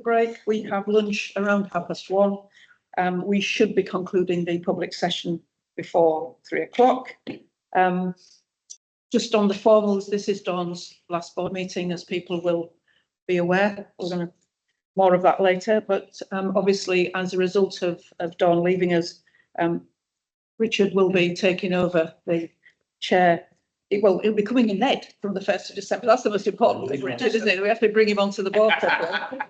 break. We have lunch around 1:30. We should be concluding the public session before 3 o'clock. Just on the formals, this is Dawn's last board meeting, as people will be aware. We're going to more of that later, but obviously as a result of Dawn leaving us, Richard will be taking over the chair. He'll be coming in Ned from the 1st of December. That's the most important thing, Richard, isn't it? We have to bring him onto the board properly.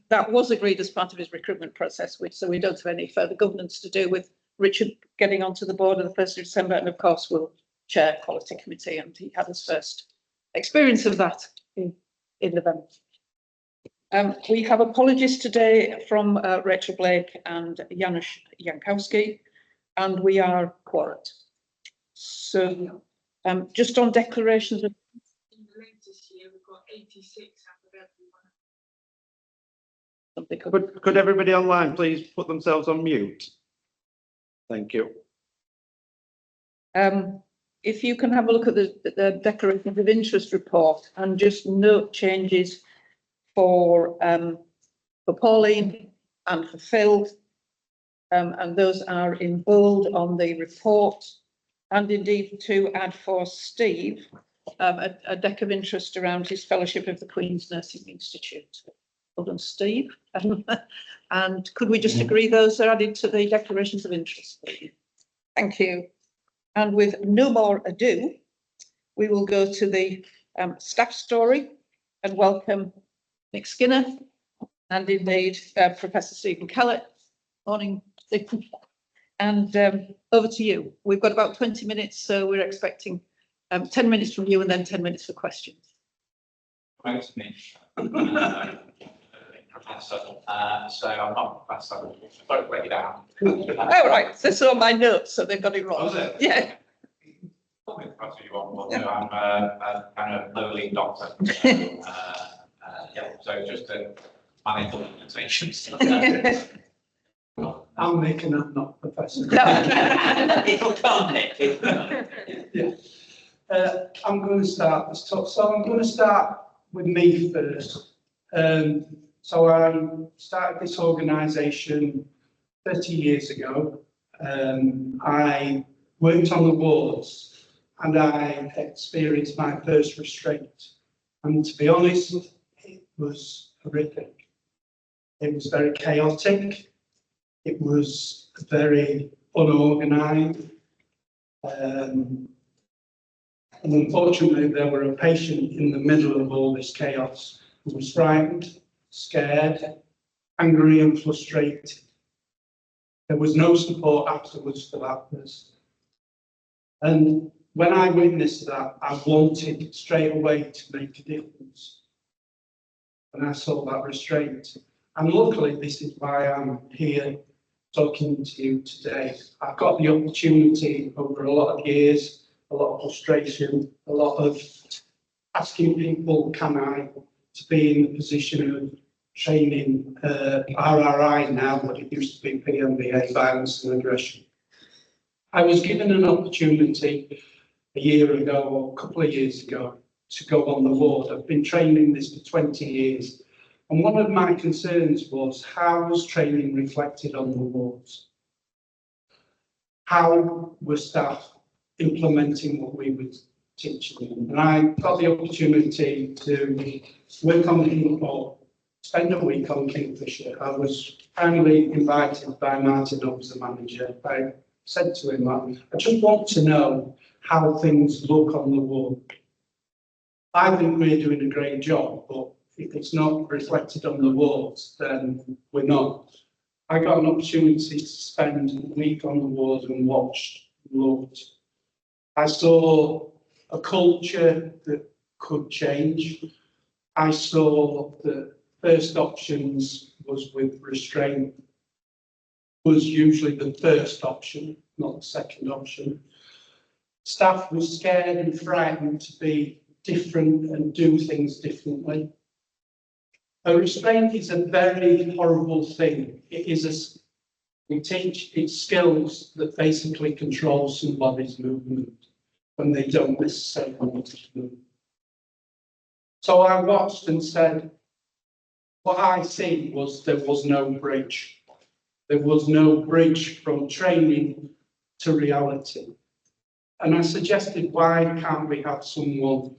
That was agreed as part of his recruitment process, so we don't have any further governance to do with Richard getting onto the board on the 1st of December, and of course will chair Quality Committee, and he had his first experience of that in November. We have apologies today from Rachel Blake and Janusz Jankowski, and we are quorate. So just on declarations of... In the latest year, we've got 86 out of everyone. Something Could everybody online please put themselves on mute? Thank you. If you can have a look at the declarations of interest report and just note changes for Pauline and for Phil, and those are in bold on the report, and indeed to add for Steve a deck of interest around his fellowship of the Queen's Nursing Institute. Well done, Steve. And could we just agree those are added to the declarations of interest, please? Thank you. And with no more ado, we will go to the staff story and welcome Nick Skinner and indeed Professor Stephen Kellett. Morning, Stephen. And over to you. We've got about 20 minutes, so we're expecting 10 minutes from you and then 10 minutes for questions. Thanks, Mitch. Professor. So I'm not a professor. Don't break it down. Oh, right. So it's on my notes, so they've got it wrong. Was it? Yeah. Probably the professor you want. Well, no, I'm a kind of lowly doctor. Yeah, so just to manage the limitations. I'm Nick and I'm not professor. It'll come, Nick. Yeah. I'm going to start this talk. So I'm going to start with me first. So I started this organisation 30 years ago. I worked on the wards and I experienced my first restraint. And to be honest, it was horrific. It was very chaotic. It was very unorganised. And unfortunately, there were a patient in the middle of all this chaos who was frightened, scared, angry and frustrated. There was no support afterwards for that person. And when I witnessed that, I wanted straight away to make a difference. And I saw that restraint. And luckily, this is why I'm here talking to you today. I've got the opportunity over a lot of years, a lot of frustration, a lot of asking people, can I, to be in the position of training RRI now, but it used to be PMVA, violence and aggression. I was given an opportunity a year ago or a couple of years ago to go on the ward. I've been training this for 20 years. And one of my concerns was, how was training reflected on the wards? How were staff implementing what we were teaching them? And I got the opportunity to work on or spend a week on Kingfisher. I was kindly invited by Martin Oaks, the manager. I said to him, I just want to know how things look on the ward. I think we're doing a great job, but if it's not reflected on the wards, then we're not. I got an opportunity to spend a week on the wards and watched, looked. I saw a culture that could change. I saw that first options was with restraint was usually the first option, not the second option. Staff was scared and frightened to be different and do things differently. A restraint is a very horrible thing. It is we teach it's skills that basically control somebody's movement when they don't necessarily want to move. So I watched and said, what I see was there was no bridge. There was no bridge from training to reality. And I suggested, why can't we have someone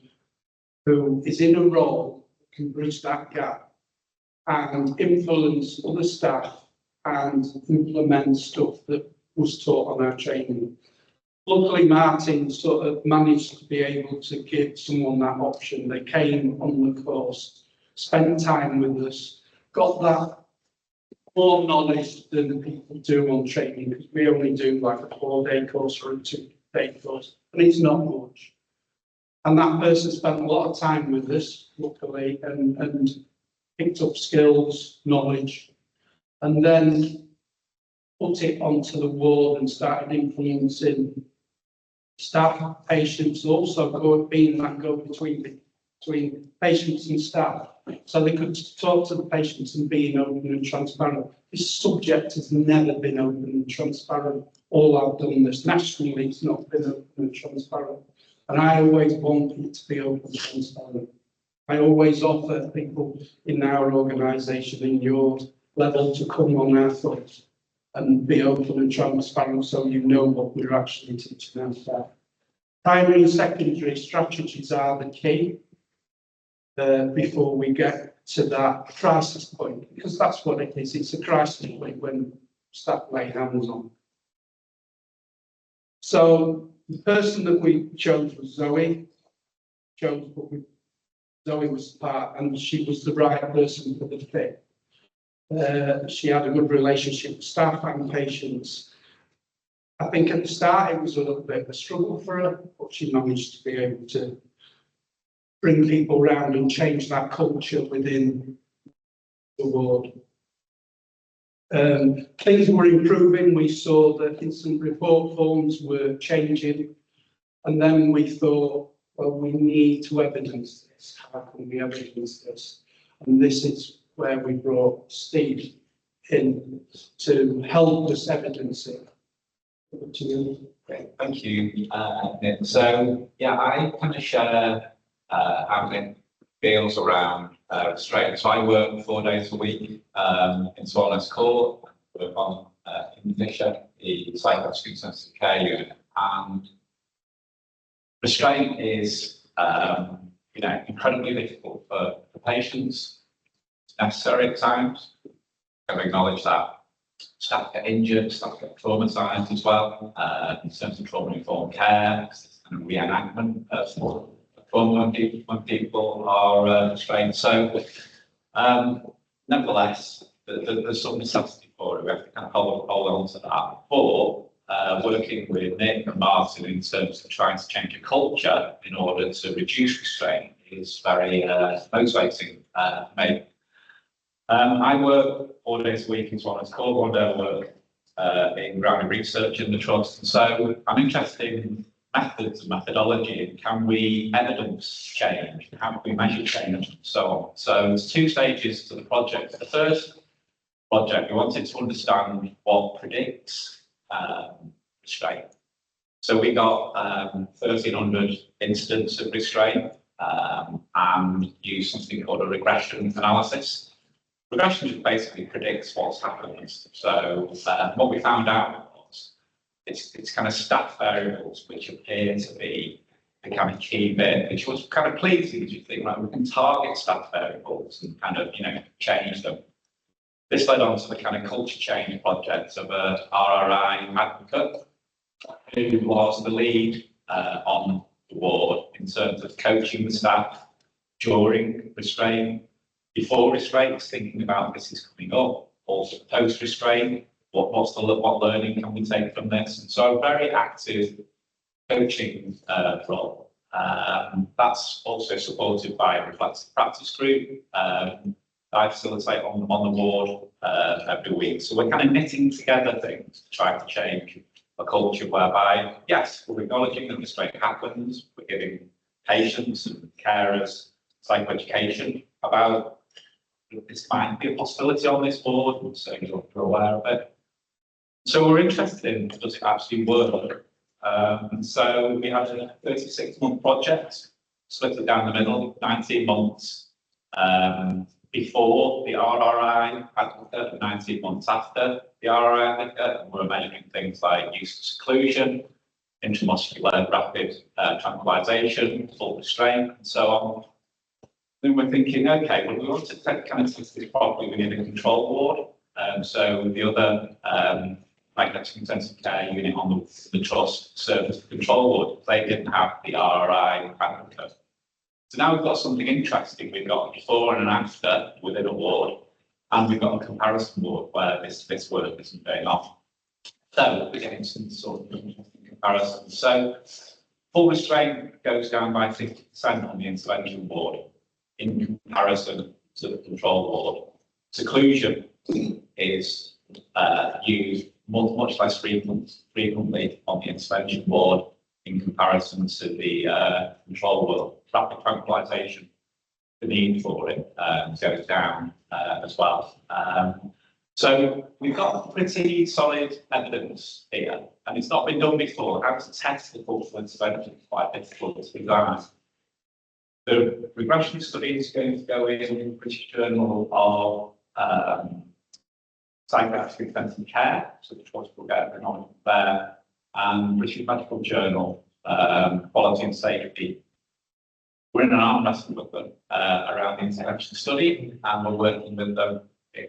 who is in a role, can bridge that gap and influence other staff and implement stuff that was taught on our training. Luckily, Martin sort of managed to be able to give someone that option. They came on the course, spent time with us, got that more knowledge than the people do on training, because we only do like a 4-day course or a 2-day course, and it's not much. And that person spent a lot of time with us, luckily, and picked up skills, knowledge, and then put it onto the ward and started influencing staff, patients, also being that go between patients and staff, so they could talk to the patients and being open and transparent. This subject has never been open and transparent. All I've done this nationally, it's not been open and transparent. And I always want it to be open and transparent. I always offer people in our organisation, in your level, to come on our thoughts and be open and transparent, so you know what we're actually teaching our staff. Primary and secondary strategies are the key before we get to that crisis point, because that's what it is. It's a crisis point when staff lay hands on. So the person that we chose was Zoe. Zoe was part, and she was the right person for the fit. She had a good relationship with staff and patients. I think at the start it was a little bit of a struggle for her, but she managed to be able to bring people around and change that culture within the ward. Things were improving. We saw that instant report forms were changing, and then we thought, well, we need to evidence this. How can we evidence this? And this is where we brought Steve in to help us evidence it. Great, thank you, Nick. So, yeah, I kind of share how Nick feels around restraint. So I work 4 days a week in Swanlands Court, work on Kingfisher, the psychiatric intensive care unit, and restraint is, incredibly difficult for patients. It's necessary at times. I acknowledge that. Staff get injured, staff get traumatised as well, in terms of trauma-informed care, and reenactment of trauma when people are restrained. So, nevertheless, there's some necessity for it. We have to kind of hold on to that. But working with Nick and Martin in terms of trying to change a culture in order to reduce restraint is very motivating for me. I work 4 days a week in Swanlands Court. 1 day I work in grounded research in the trust. And so I'm interested in methods and methodology, and can we evidence change? How can we measure change and so on? So there's 2 stages to the project. The first project, we wanted to understand what predicts restraint. So we got 1,300 incidents of restraint and used something called a regression analysis. Regression just basically predicts what's happened. So what we found out was it's kind of staff variables which appear to be the kind of key bit, which was kind of pleasing as you think, right, we can target staff variables and kind of, change them. This led on to the kind of culture change project of a RRI advocate who was the lead on the ward in terms of coaching the staff during restraint, before restraint, thinking about this is coming up, also post restraint, what learning can we take from this? And so a very active coaching role. That's also supported by a reflective practice group. I facilitate on the ward every week. So we're kind of knitting together things to try to change a culture whereby, yes, we're acknowledging that restraint happens, we're giving patients and carers psychoeducation about this might be a possibility on this board, so you're aware of it. So we're interested in, does it actually work? So we had a 36-month project, split it down the middle, 19 months before the RRI advocate and 19 months after the RRI advocate. And we're measuring things like use of seclusion, intramuscular rapid tranquilization, full restraint, and so on. Then we're thinking, okay, well, we want to kind of test this properly. We need a control ward. So the other magnetic intensive care unit on the trust served as the control ward. They didn't have the RRI advocate. So now we've got something interesting. We've got a before and an after within a ward, and we've got a comparison ward where this work isn't going on. So we're getting some sort of interesting comparisons. So full restraint goes down by 50% on the intervention ward in comparison to the control ward. Seclusion is used much less frequently on the intervention ward in comparison to the control ward. Rapid tranquilization, the need for it goes down as well. So we've got pretty solid evidence here, and it's not been done before. How to test the cultural intervention is quite difficult to design. The regression study is going to go in the British Journal of Psychiatric Intensive Care, so the choice will get an on there, and British Medical Journal, Quality and Safety. We're in an arm wrestle with them around the intervention study, and we're working with them.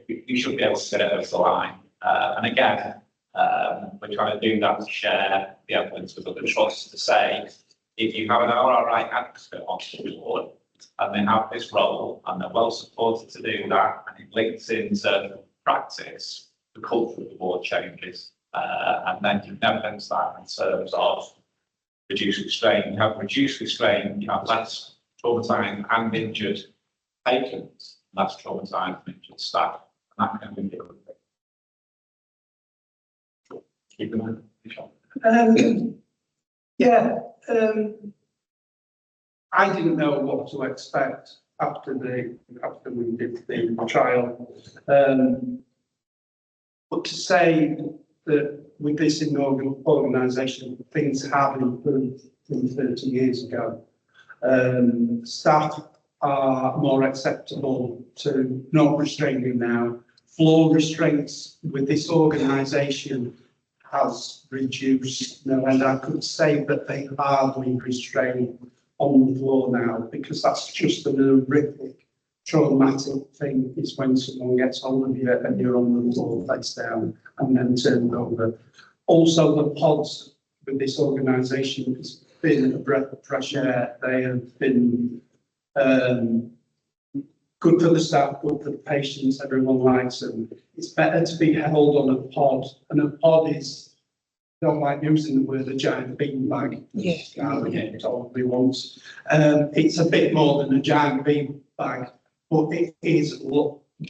We should be able to get it over the line. And again, we're trying to do that to share the evidence with other trusts to say, if you have an RRI advocate on the board and they have this role and they're well supported to do that, and it links into practice, the culture of the board changes. And then you can evidence that in terms of reduced restraint. You have reduced restraint, you have less traumatized and injured patients, less traumatized and injured staff, and that can be a good thing. Keep in mind. Yeah, I didn't know what to expect after we did the trial. But to say that with this inaugural organisation, things have improved from 30 years ago. Staff are more acceptable to not restraining now. Floor restraints with this organisation has reduced, and I could say that they hardly restrain on the floor now, because that's just an horrific, traumatic thing, is when someone gets hold of you and you're on the floor face down and then turned over. Also, the pods with this organisation has been a breath of fresh air. They have been good for the staff, good for the patients, everyone likes them. It's better to be held on a pod, and a pod is, I don't like using the word a giant beanbag. Yes. It probably wants. It's a bit more than a giant beanbag, but it is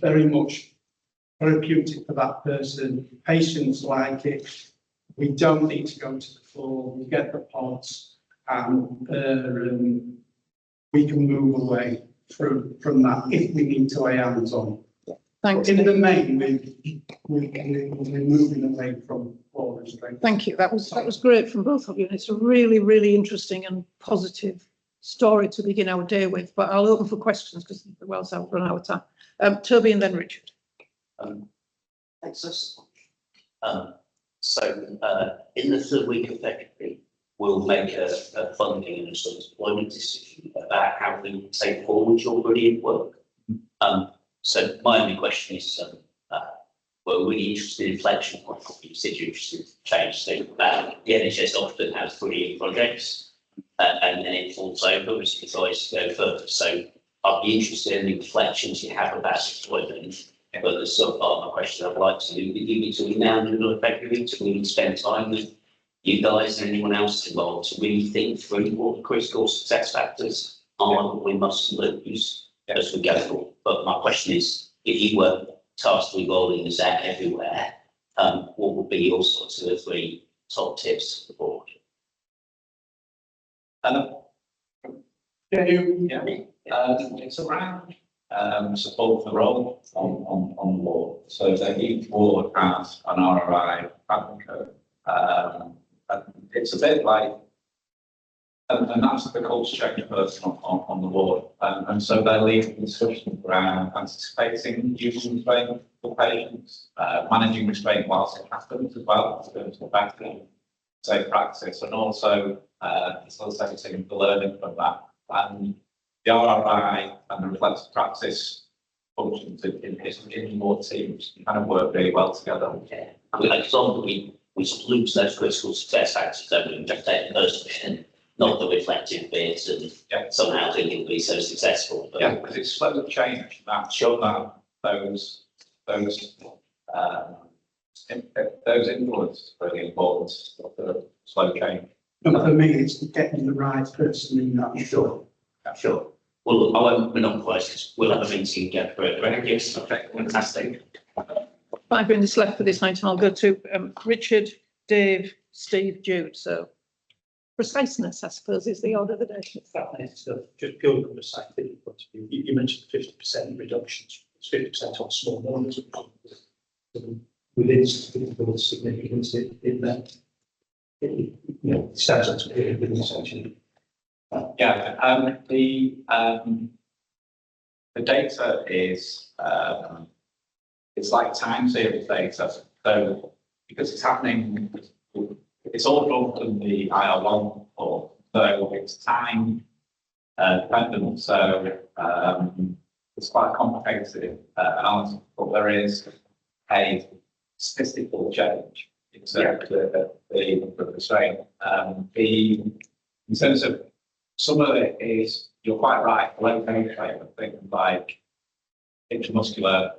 very much therapeutic for that person. Patients like it. We don't need to go to the floor. We get the pods, and we can move away from that if we need to lay hands on. Thanks. In the main, we're moving away from floor restraint. Thank you. That was great from both of you. And it's a really, really interesting and positive story to begin our day with. But I'll open for questions because the Wells have run out of time. Toby and then Richard. Thanks so much. In the third week of February, we'll make a funding and a sort of deployment decision about how we take forward your brilliant work. So my only question is, we're really interested in Flexion Point. You said you're interested in change. So the NHS often has brilliant projects, and then it falls over as you guys go further. So I'd be interested in the reflections you have about deployment. But the sub part of my question I'd like to do with you between now and the middle of February to really spend time with you guys and anyone else involved to really think through what the critical success factors are that we must lose as we go forward. But my question is, if you were tasked with rolling this out everywhere, what would be your sort of 2 or 3 top tips to the board? It's around support for the role on the board. So that each board has an RRI advocate. And it's a bit like And that's the culture change person on the board. And so they're leading discussions around anticipating using restraint for patients, managing restraint whilst it happens as well, in terms of better safe practice, and also facilitating the learning from that. And the RRI and the reflective practice functions in more teams kind of work really well together. Yeah, I mean, as long as we lose those critical success factors, don't we? Just take the first bit, not the reflective bit, and somehow think it'll be so successful. But Yeah, because it's slow change. That show that those influences are really important for the slow change. And for me, it's getting the right person in that. sure, sure. Well, look, I won't monopolise this. We'll have a meeting again for it. Thank you. Fantastic. 5 minutes left for this item. I'll go to Richard, Dave, Steve, Jude. So preciseness, I suppose, is the order of the day. That is just purely from a scientific point of view. You mentioned 50% reductions. It's 50% on small numbers. Within significance in that, it stands out to be a good section. Yeah, the data is it's like time series data. So because it's happening, it's all done from the IR1 report, so it's time dependent. So it's quite a complicated analysis, but there is a statistical change in terms of the strain. In terms of some of it is, you're quite right, low penetrate of things like intramuscular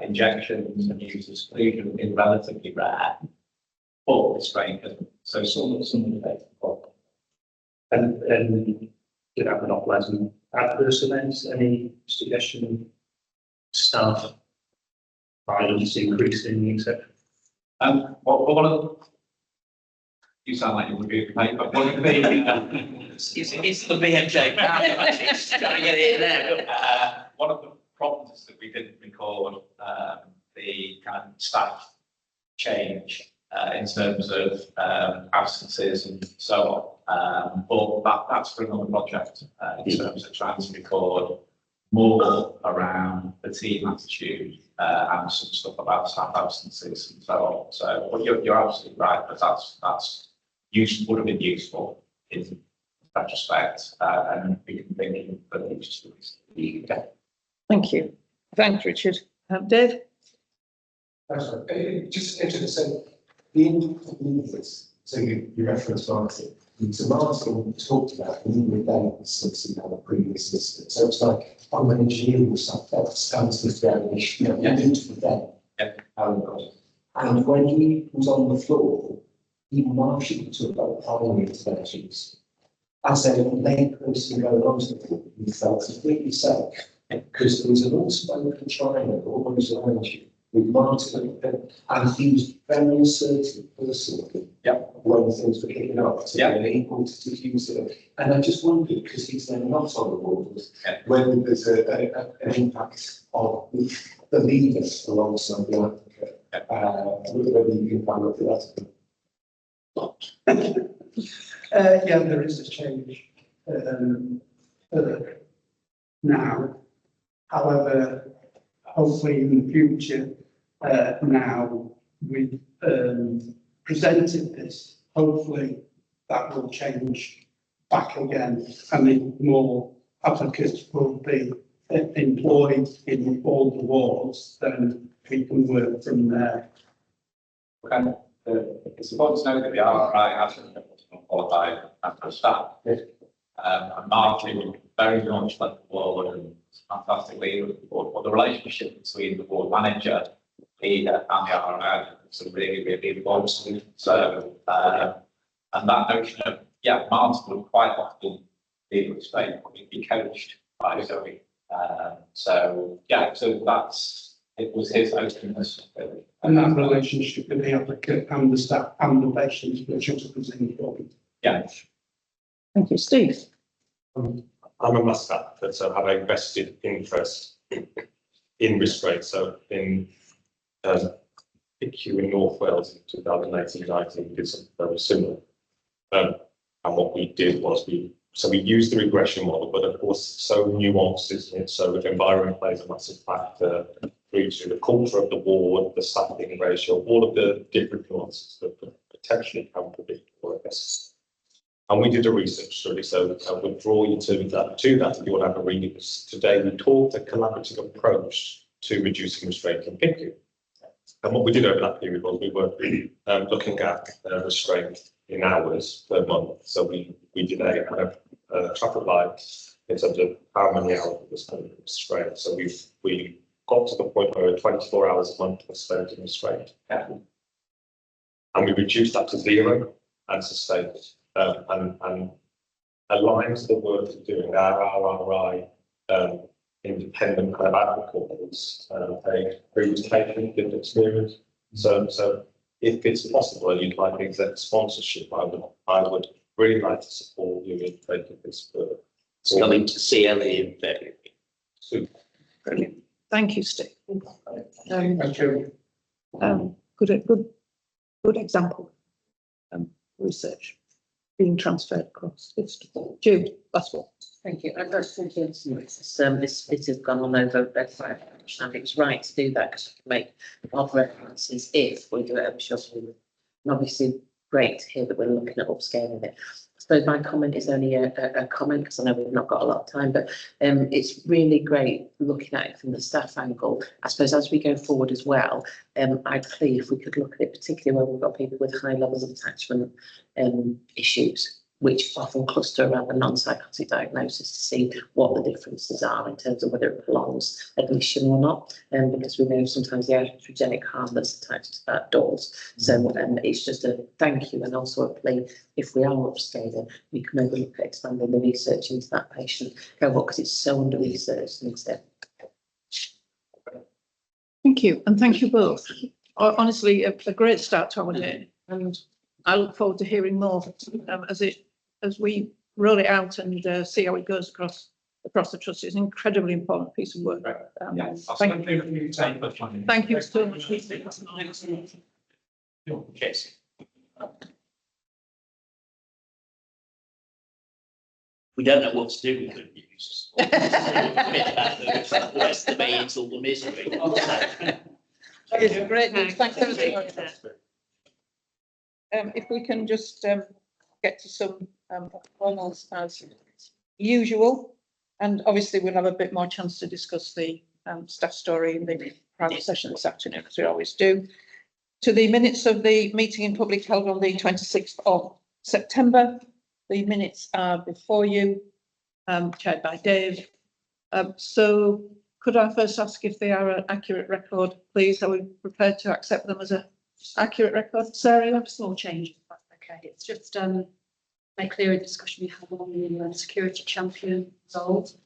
injections and use of seclusion is relatively rare, but the strain isn't. So some of the data. And did have an unpleasant adverse events? Any suggestion? Staff violence increasing, etc. One of the, you sound like you're reviewing paper. One of the It's the BMJ. Trying to get it in there. one of the problems is that we didn't record the kind of staff change in terms of absences and so on. But that's for another project in terms of trying to record more around the team attitude and some stuff about staff absences and so on. So well, you're absolutely right, but that's would have been useful in retrospect, and we can think for the future. Thank you. Thanks, Richard. Dave? Just into the same, the indicators, so you referenced Martin. So Martin talked about the number of days since he had a previous system. So it's like on the engineering stuff, that stands with variation, into the day. And when he was on the floor, he marshalled to about primary interventions. As a lay person going onto the floor, he felt completely safe because there was an unspoken triangle always around you with Martin, and he was very assertive personally when things were kicking off to be able to diffuse it. And I just wondered, because he's then not on the board, whether there's an impact of the leaders alongside the applicant, whether you can find out that. Yeah, there is a change now. However, hopefully in the future, now we've presented this, hopefully that will change back again. I mean, more advocates will be employed in all the wards, then we can work from there. Okay. It's important to know that the RRI hasn't qualified for staff. And Martin very much led the board and fantastic leader of the board. But the relationship between the board manager, leader, and the RRI is really, really important. So, and that notion of, Martin would quite often be with Spain, he'd be coached by Zoe. So it was his openness. And that relationship with the applicant and the staff and the patients, which is important. Yeah. Thank you. Steve? I'm a Must advocate, so I have a vested interest in restraint. So in PICU in North Wales in 2018-19, we did something very similar. And what we did was we used the regression model, but of course, so nuanced, isn't it? So if environment plays a massive factor, through to the culture of the ward, the staffing ratio, all of the different nuances that could potentially come predict for this. And we did a research study, so I would draw you to that if you want to have a reading. Today we talked a collaborative approach to reducing restraint in PICU. And what we did over that period was we were looking at restraint in hours per month. So we did a kind of traffic light in terms of how many hours it was spent in restraint. So we got to the point where 24 hours a month was spent in restraint. And we reduced that to 0 and sustained it. And aligned to the work we're doing, our RRI independent kind of advocates, a previous patient lived experience. So if it's possible and you'd like exec sponsorship, I would really like to support you in taking this further. It's coming to CLE in February. Super. Brilliant. Thank you, Steve. Thank you. Good example. Research being transferred across. Jude, last one. Thank you. I'd like to thank you. This bit has gone on over very much, and it's right to do that because we can make other references if we do it over short. And obviously, great to hear that we're looking at upscaling it. I suppose my comment is only a comment because I know we've not got a lot of time, but it's really great looking at it from the staff angle. I suppose as we go forward as well, I'd plead if we could look at it, particularly where we've got people with high levels of attachment issues, which often cluster around the non-psychotic diagnosis, to see what the differences are in terms of whether it belongs admission or not, because we know sometimes the iatrogenic harm that's attached to that doors. So it's just a thank you, and also a plea, if we are upscaling, we can maybe look at expanding the research into that patient cohort because it's so under-researched instead. Thank you, and thank you both. Honestly, a great start to our day, and I look forward to hearing more as we roll it out and see how it goes across the trust. It's an incredibly important piece of work. Thank you. Thank you so much. Yes. We don't know what to do with good news. Rest of me, it's all the misery. It's great news. Thanks everyone. If we can just get to some finals as usual, and obviously we'll have a bit more chance to discuss the staff story in the private session this afternoon, as we always do. To the minutes of the meeting in public held on the 26th of September. The minutes are before you, chaired by Dave. So could I first ask if they are an accurate record, please? Are we prepared to accept them as an accurate record? Sarah? A small change, if that's okay. It's just make clear a discussion we had on the security champion result.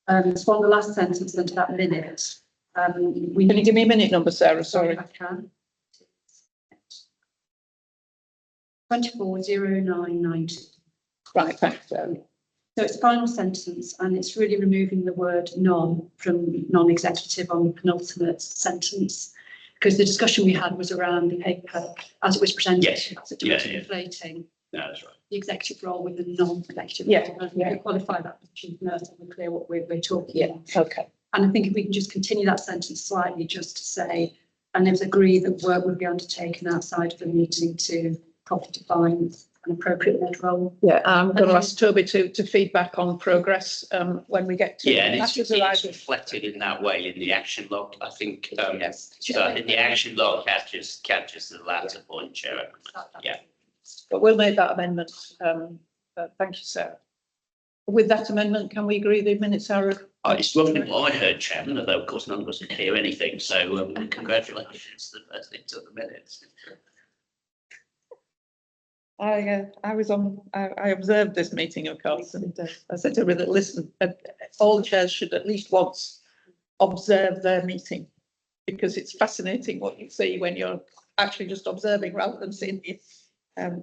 It's from the last sentence into that minute. Can you give me a minute number, Sarah? Sorry. I can. 240992. Right, thanks, Sarah. So it's the final sentence, and it's really removing the word non from non-executive on the penultimate sentence, because the discussion we had was around the paper as it was presented. Yes. As it was conflating No, that's right. the executive role with the non-executive Yeah, role. yeah. We qualify that with chief nurse and we're clear what we're talking Yeah, about. okay. And I think if we can just continue that sentence slightly, just to say, and it's agreed that work will be undertaken outside of the meeting to properly define an appropriate led role. Yeah, I'm going to ask Toby to feedback on progress when we get to. Yeah, and it's arrival. reflected in that way in the action log. I think, Yes. so in the action log catches the latter point, Chair. Yeah. But we'll make that amendment. Thank you, Sarah. With that amendment, can we agree the minutes are? It's roughly what I heard, Chairman, although of course none of us can hear anything. So congratulations to the person who took the minutes. I was on. I observed this meeting, of course, and I said to her that listen, all chairs should at least once observe their meeting, because it's fascinating what you see when you're actually just observing rather than seeing it.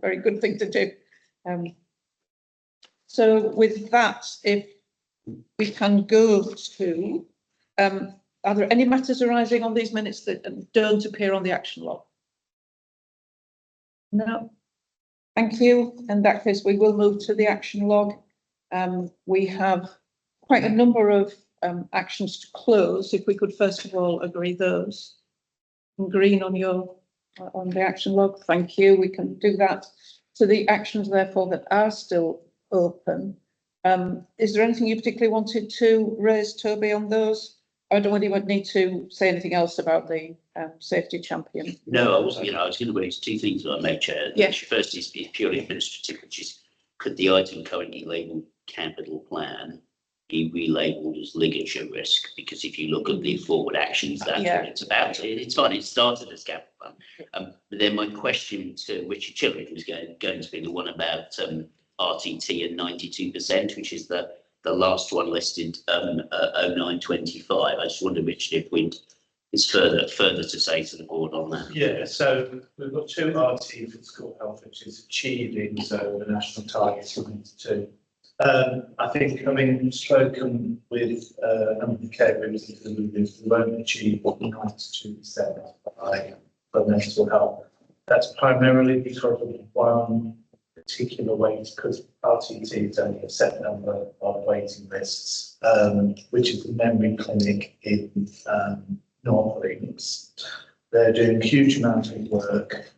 Very good thing to do. So with that, if we can go to, are there any matters arising on these minutes that don't appear on the action log? No. Thank you. In that case, we will move to the action log. We have quite a number of actions to close. If we could first of all agree those. And Green on the action log. Thank you. We can do that. So the actions therefore that are still open. Is there anything you particularly wanted to raise, Toby, on those? I don't really need to say anything else about the safety champion. No, I was going to raise two things that I made, Chair. Yes. First is purely administrative, which is, could the item currently labelled capital plan be relabelled as ligature risk? Because if you look at the forward actions, that's what it's about. It's fine. It started as capital plan. But then my question to Richard Chilling was going to be the one about RTT and 92%, which is the last one listed 0925. I just wonder, Richard, if there's further to say to the board on that. Yeah, so we've got two RT for school health, which is achieving, so the national targets for 92. I think, having spoken with a number of care groups, we won't achieve 92% for mental health. That's primarily because of one particular weight, because RTT is only a set number of waiting lists, which is the memory clinic in North Links. They're doing a huge amount of work.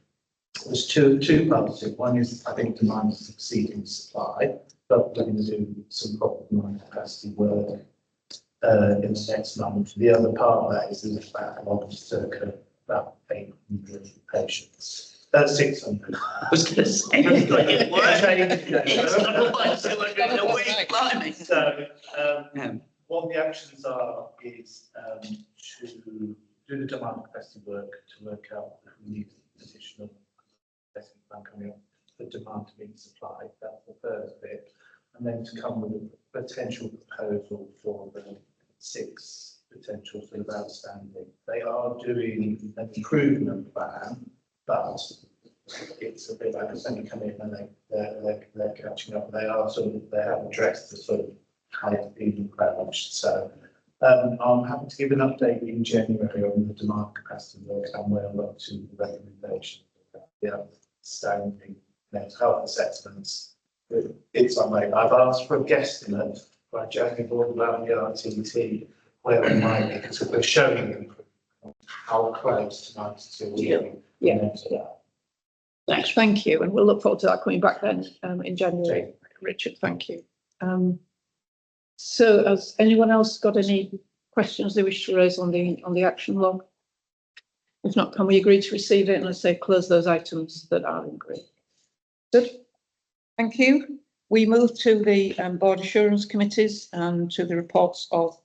There's two parts to it. One is, I think, demand is exceeding supply, but we're going to do some proper demand capacity work in the next month. The other part of that is the backlog of circa about 800 patients. 600. I was going to say, it's like it works. It's not like 200 in a week, blimey. So, what the actions are is to do the demand capacity work to work out if we need additional investment plan coming up for demand to meet supply. That's the first bit. And then to come with a potential proposal for the 6 potential sort of outstanding. They are doing an improvement plan, but it's a bit like it's only come in and they're catching up. They have addressed the sort of high being approached. So I'm happy to give an update in January on the demand capacity work and we'll look to the recommendation of the outstanding mental health assessments. It's on my, I've asked for a guesstimate by January board about the RTT where we might be, because we're showing them how close to 92 Yeah. to that. Thanks. Thank you, and we'll look forward to that coming back then in January. Richard, thank you. So has anyone else got any questions they wish to raise on the action log? If not, can we agree to receive it and let's say close those items that are in green? Good. Thank you. We move to the board assurance committees and to the reports of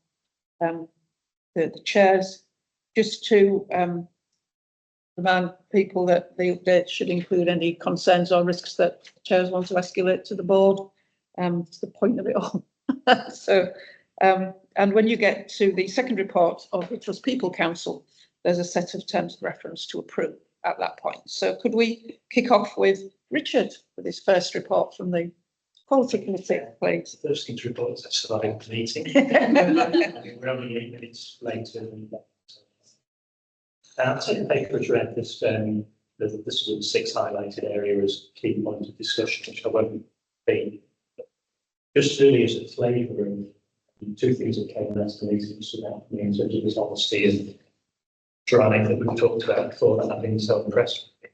the chairs. Just to remind people that the update should include any concerns or risks that chairs want to escalate to the board. It's the point of it all. So, and when you get to the second report of the Trust People Council, there's a set of terms of reference to approve at that point. So could we kick off with Richard with his first report from the Quality Committee, please? First thing to report is I survived the meeting. We're only 8 minutes later. I'll take the paper as read. This was the 6 highlighted areas, key point of discussion, which I won't be. Just really as a flavour of 2 things that came out of the meeting stood out for me in terms of this honesty and drive that we've talked about before, that I've been so impressed with.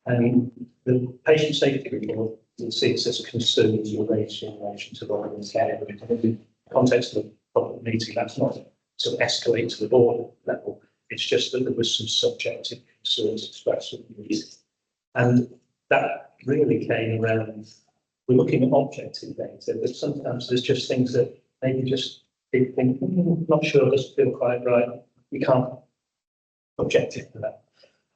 And the patient safety report, you'll see it says concerns raised in relation to voluntary care, but in the context of the public meeting, that's not to escalate to the board level. It's just that there was some subjective concerns expressed. And that really came around, we're looking at objective data, but sometimes there's just things that maybe just people think, not sure, doesn't feel quite right. We can't objective to that.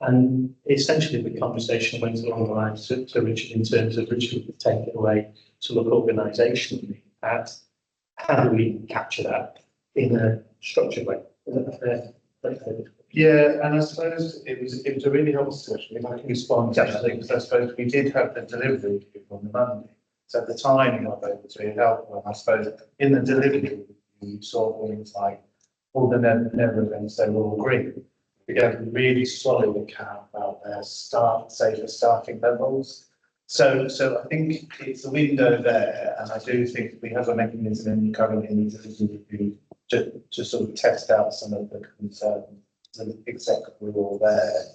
And essentially the conversation went along the lines to Richard in terms of Richard would take it away to look organisationally at how do we capture that in a structured way. Is that fair? Yeah, and I suppose it was a really helpful discussion. If I can respond to that, because I suppose we did have the delivery on the Monday. So the timing of it was really helpful. And I suppose in the delivery, you saw things like all the never events, they were all green. We gave a really solid account about their safer staffing levels. So I think it's a window there, and I do think we have a mechanism currently in the review to sort of test out some of the concerns. So exactly we're all there.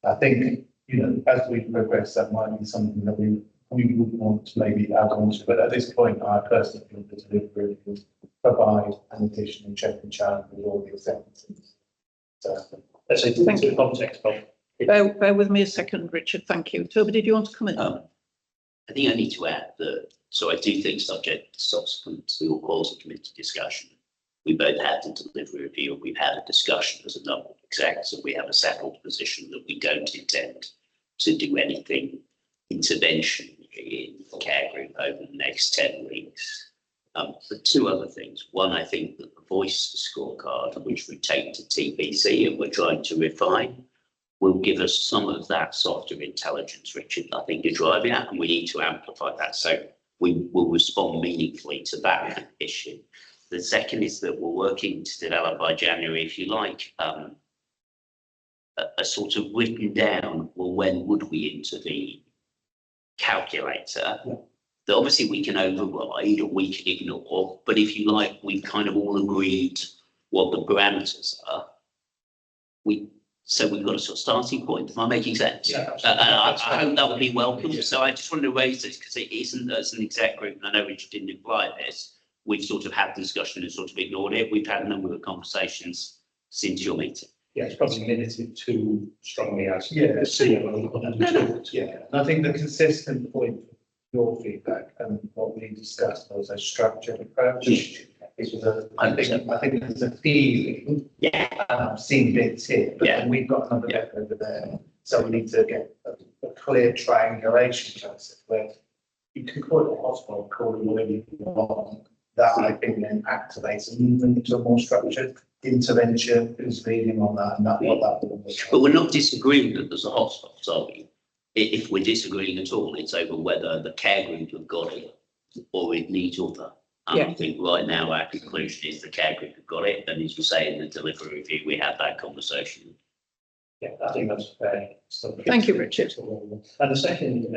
I think, you know, as we progress, that might be something that we would want to maybe add on to, but at this point, I personally feel the delivery will provide an additional check and challenge with all the acceptances. So, Let's say, Thank to you. the context of. Bear with me a second, Richard. Thank you. Toby, did you want to come in? I think I need to add that, so I do think subject subsequent to your quality committee discussion, we both had the delivery review, we've had a discussion as a number of execs, and we have a settled position that we don't intend to do anything intervention in the care group over the next 10 weeks. But two other things. One, I think that the voice scorecard, which we take to TBC and we're trying to refine, will give us some of that softer intelligence, Richard, I think you're driving at, and we need to amplify that. So we will respond meaningfully to that issue. The second is that we're working to develop by January, if you like, a sort of written down, well, when would we intervene calculator that obviously we can override or we can ignore, but if you like, we've kind of all agreed what the parameters are. So we've got a sort of starting point. Am I making sense? Yeah, I hope that will be welcome. So I just wanted to raise this because it isn't as an exec group, and I know Richard didn't imply this. We've sort of had the discussion and sort of ignored it. We've had a number of conversations since your meeting. Yeah, it's probably minuted too strongly as. Yeah. The CEO. yeah, and I think the consistent point of your feedback and what we discussed was a structured approach. It was I think there's a feeling. Yeah. I've seen bits here, but Yeah. then we've got another bit over there. So we need to get a clear triangulation process where you can call it a hospital, call it whatever you want. That I think then activates and movement into a more structured intervention, who's leading on that, and that what that will be. But we're not disagreeing that there's a hotspot, are we? If we're disagreeing at all, it's over whether the care group have got it or it needs other. And I think right now our conclusion is the care group have got it, and as you say in the delivery review, we had that conversation. Yeah, I think that's fair. Thank you, Richard. And the second,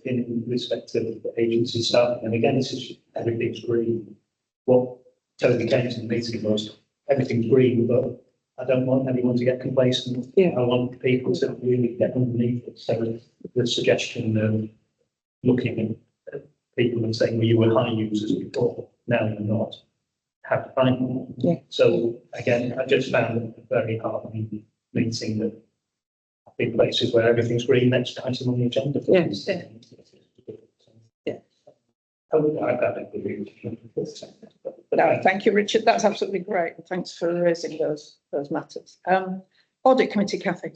in respect of the agency staff, and again, this is everything's green. What Toby came to the meeting was everything's green, but I don't want anyone to get complacent. Yeah. I want people to really get underneath it. So the suggestion of looking at people and saying, well, you were high users before, now you're not. How to find them. Yeah. So again, I just found it a very heartening meeting that big places where everything's green, next item on the agenda. Yes. Yeah. I've got it. No, thank you, Richard. That's absolutely great. Thanks for raising those matters. Audit committee, Kathy.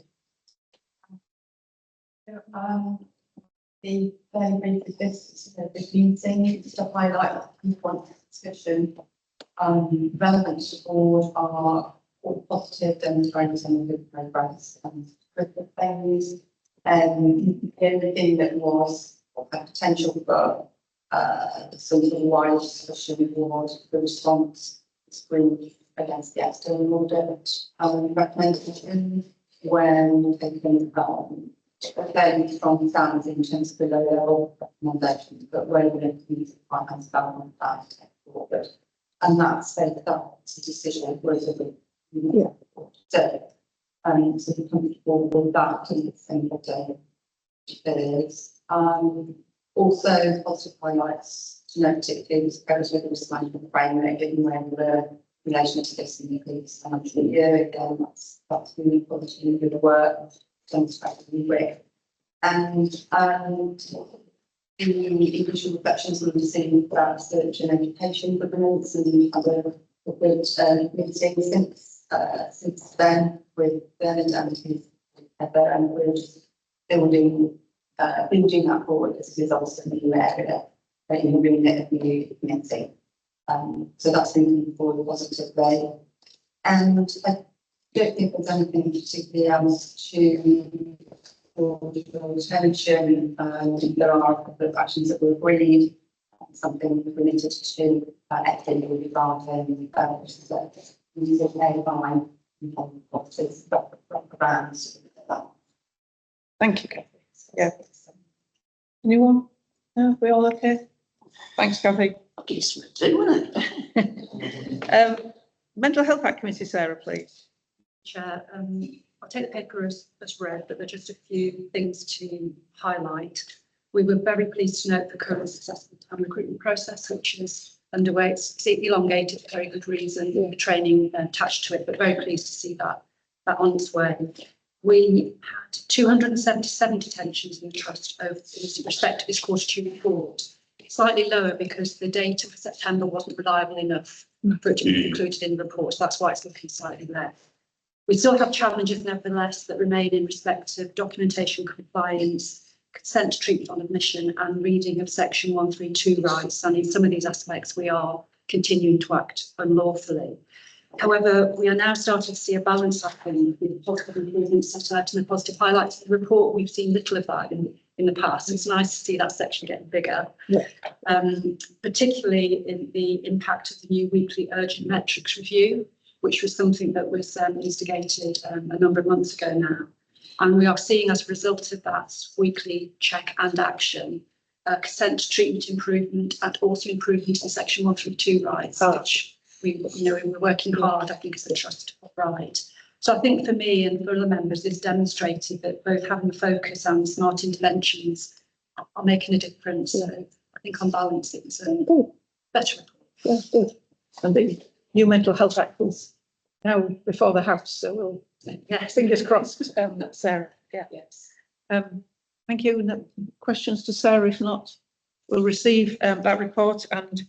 The very brief of this meeting, just to highlight the point of discussion, relevant to the board are all positive, demonstrating good progress and good things. Everything that was a potential for some sort of wider discussion was the response screen against the external audit recommendation when taking a fairly strong stance in terms of the low level recommendations, but where we need to finance development plan to take forward. And that's that decision was a bit so be comfortable with that to the same days. Also positive highlights to note particularly was progress with the risk management framework, given where we were in relation to this in the previous financial year. Again, that's really positive good work demonstrated with. And the initial reflections we've seen about research and education governance, and we've had a good meeting since then with Bernard and his Heather, and we're just building that forward as is also a new area in the remit of the new committee. So that's been moving forward positively. And I don't think there's anything particularly else to attention. There are a couple of actions that were agreed, something related to equity regarding using AI programs. Thank you, Kathy. Yeah. Anyone? No, we all okay? Thanks, Kathy. I'll give you something to do, won't it? Mental Health Act Committee, Sarah, please. Chair, I'll take the paper as read, but there are just a few things to highlight. We were very pleased to note the current assessment and recruitment process, which is underway. It's elongated for very good reason, training attached to it, but very pleased to see that on its way. We had 277 detentions in the trust over in respect to this quarter two report. Slightly lower because the data for September wasn't reliable enough for it to be included in the report. So that's why it's looking slightly less. We still have challenges, nevertheless, that remain in respect of documentation compliance, consent to treatment on admission, and reading of section 132 rights. And in some of these aspects, we are continuing to act unlawfully. However, we are now starting to see a balance happening with positive improvements set out in the positive highlights of the report. We've seen little of that in the past. It's nice to see that section getting bigger, particularly in the impact of the new weekly urgent metrics review, which was something that was instigated a number of months ago now. And we are seeing, as a result of that weekly check and action, consent to treatment improvement and also improvement in section 132 rights, which we're working hard, I think, as a trust to provide. So I think for me and for other members, it's demonstrated that both having the focus and smart interventions are making a difference. So I think on balance, it was a better report. Yeah, good. And the new Mental Health Act is now before the House, so we'll, fingers crossed, Sarah. Yeah. Yes. Thank you. No questions to Sarah? If not, we'll receive that report and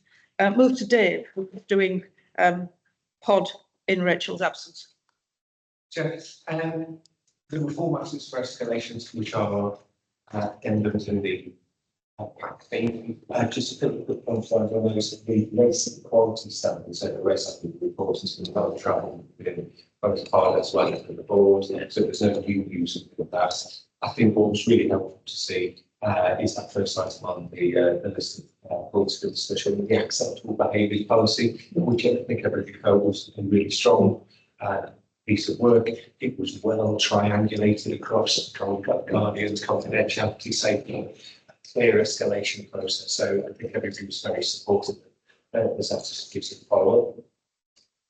move to Dave, who's doing pod in Rachel's absence. Jeff, the reform actions for escalations, which are ended in the pack thing, just a quick point on those, the racing quality standards, so the race report has been well travelled within both part as well as the board, so there's no new use of that. I think what was really helpful to see is that first item on the list of points for discussion, the acceptable behaviour policy, which I think everybody felt was a really strong piece of work. It was well triangulated across guardians, confidentiality, safety, clear escalation process. So I think everybody was very supportive. There's that just gives it a follow up.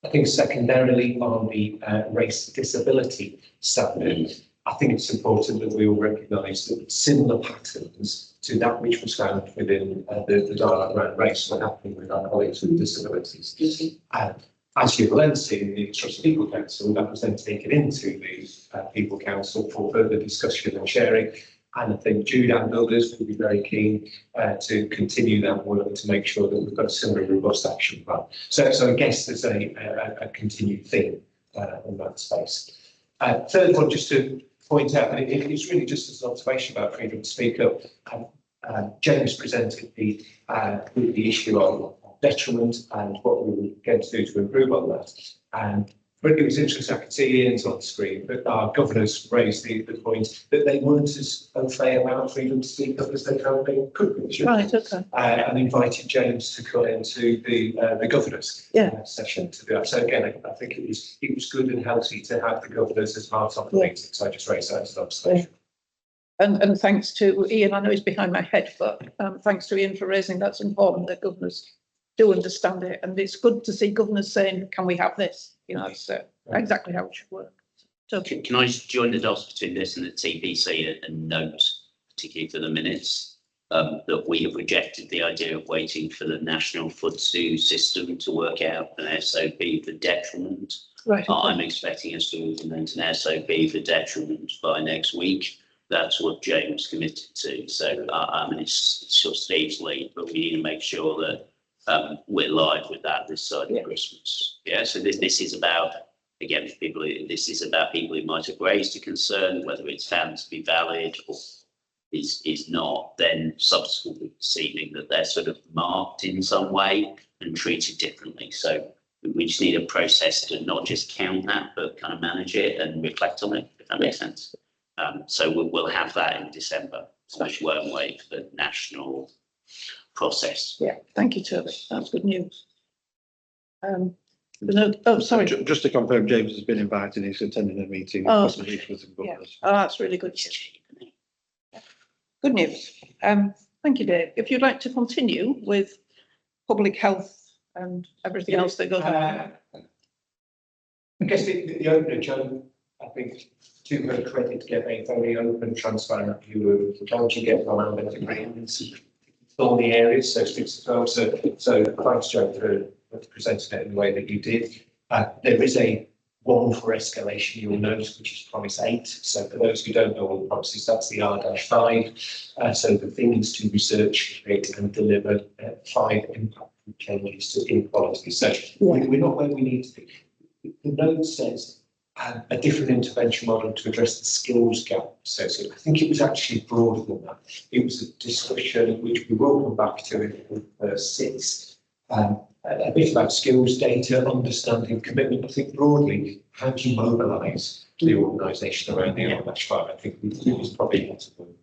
I think secondarily on the race disability standard, I think it's important that we all recognise that similar patterns to that which was found within the dialogue around race were happening with our colleagues with disabilities. And as you've then seen in the Trust People Council, that was then taken into the People Council for further discussion and sharing. And I think Jude and others will be very keen to continue that work to make sure that we've got a similar robust action plan. So I guess there's a continued theme in that space. Third one, just to point out, and it's really just as an observation about freedom to speak up. James presented the issue on detriment and what we were going to do to improve on that. And it was interesting, I could see Ian's on the screen, but our governors raised the point that they weren't as au fait about freedom to speak up as they currently could be. Right, okay. And invited James to come into the governors session to do that. So again, I think it was good and healthy to have the governors as part of the meeting. So I just raised that as an observation. And thanks to Ian, I know he's behind my head, but thanks to Ian for raising that's important that governors do understand it. And it's good to see governors saying, can we have this? You know, that's exactly how it should work. So Can I just join the dots between this and the TPC and note, particularly for the minutes, that we have rejected the idea of waiting for the National FTSE system to work out an SOP for detriment. right. I'm expecting us to implement an SOP for detriment by next week. That's what James committed to. So I mean, it's sort of Steve's lead, but we need to make sure that we're live with that this side of Christmas. Yeah. So this is about, again, people. This is about people who might have raised a concern, whether it's found to be valid or is not, then subsequently perceiving that they're sort of marked in some way and treated differently. So we just need a process to not just count that, but kind of manage it and reflect on it, if that makes sense. So we'll have that in December, which won't wait for the national process. Yeah, thank you, Toby. That's good news. Oh, sorry. Just to confirm, James has been invited. He's attending a meeting. Oh, with the yeah. governors. Oh, that's really good. Good news. Thank you, Dave. If you'd like to continue with public health and everything else that goes on. I guess the opener, Joe, I think, to her credit, get a very open, transparent view of how to get on our agreements all the areas, so as well. So thanks, Joe, for presenting it in the way that you did. There is a one for escalation, you'll note, which is promise 8. So for those who don't know all the promises, that's the R-5. So the thing is to research, create and deliver 5 impact changes to inequality. So we're not where we need to be. The note says a different intervention model to address the skills gap. So I think it was actually broader than that. It was a discussion which we will come back to in verse 6. A bit about skills data, understanding, commitment. I think broadly, how do you mobilise the organisation around the R-5? I think it's probably possible.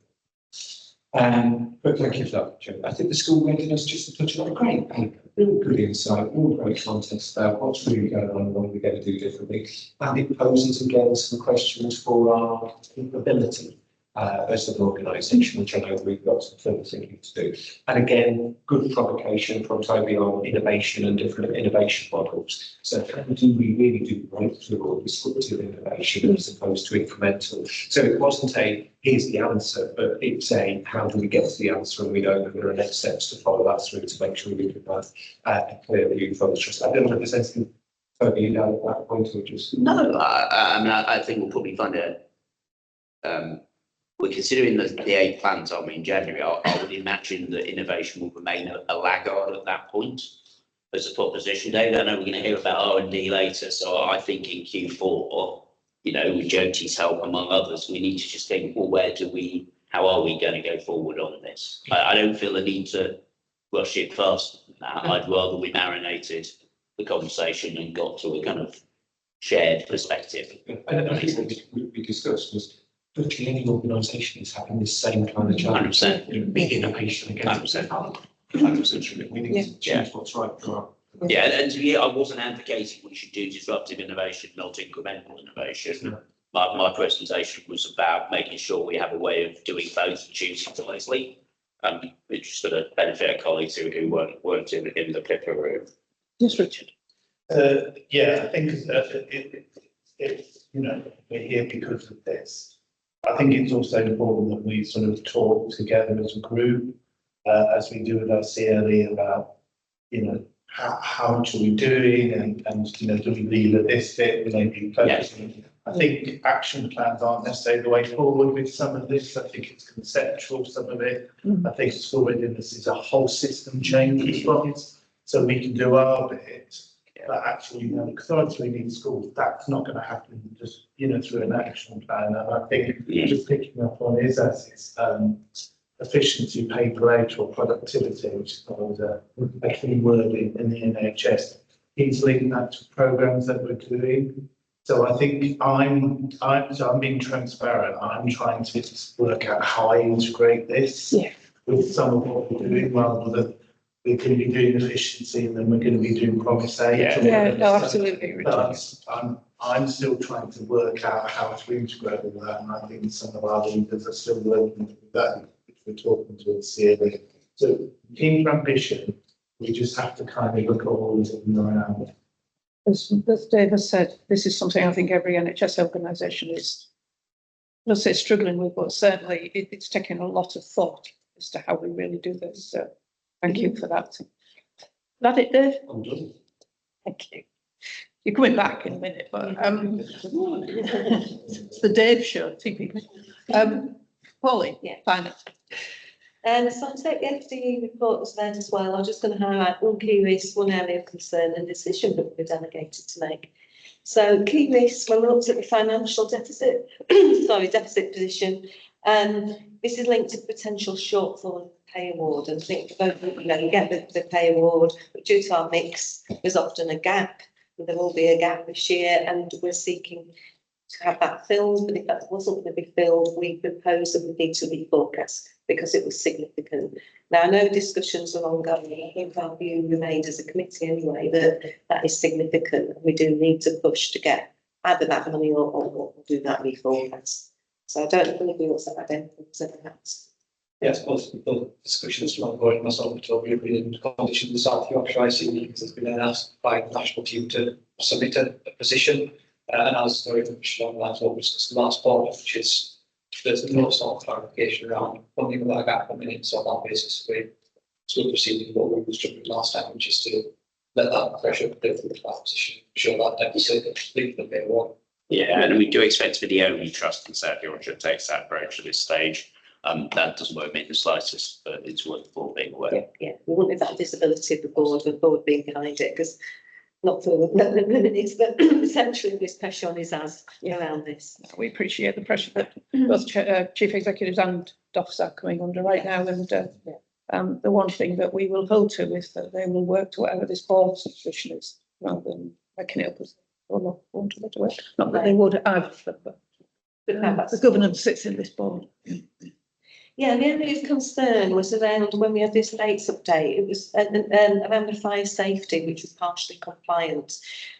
But thank you for that, Joe. I think the school readiness, just to touch on, great paper, real good insight, all great context about what's really going on and what we're going to do differently. And it poses again some questions for our capability as an organisation, which I know we've got some further thinking to do. And again, good provocation from Toby on innovation and different innovation models. So how do we really do breakthrough or disruptive innovation as opposed to incremental? So it wasn't a here's the answer, but it's a how do we get to the answer, and we know that there are next steps to follow that through to make sure we can have a clear view for the trust. I don't know if there's anything Toby you know at that point or just No, I mean, I think we'll probably find it. We're considering the 8 plans, aren't we, in January? I would imagine that innovation will remain a laggard at that point as a proposition. David, I know we're going to hear about R&D later, so I think in Q4, you know, with Jyoti's help among others, we need to just think, well, how are we going to go forward on this? I don't feel the need to rush it faster than that. I'd rather we marinated the conversation and got to a kind of shared perspective. And I think what we discussed was virtually any organisation is having the same kind of challenge. 100%. Big innovation against 100%. We need to choose what's right for our. Yeah, and to me, I wasn't advocating we should do disruptive innovation, not incremental innovation. My presentation was about making sure we have a way of doing both and choosing wisely, which is going to benefit our colleagues who weren't in the Pippa room. Yes, Richard. Yeah, I think it's you know, we're here because of this. I think it's also important that we sort of talk together as a group, as we do with our CLE about, you know, how much are we doing and you know, do we leave at this bit, maybe focusing. I think action plans aren't necessarily the way forward with some of this. I think it's conceptual, some of it. I think school readiness is a whole system change response, so we can do our bit. But actually, you know, because we need schools, that's not going to happen just, you know, through an action plan. And I think just picking up on Isaac's efficiency, pay per rate or productivity, which is always a key word in the NHS, he's linking that to programs that we're doing. So I think I'm being transparent. I'm trying to work out how I integrate this with some of what we're doing, rather than we're going to be doing efficiency and then we're going to be doing promise 8. Yeah, no, absolutely. But I'm still trying to work out how to integrate all that, and I think some of our leaders are still working with that, which we're talking to the CLE. So keen for ambition, we just have to kind of look at all of them around. As Dave has said, this is something I think every NHS organisation is, let's say, struggling with, but certainly it's taking a lot of thought as to how we really do this. So thank you for that. That it, Dave? I'm done. Thank you. You're coming back in a minute, but it's the Dave show, typically. Polly, finance. So I'll take the FDE report as that as well. I'm just going to highlight one key risk, one area of concern and decision that we're delegated to make. So key risks, when we looked at the financial deficit, deficit position, this is linked to potential shortfall in the pay award. And I think both, you know, you get the pay award, but due to our mix, there's often a gap. There will be a gap this year, and we're seeking to have that filled. But if that wasn't going to be filled, we propose that we need to reforecast because it was significant. Now, I know discussions are ongoing. I think our view remained as a committee anyway that is significant. We do need to push to get either that money or do that reforecast. So I don't believe we also identified that. Yeah, I suppose the discussion is ongoing. Myself and Toby have been in competition with South Yorkshire ICB because it's been asked by the national team to submit a position. And as the information on that, what we discussed last quarter, which is there's no sort of clarification around funding of that gap coming in. So on that basis, we're still proceeding with what we instructed last time, which is to let that pressure go through that position, show that deficit, leave the bit one. Yeah, and we do expect to be the only trust in South Yorkshire that takes that approach at this stage. That doesn't worry me in the slightest, but it's worth the board being aware. Yeah, we wanted that visibility of the board being behind it, because not for the minutes, but essentially this pressure on his as around this. We appreciate the pressure that both chief executives and DOFs are coming under right now, and the one thing that we will hold to is that they will work to whatever this board's position is, rather than making it up as or not want to work. Not that they would either, but the governance sits in this board. Yeah, the area of concern was around when we had this dates update, it was around the fire safety, which was partially compliant.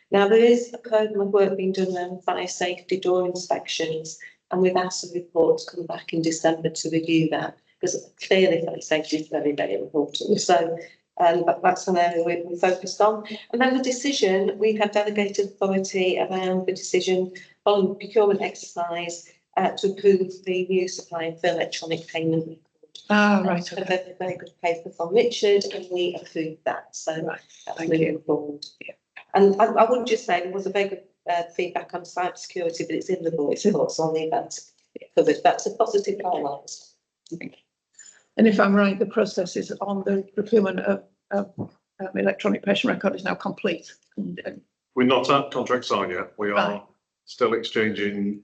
Now, there is a program of work being done around fire safety door inspections, and we've asked the report to come back in December to review that, because clearly fire safety is very, very important. So but that's an area we're focused on. And then the decision, we have delegated authority around the decision on the procurement exercise to approve the new supplier for electronic payment record. Right. A very good paper from Richard, and we approved that. So that's moving forward. Yeah. And I would just say there was a very good feedback on cybersecurity, but it's in the voice, of course, on the event covered. That's a positive highlight. And if I'm right, the process is on the procurement of electronic patient record is now complete. We're not at contract sign yet. We are Right. still exchanging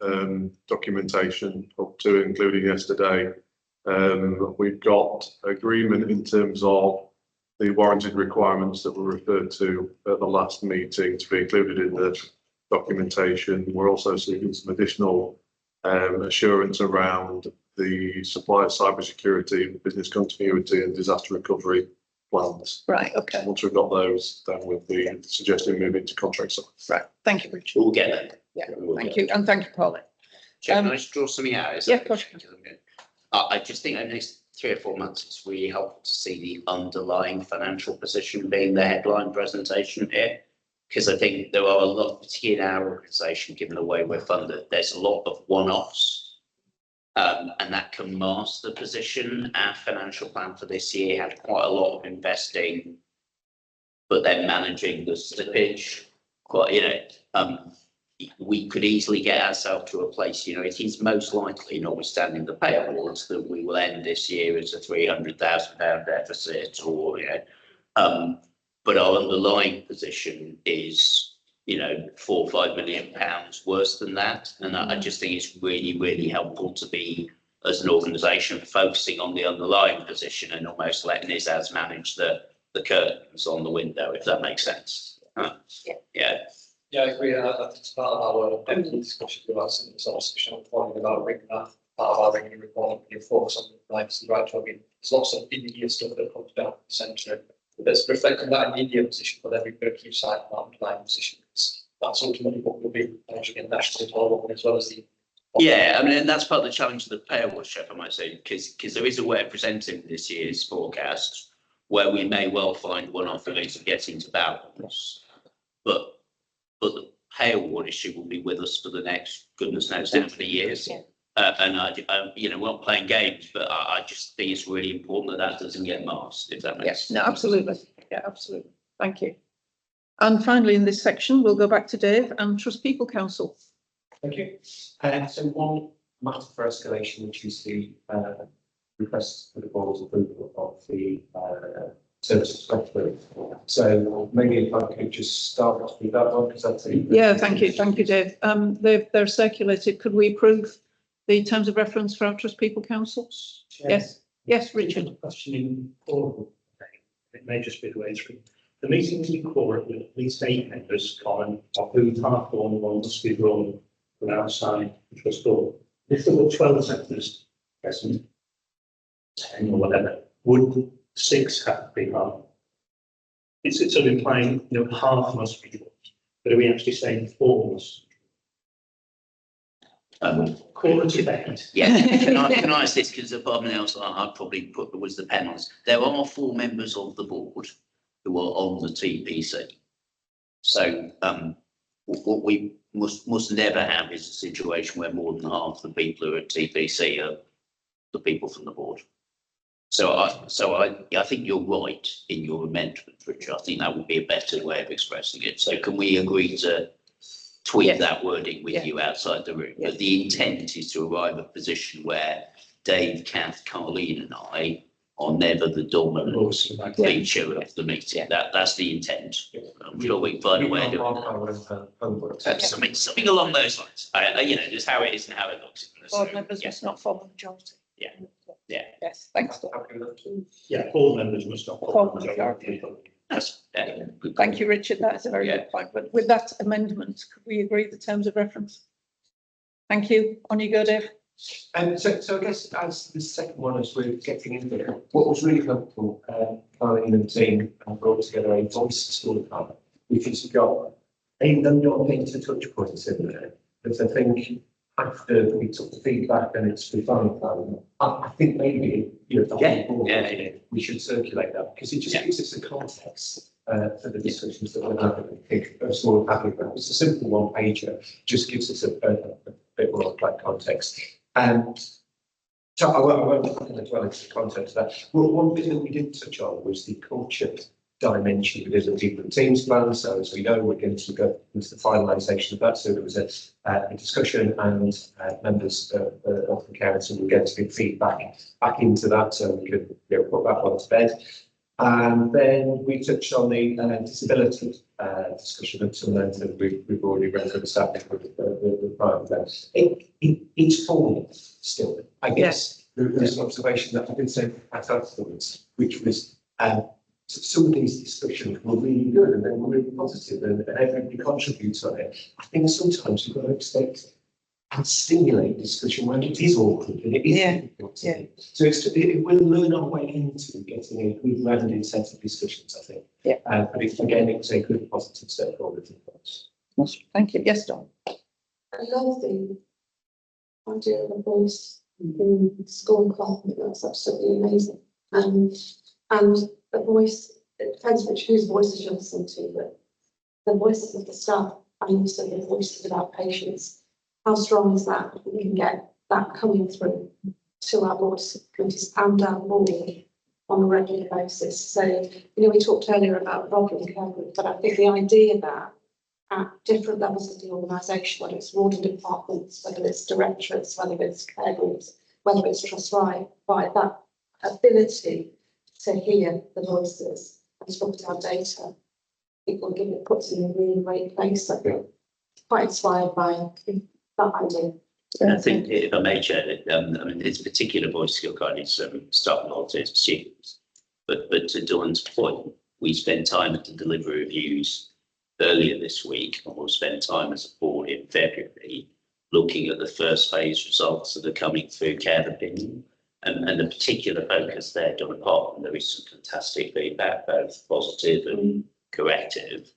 documentation up to including yesterday. We've got agreement in terms of the warranted requirements that were referred to at the last meeting to be included in the documentation. We're also seeking some additional assurance around the supplier cybersecurity, business continuity and disaster recovery plans. Right, okay. Once we've got those, then we'll be suggesting moving to contract sign. Right, thank you, Richard. We'll get there. Yeah, thank you, and thank you, Pauline. Can I just draw something out? Is Yeah, that of course. okay? I just think over the next 3 or 4 months, it's really helpful to see the underlying financial position being the headline presentation here. Because I think there are a lot, particularly in our organisation, given the way we're funded, there's a lot of one-offs. And that can mask the position. Our financial plan for this year had quite a lot of investing, but then managing the slippage. We could easily get ourselves to a place, it is most likely, notwithstanding the pay awards, that we will end this year as a £300,000 deficit but our underlying position is, £4 or £5 million worse than that. And I just think it's really, really helpful to be, as an organisation, focusing on the underlying position and almost letting ISAS manage the curtains on the window, if that makes sense. Yeah, I agree. That's part of our discussion about some sort of special point about bringing that part of our regular report and focus on the rights and right to There's lots of in-the-year stuff that comes down the centre. That's reflecting that immediate position, but then we've got to keep sight of that underlying position. That's ultimately what will be managing in national development as well as the. Yeah, I mean, and that's part of the challenge of the pay award, Chef, I might say, because there is a way of presenting this year's forecast where we may well find one-off ways of getting to balance, but the pay award issue will be with us for the next goodness knows how many years. Yeah. And we're not playing games, but I just think it's really important that doesn't get masked, if that makes Yes, sense. no, absolutely. Yeah, absolutely. Thank you. And finally, in this section, we'll go back to Dave and Trust People Council. Thank you. So one matter for escalation, which is the request for the board's approval of the services software. So maybe if I could just start off with that one, because that's a. Yeah, thank you, Dave. They're circulated. Could we approve the terms of reference for our Trust People Council? Yes, Richard. A question in order. It may just be the way it's written. The meeting will be quorum with at least 8 members common, of whom half or more must be drawn from outside the trust board. If there were 12 members present, 10 or whatever, would 6 have to be half? It's sort of implying, half must be drawn. But are we actually saying 4 must? Quarter to bed. Yeah, can I ask this, because above everything else, I'd probably put was the panels. There are 4 members of the board who are on the TPC. So, what we must never have is a situation where more than half the people who are at TPC are the people from the board. So I think you're right in your amendment, Richard. I think that would be a better way of expressing it. So can we agree to tweak Yes. that wording with Yeah. you outside the room? Yes. But the intent is to arrive at a position where Dave, Kath, Carleen and I are never the dominant feature of the meeting. That's the intent. I'm sure we can find a way of doing that. Something along those lines. Just how it is and how it looks. Board members must not form a majority. Yeah. Yeah. Yes, thanks, Dawn. Yeah, board members must not. Form a majority. That's, good. Thank you, Richard. That is a very good point. But with that amendment, could we agree the terms of reference? Thank you. On you go, Dave. So I guess as the second one, as we're getting into it, what was really helpful, Carleen and the team brought together a voice scorecard, which has got a number of data touch points in there. But I think after we took the feedback and it's refined, I think maybe, the whole board, we should circulate that, because it just gives us a context for the discussions that we're having. I think a small paragraph, it's a simple one pager, just gives us a bit more like context. So I won't dwell into the context of that. Well, one bit that we did touch on was the culture dimension within the people and teams plan. So as we know, we're going to go into the finalisation of that. So there was a discussion, and members of the council will get to give feedback back into that, so we could put that one to bed. And then we touched on the disability discussion at some length, and we've already referenced that with the private event. It's forming still. I guess there's an observation that I did say at afterwards, which was some of these discussions were really good and they were really positive, and everybody contributes on it. I think sometimes you've got to expect and stimulate discussion when it is awkward and it is difficult to do. So it will learn our way into getting a good rounded set of discussions, I think. Yeah. But it was a good positive step forward. Thank you. Yes, Dawn. I love the idea of a voice in the school club. I think that's absolutely amazing. And the voice, it depends whose voices you listen to, but the voices of the staff and also the voices of our patients. How strong is that? We can get that coming through to our board committees and our board on a regular basis. So, we talked earlier about problem care group, but I think the idea that at different levels of the organisation, whether it's ward and departments, whether it's directorates, whether it's care groups, whether it's trust right, by that ability to hear the voices and to look at our data, people give it puts in a really great place. I feel quite inspired by that idea. I think, if I may, Chair, this particular voice skill guide is staff and autism students. But to Dawn's point, we spent time at the delivery reviews earlier this week, and we'll spend time as a board in February looking at the first phase results that are coming through care opinion. And the particular focus there, Dawn, apart from there is some fantastic feedback, both positive and corrective.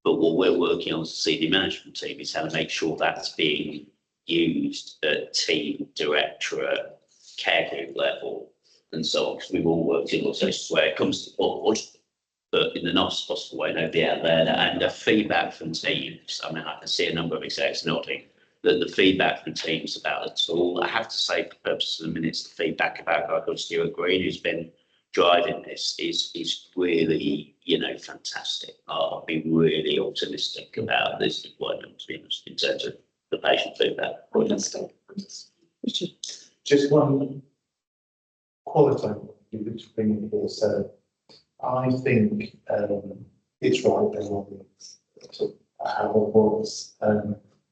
But what we're working on as a senior management team is how to make sure that's being used at team, directorate, care group level, and so on. Because we've all worked in organisations where it comes to board, but in the nicest possible way, nobody out there. And the feedback from teams, I can see a number of execs nodding, that the feedback from teams about the tool, I have to say, for purposes of the minutes, the feedback about our good Stuart Green, who's been driving this, is really, fantastic. I'll be really optimistic about this deployment in terms of the patient feedback. Just one qualifying which bring here. So I think it's right they want to have a voice.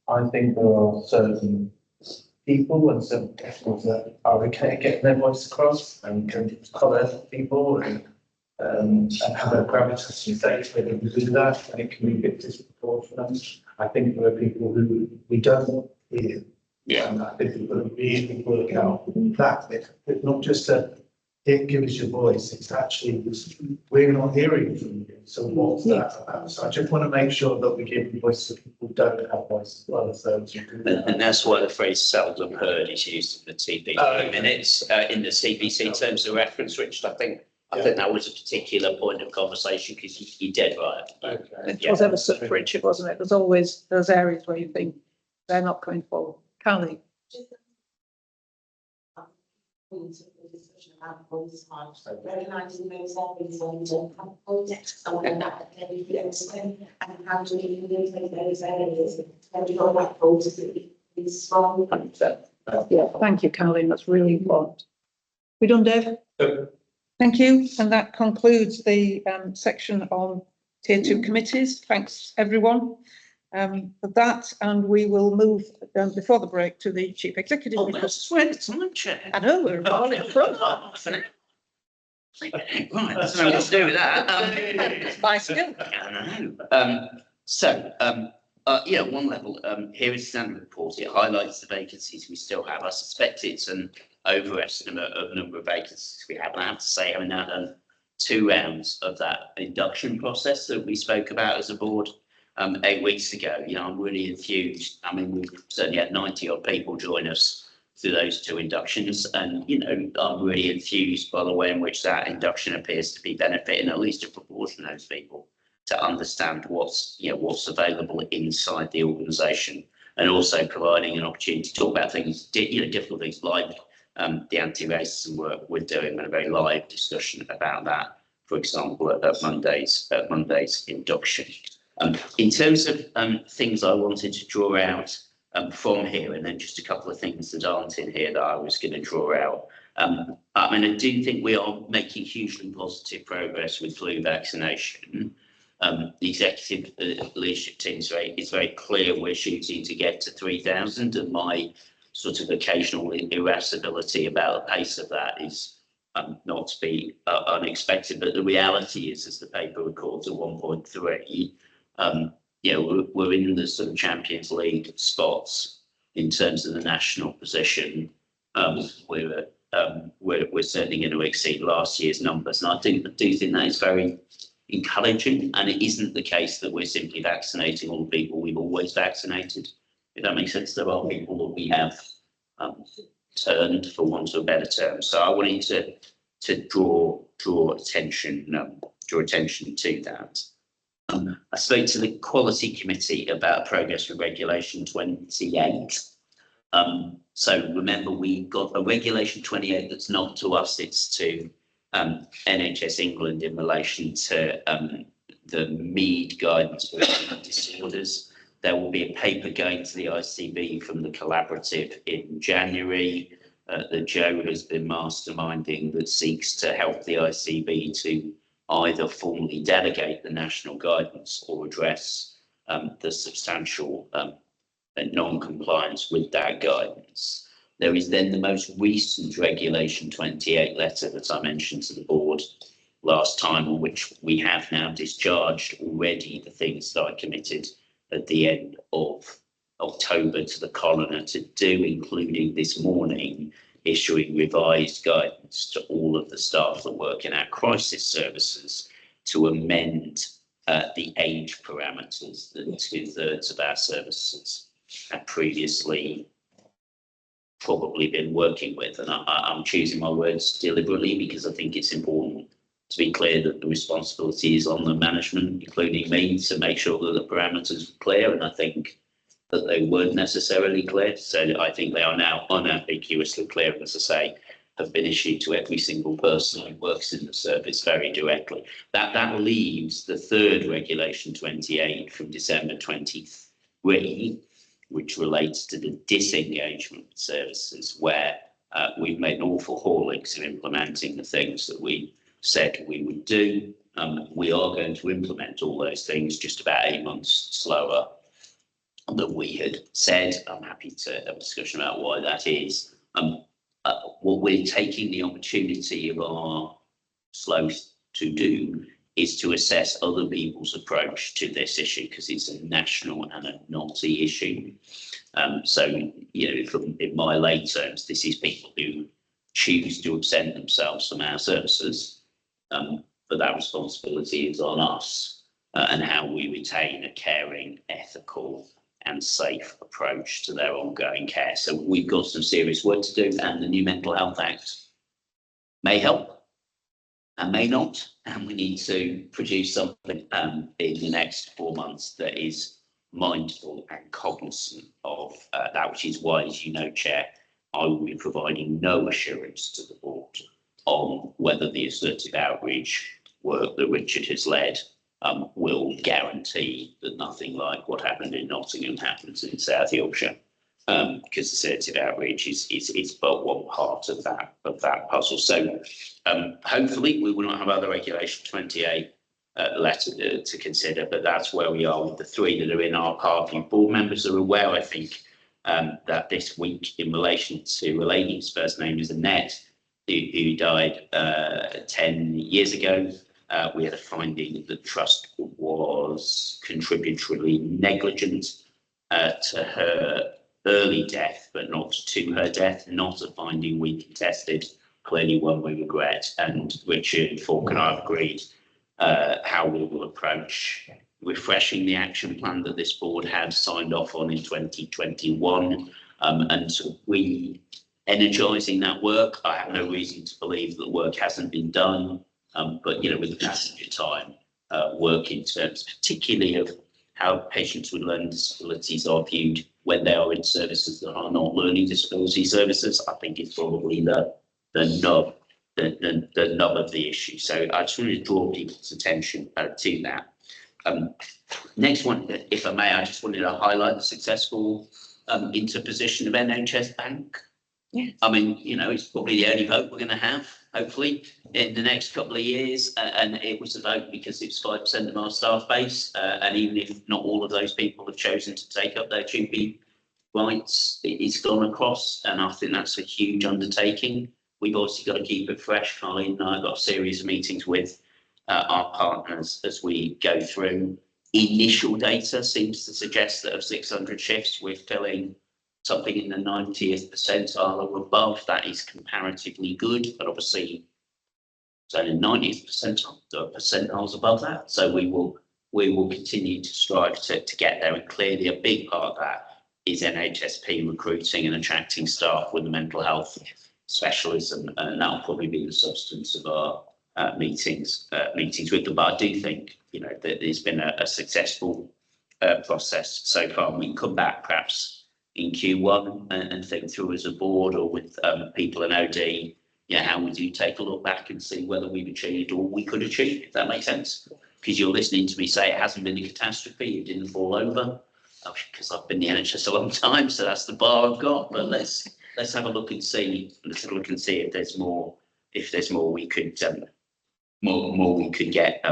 I think there are certain people and some professionals that are okay at getting their voice across and can colour people and have a gravitas and data where they do that, and it can be a bit disproportionate. I think there are people who we don't hear. Yeah. And I think we've got to really work out that bit. It's not just a give us your voice, it's actually, we're not hearing from you. So what's that about? So I just want to make sure that we give voice to people who don't have voice as well as those who do. And that's why the phrase seldom heard is used in the TBC minutes, in the CBC terms of reference, Richard. I think that was a particular point of conversation because you're dead right. Okay. It was ever such, Richard, wasn't it? There's always those areas where you think they're not coming forward. Carly? Discussion about voice time, so recognising those areas when you don't have voice, and when that area is and how do we communicate those areas when we don't have voice is strong. Yeah, thank you, Caroline. That's really important. We done, Dave? Thank you. And that concludes the section on Tier 2 committees. Thanks, everyone, for that. And we will move before the break to the Chief Executive. Oh, that's where the time, Chair. I know, we're all in front. Right, I don't know what to do with that. It's my skill. I know. Yeah, at one level, here is the standard report. It highlights the vacancies we still have. I suspect it's an overestimate of the number of vacancies we have. And I have to say, having now done 2 rounds of that induction process that we spoke about as a board 8 weeks ago, I'm really enthused. I mean, we've certainly had 90 odd people join us through those 2 inductions. And, I'm really enthused by the way in which that induction appears to be benefiting at least a proportion of those people to understand what's available inside the organisation, and also providing an opportunity to talk about things, difficult things like the anti-racism work we're doing, and a very live discussion about that, for example, at Monday's induction. In terms of things I wanted to draw out from here, and then just a couple of things that aren't in here that I was going to draw out. I do think we are making hugely positive progress with flu vaccination. The executive leadership team is very clear we're shooting to get to 3,000, and my sort of occasional irascibility about the pace of that is not to be unexpected. But the reality is, as the paper records, at 1.3, we're in the sort of Champions League spots in terms of the national position. We're certainly going to exceed last year's numbers, and I do think that is very encouraging. And it isn't the case that we're simply vaccinating all the people we've always vaccinated. If that makes sense, there are people that we have turned, for want of a better term. So I wanted to draw attention to that. I spoke to the Quality Committee about progress with Regulation 28. So remember, we got a Regulation 28 that's not to us, it's to NHS England in relation to the Mead guidance for disorders. There will be a paper going to the ICB from the collaborative in January that Joe has been masterminding, that seeks to help the ICB to either formally delegate the national guidance or address the substantial non-compliance with that guidance. There is then the most recent Regulation 28 letter that I mentioned to the board last time, on which we have now discharged already the things that I committed at the end of October to the coroner to do, including this morning issuing revised guidance to all of the staff that work in our crisis services to amend the age parameters that 2/3 of our services had previously probably been working with. And I'm choosing my words deliberately because I think it's important to be clear that the responsibility is on the management, including me, to make sure that the parameters are clear. And I think that they weren't necessarily clear. So I think they are now unambiguously clear, and as I say, have been issued to every single person who works in the service very directly. That leaves the 3rd Regulation 28 from December 23, which relates to the disengagement services, where we've made an awful haulings in implementing the things that we said we would do. We are going to implement all those things just about 8 months slower than we had said. I'm happy to have a discussion about why that is. What we're taking the opportunity of our slow to do is to assess other people's approach to this issue, because it's a national and a knotty issue. So, in my lay terms, this is people who choose to absent themselves from our services, but that responsibility is on us, and how we retain a caring, ethical and safe approach to their ongoing care. So we've got some serious work to do, and the new Mental Health Act may help and may not, and we need to produce something in the next 4 months that is mindful and cognizant of that, which is why, as you know, Chair, I will be providing no assurance to the board on whether the assertive outreach work that Richard has led will guarantee that nothing like what happened in Nottingham happens in South Yorkshire, because assertive outreach is but one part of that puzzle. So hopefully we will not have other Regulation 28 letter to consider, but that's where we are with the 3 that are in our party. Board members are aware, I think, that this week, in relation to a lady whose first name is Annette, who died 10 years ago, we had a finding that the trust was contributory negligent to her early death, but not to her death. Not a finding we contested, clearly one we regret. And Richard, Falk and I have agreed how we will approach refreshing the action plan that this board had signed off on in 2021, and re-energising that work. I have no reason to believe that work hasn't been done, but with the passage of time, work in terms particularly of how patients with learning disabilities are viewed when they are in services that are not learning disability services, I think is probably the nub of the issue. So I just wanted to draw people's attention to that. Next one, if I may, I just wanted to highlight the successful interposition of NHS Bank. Yes. I mean, it's probably the only vote we're going to have, hopefully, in the next couple of years. And it was a vote because it's 5% of our staff base. And even if not all of those people have chosen to take up their GP rights, it's gone across. And I think that's a huge undertaking. We've obviously got to keep it fresh. Colleen and I got a series of meetings with our partners as we go through. Initial data seems to suggest that of 600 shifts, we're filling something in the 90th percentile or above. That is comparatively good, but obviously it's only 90th percentile, the percentiles above that. So we will continue to strive to get there, and clearly a big part of that is NHSP recruiting and attracting staff with a mental health specialism, and that'll probably be the substance of our meetings with them. But I do think that there's been a successful process so far. We can come back perhaps in Q1 and think through as a board or with people in OD, how we do take a look back and see whether we've achieved or we could achieve, if that makes sense. Because you're listening to me say it hasn't been a catastrophe, it didn't fall over, because I've been in the NHS a long time, so that's the bar I've got. But let's have a look and see. If there's more we could more we could get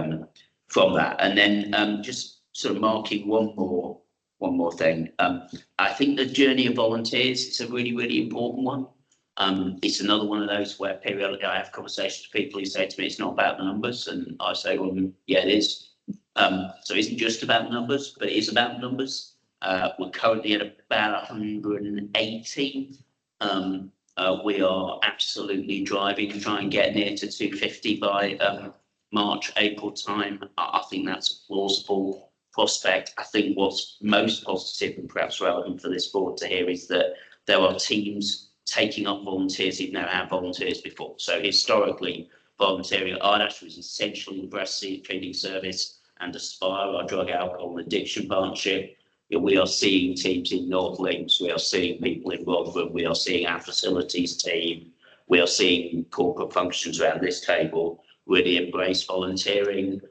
from that. And then just sort of marking one more thing. I think the journey of volunteers is a really, really important one. It's another one of those where periodically I have conversations with people who say to me, it's not about the numbers. And I say, well, yeah, it is. So it isn't just about the numbers, but it is about the numbers. We're currently at about 180. We are absolutely driving to try and get near to 250 by March, April time. I think that's a plausible prospect. I think what's most positive and perhaps relevant for this board to hear is that there are teams taking up volunteers who've never had volunteers before. So historically, volunteering at Ardash was essentially the breastfeeding service and Aspire, our drug, alcohol and addiction partnership. We are seeing teams in North Links, we are seeing people in Rotherham, we are seeing our facilities team, we are seeing corporate functions around this table really embrace volunteering.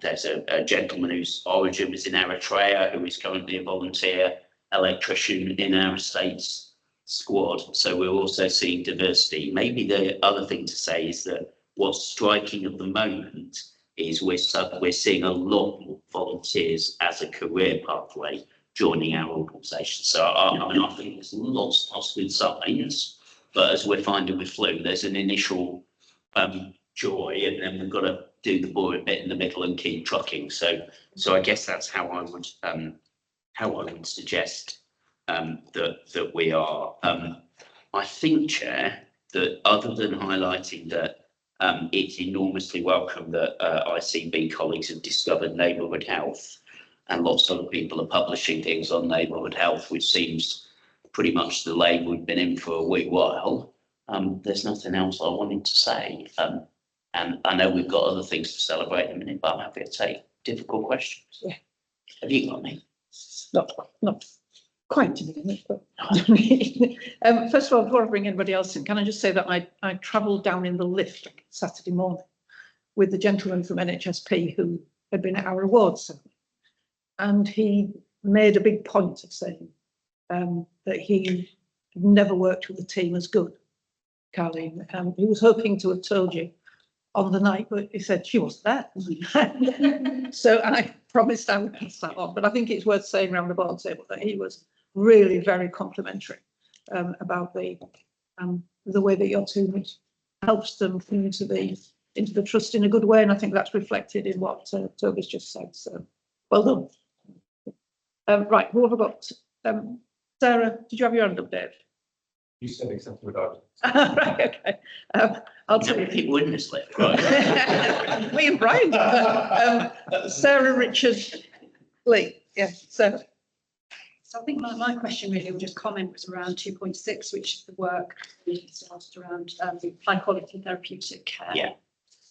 There's a gentleman whose origin was in Eritrea who is currently a volunteer electrician in our estates squad. So we're also seeing diversity. Maybe the other thing to say is that what's striking at the moment is we're seeing a lot more volunteers as a career pathway joining our organisation. So I think there's lots of positive signs, but as we're finding with flu, there's an initial joy, and then we've got to do the boring bit in the middle and keep trucking. So I guess that's how I would suggest that we are. I think, Chair, that other than highlighting that it's enormously welcome that ICB colleagues have discovered neighbourhood health, and lots of other people are publishing things on neighbourhood health, which seems pretty much the lane we've been in for a wee while. There's nothing else I wanted to say. And I know we've got other things to celebrate in a minute, but I'm happy to take difficult questions. Yeah. Have you got any? Not quite to begin with, but first of all, before I bring anybody else in, can I just say that I travelled down in the lift Saturday morning with the gentleman from NHSP who had been at our awards ceremony, and he made a big point of saying that he never worked with a team as good, Carleen. He was hoping to have told you on the night, but he said she wasn't there. So I promised I would pass that on, but I think it's worth saying around the board table that he was really very complimentary about the way that your team helps them into the trust in a good way, and I think that's reflected in what Toby's just said. So well done. Right, who have I got? Sarah, did you have your hand up, Dave? You said exactly what Right, okay. I'll tell you. People in this lift, right? Me and Brian. Sarah Richard Lee. Yeah, Sarah. So I think my question really, or just comment, was around 2.6, which is the work we started around high quality therapeutic care. Yeah.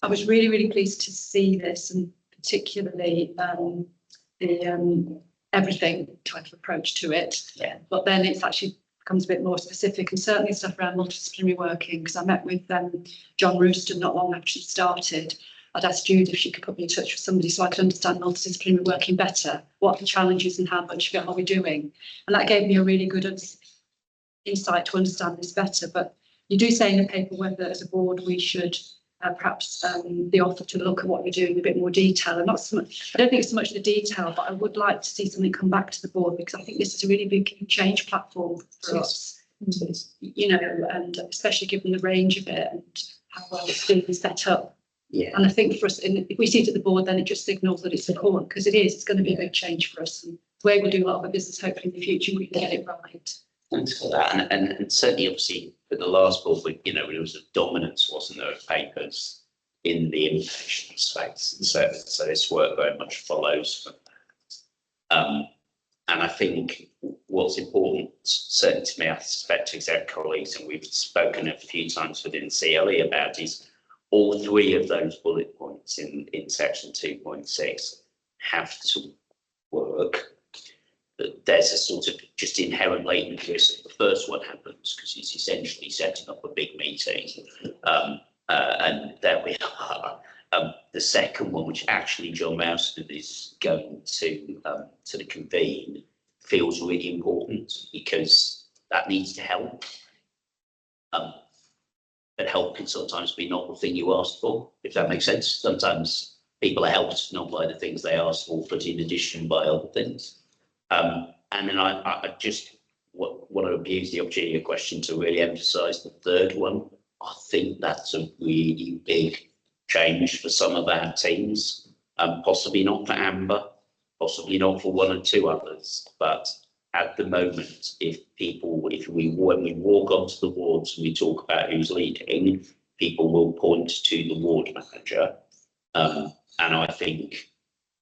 I was really, really pleased to see this, and particularly the everything type of approach to it. Yeah. But then it's actually becomes a bit more specific, and certainly stuff around multidisciplinary working, because I met with John Rooston not long after it started. I'd asked Jude if she could put me in touch with somebody so I could understand multidisciplinary working better, what the challenges and how much of it are we doing. And that gave me a really good insight to understand this better. But you do say in the paper whether as a board we should perhaps the offer to look at what you're doing in a bit more detail, and not so much, I don't think it's so much the detail, but I would like to see something come back to the board, because I think this is a really big change platform for us, you know, and especially given the range of it and how well it's being set up. Yeah. And I think for us, if we see it at the board, then it just signals that it's important, because it is, it's going to be a big change for us, and where we'll do a lot of our business hopefully in the future, we can get it right. Thanks for that. And certainly, obviously, for the last board, you know, there was a dominance, wasn't there, of papers in the inpatient space. And so this work very much follows from that. And I think what's important, certainly to me, I suspect to exec colleagues, and we've spoken a few times within CLE about, is all three of those bullet points in section 2.6 have to work. There's a sort of just inherent latent risk. The first one happens because it's essentially setting up a big meeting, and there we are. The second one, which actually John Mouston is going to convene, feels really important because that needs to help. But help can sometimes be not the thing you asked for, if that makes sense. Sometimes people are helped not by the things they asked for, but in addition by other things. And then I just want to abuse the opportunity of question to really emphasise the third one. I think that's a really big change for some of our teams, possibly not for Amber, possibly not for one or two others, but at the moment, when we walk onto the wards and we talk about who's leading, people will point to the ward manager, and I think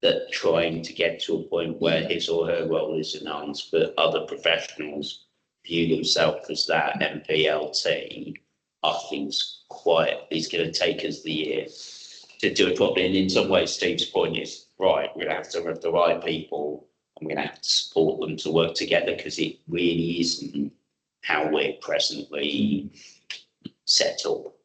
that trying to get to a point where his or her role is enhanced, but other professionals view themselves as that MPLT, I think is going to take us the year to do it properly. And in some ways, Steve's point is right. We're going to have to have the right people, and we're going to have to support them to work together, because it really isn't how we're presently set up.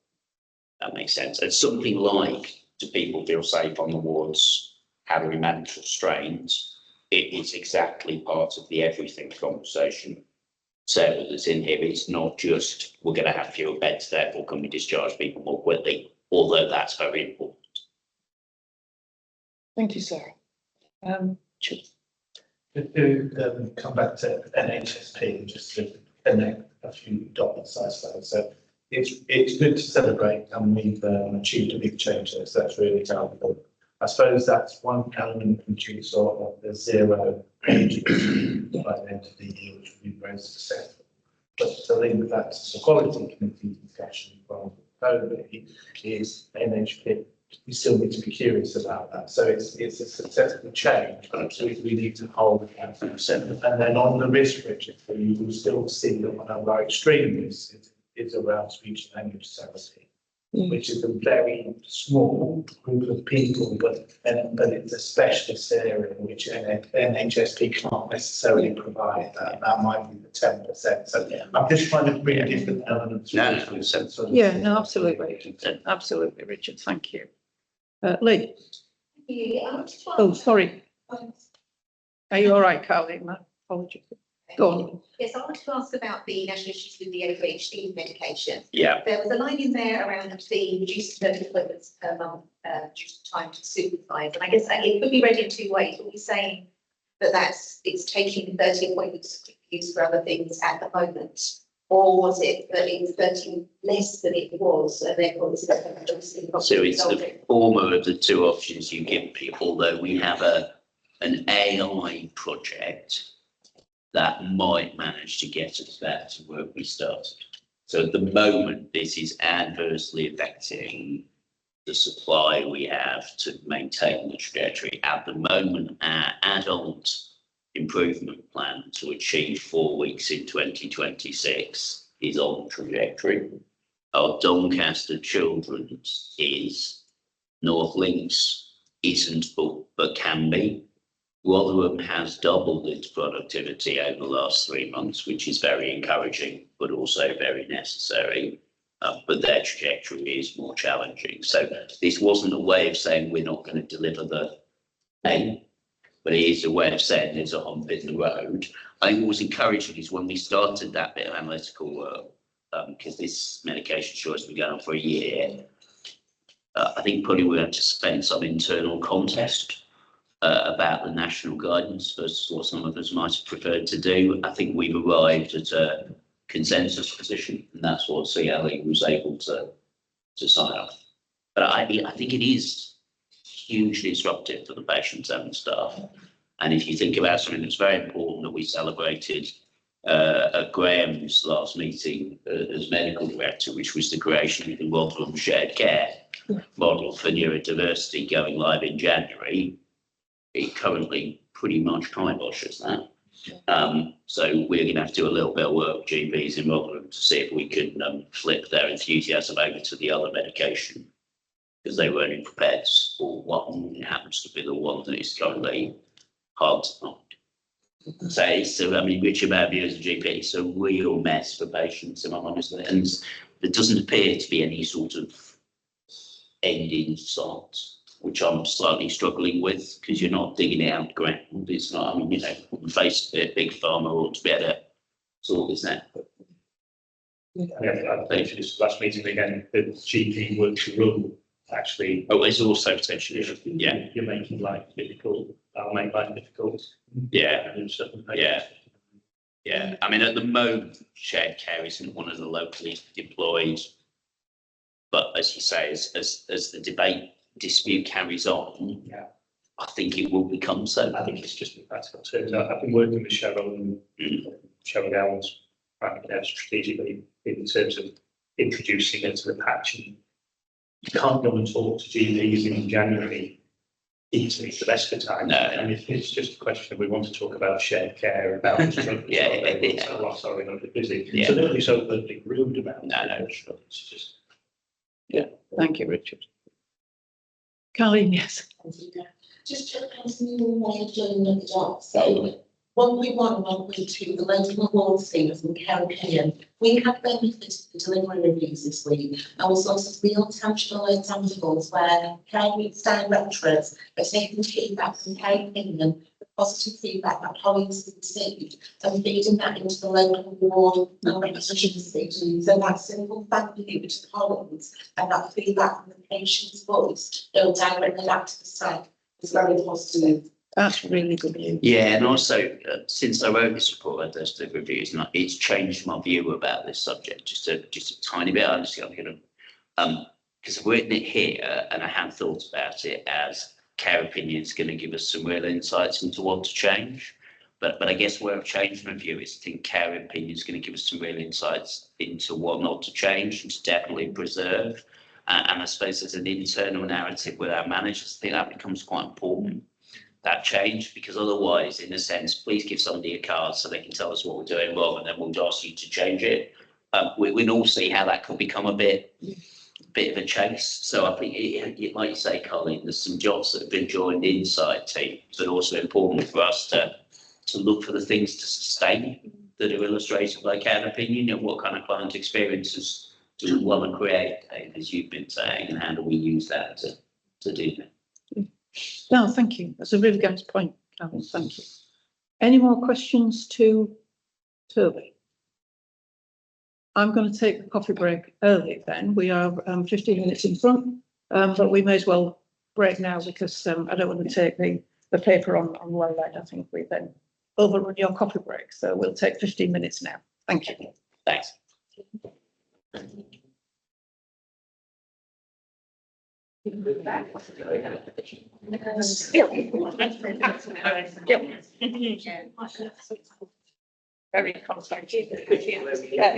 That makes sense. And something like, do people feel safe on the wards? How do we manage restraints? It is exactly part of the everything conversation. Sarah, that's in here. It's not just we're going to have fewer beds, therefore can we discharge people more quickly, although that's very important. Thank you, Sarah. Just to come back to NHSP and just to connect a few dots, I suppose. So it's good to celebrate, and we've achieved a big change there, so that's really helpful. I suppose that's one element which you saw of the zero injuries by the end of the year, which would be very successful. But to link that to the quality committee discussion from Toby is NHP. We still need to be curious about that. So it's a successful change, but we need to hold that. And then on the risk register, you will still see that one of our extreme risks is around speech and language therapy, which is a very small group of people, but it's a specialist area in which NHSP can't necessarily provide that. That might be the 10%. So I'm just trying to bring different elements. Yeah, no, absolutely. Absolutely, Richard. Thank you. Lee? Oh, sorry. Are you all right, Carly? My apologies. Go on. Yes, I wanted to ask about the national issues with the ADHD medication. Yeah. There was a line in there around the reduced number of appointments per month due to time to supervise. And I guess it could be read in two ways. Are we saying that it's taking 30 appointments to use for other things at the moment? Or was it that it's 30 less than it was, and therefore it's So it's the former of the two options you give people, though we have an AI project that might manage to get us back to where we started. So at the moment, this is adversely affecting the supply we have to maintain the trajectory. At the moment, our adult improvement plan to achieve 4 weeks in 2026 is on trajectory. Our Doncaster Children's is, North Links isn't, but can be. Rotherham has doubled its productivity over the last 3 months, which is very encouraging, but also very necessary. But their trajectory is more challenging. So this wasn't a way of saying we're not going to deliver the aim, but it is a way of saying there's a hump in the road. I think what was encouraging is when we started that bit of analytical work, because this medication choice has been going on for a year, I think probably we had to spend some internal contest about the national guidance versus what some of us might have preferred to do. I think we've arrived at a consensus position, and that's what CLE was able to sign off. But I think it is hugely disruptive for the patients and staff. And if you think about something that's very important that we celebrated at Graham's last meeting as medical director, which was the creation of the Rotherham shared care model for neurodiversity going live in January, it currently pretty much kiboshes that. So we're going to have to do a little bit of work with GPs in Rotherham to see if we can flip their enthusiasm over to the other medication, because they weren't prepared to support one. It happens to be the one that is currently hard to find. So I mean, Richard Babby as a GP, it's a real mess for patients, if I'm honest, and there doesn't appear to be any sort of end in sight, which I'm slightly struggling with, because you're not digging it out the ground. It's not, I mean, you know, on the face of it, Big Pharma ought to be able to sort this out. I think for this last meeting again, the GP works rule actually. Oh, it's also potentially, yeah. You're making life difficult. That'll make life difficult. Yeah. Yeah. Yeah. I mean, at the moment, shared care isn't one of the locally deployed. But as you say, as the dispute carries on, yeah, I think it will become so. I think it's just in practical terms. I've been working with Cheryl and Cheryl Gowans strategically in terms of introducing it to the patch. And you can't go and talk to GPs in January. It's the best of time. No. And it's just a question of we want to talk about shared care, about yeah. So, sorry, I'm a bit busy. Yeah. So nobody's openly rude about it. No. It's just. Yeah, thank you, Richard. Colleen, yes. Just to continue on doing the job. So 1.1 and 1.2, the local award schemes and care opinion, we have benefited the delivery reviews this week, and we saw some real tangible examples where care directorates are taking feedback from care opinion, the positive feedback that colleagues have received, and feeding that into the local award and recognition scheme. So that simple thank you to the colleagues and that feedback from the patient's voice go directly back to the site. It's very positive. That's really good news. Yeah, and also since I wrote this report, those two reviews, and it's changed my view about this subject just a tiny bit. Honestly, I'm going to because I've written it here, and I have thought about it as care opinion is going to give us some real insights into what to change. But I guess where I've changed my view is I think care opinion is going to give us some real insights into what not to change and to definitely preserve. And I suppose there's an internal narrative with our managers. I think that becomes quite important, that change, because otherwise, in a sense, please give somebody a card so they can tell us what we're doing wrong, and then we'll ask you to change it. We can all see how that could become a bit of a chase. So I think, like you say, Colin, there's some jobs that have been joined inside teams, but also important for us to look for the things to sustain that are illustrated by care opinion, and what kind of client experiences do we want to create, as you've been saying, and how do we use that to do that? No, thank you. That's a really good point, Carol. Thank you. Any more questions to Toby? I'm going to take the coffee break early then. We are 15 minutes in front, but we may as well break now because I don't want to take the paper on well lead. I think we then overrun your coffee break. So we'll take 15 minutes now. Thank you. Thanks. Very concentrated. Yeah.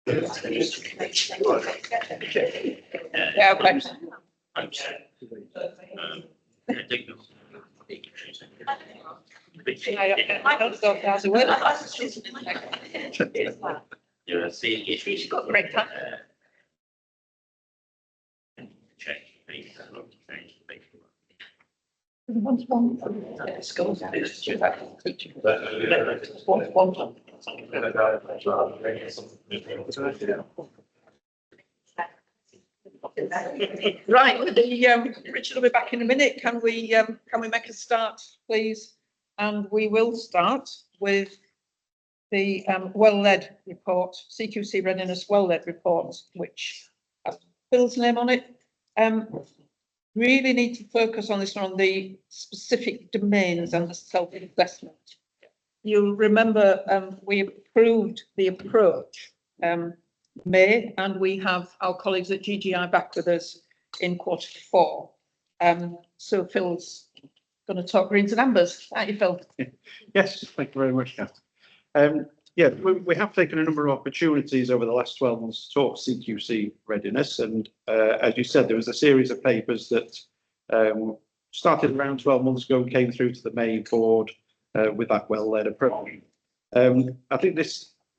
Yeah, okay. I don't know if that's a word. You're seeing it. She's got great time. Right, Richard will be back in a minute. Can we make a start, please? And we will start with the well-led report, CQC Readiness well-led report, which has Phil's name on it. Really need to focus on this one, on the specific domains and the self-assessment. You'll remember we approved the approach May, and we have our colleagues at GGI back with us in Q4. So Phil's going to talk greens and ambers. Thank you, Phil. Yes, thank you very much, Kath. Yeah, we have taken a number of opportunities over the last 12 months to talk CQC readiness, and as you said, there was a series of papers that started around 12 months ago and came through to the May board with that well-led approach. I think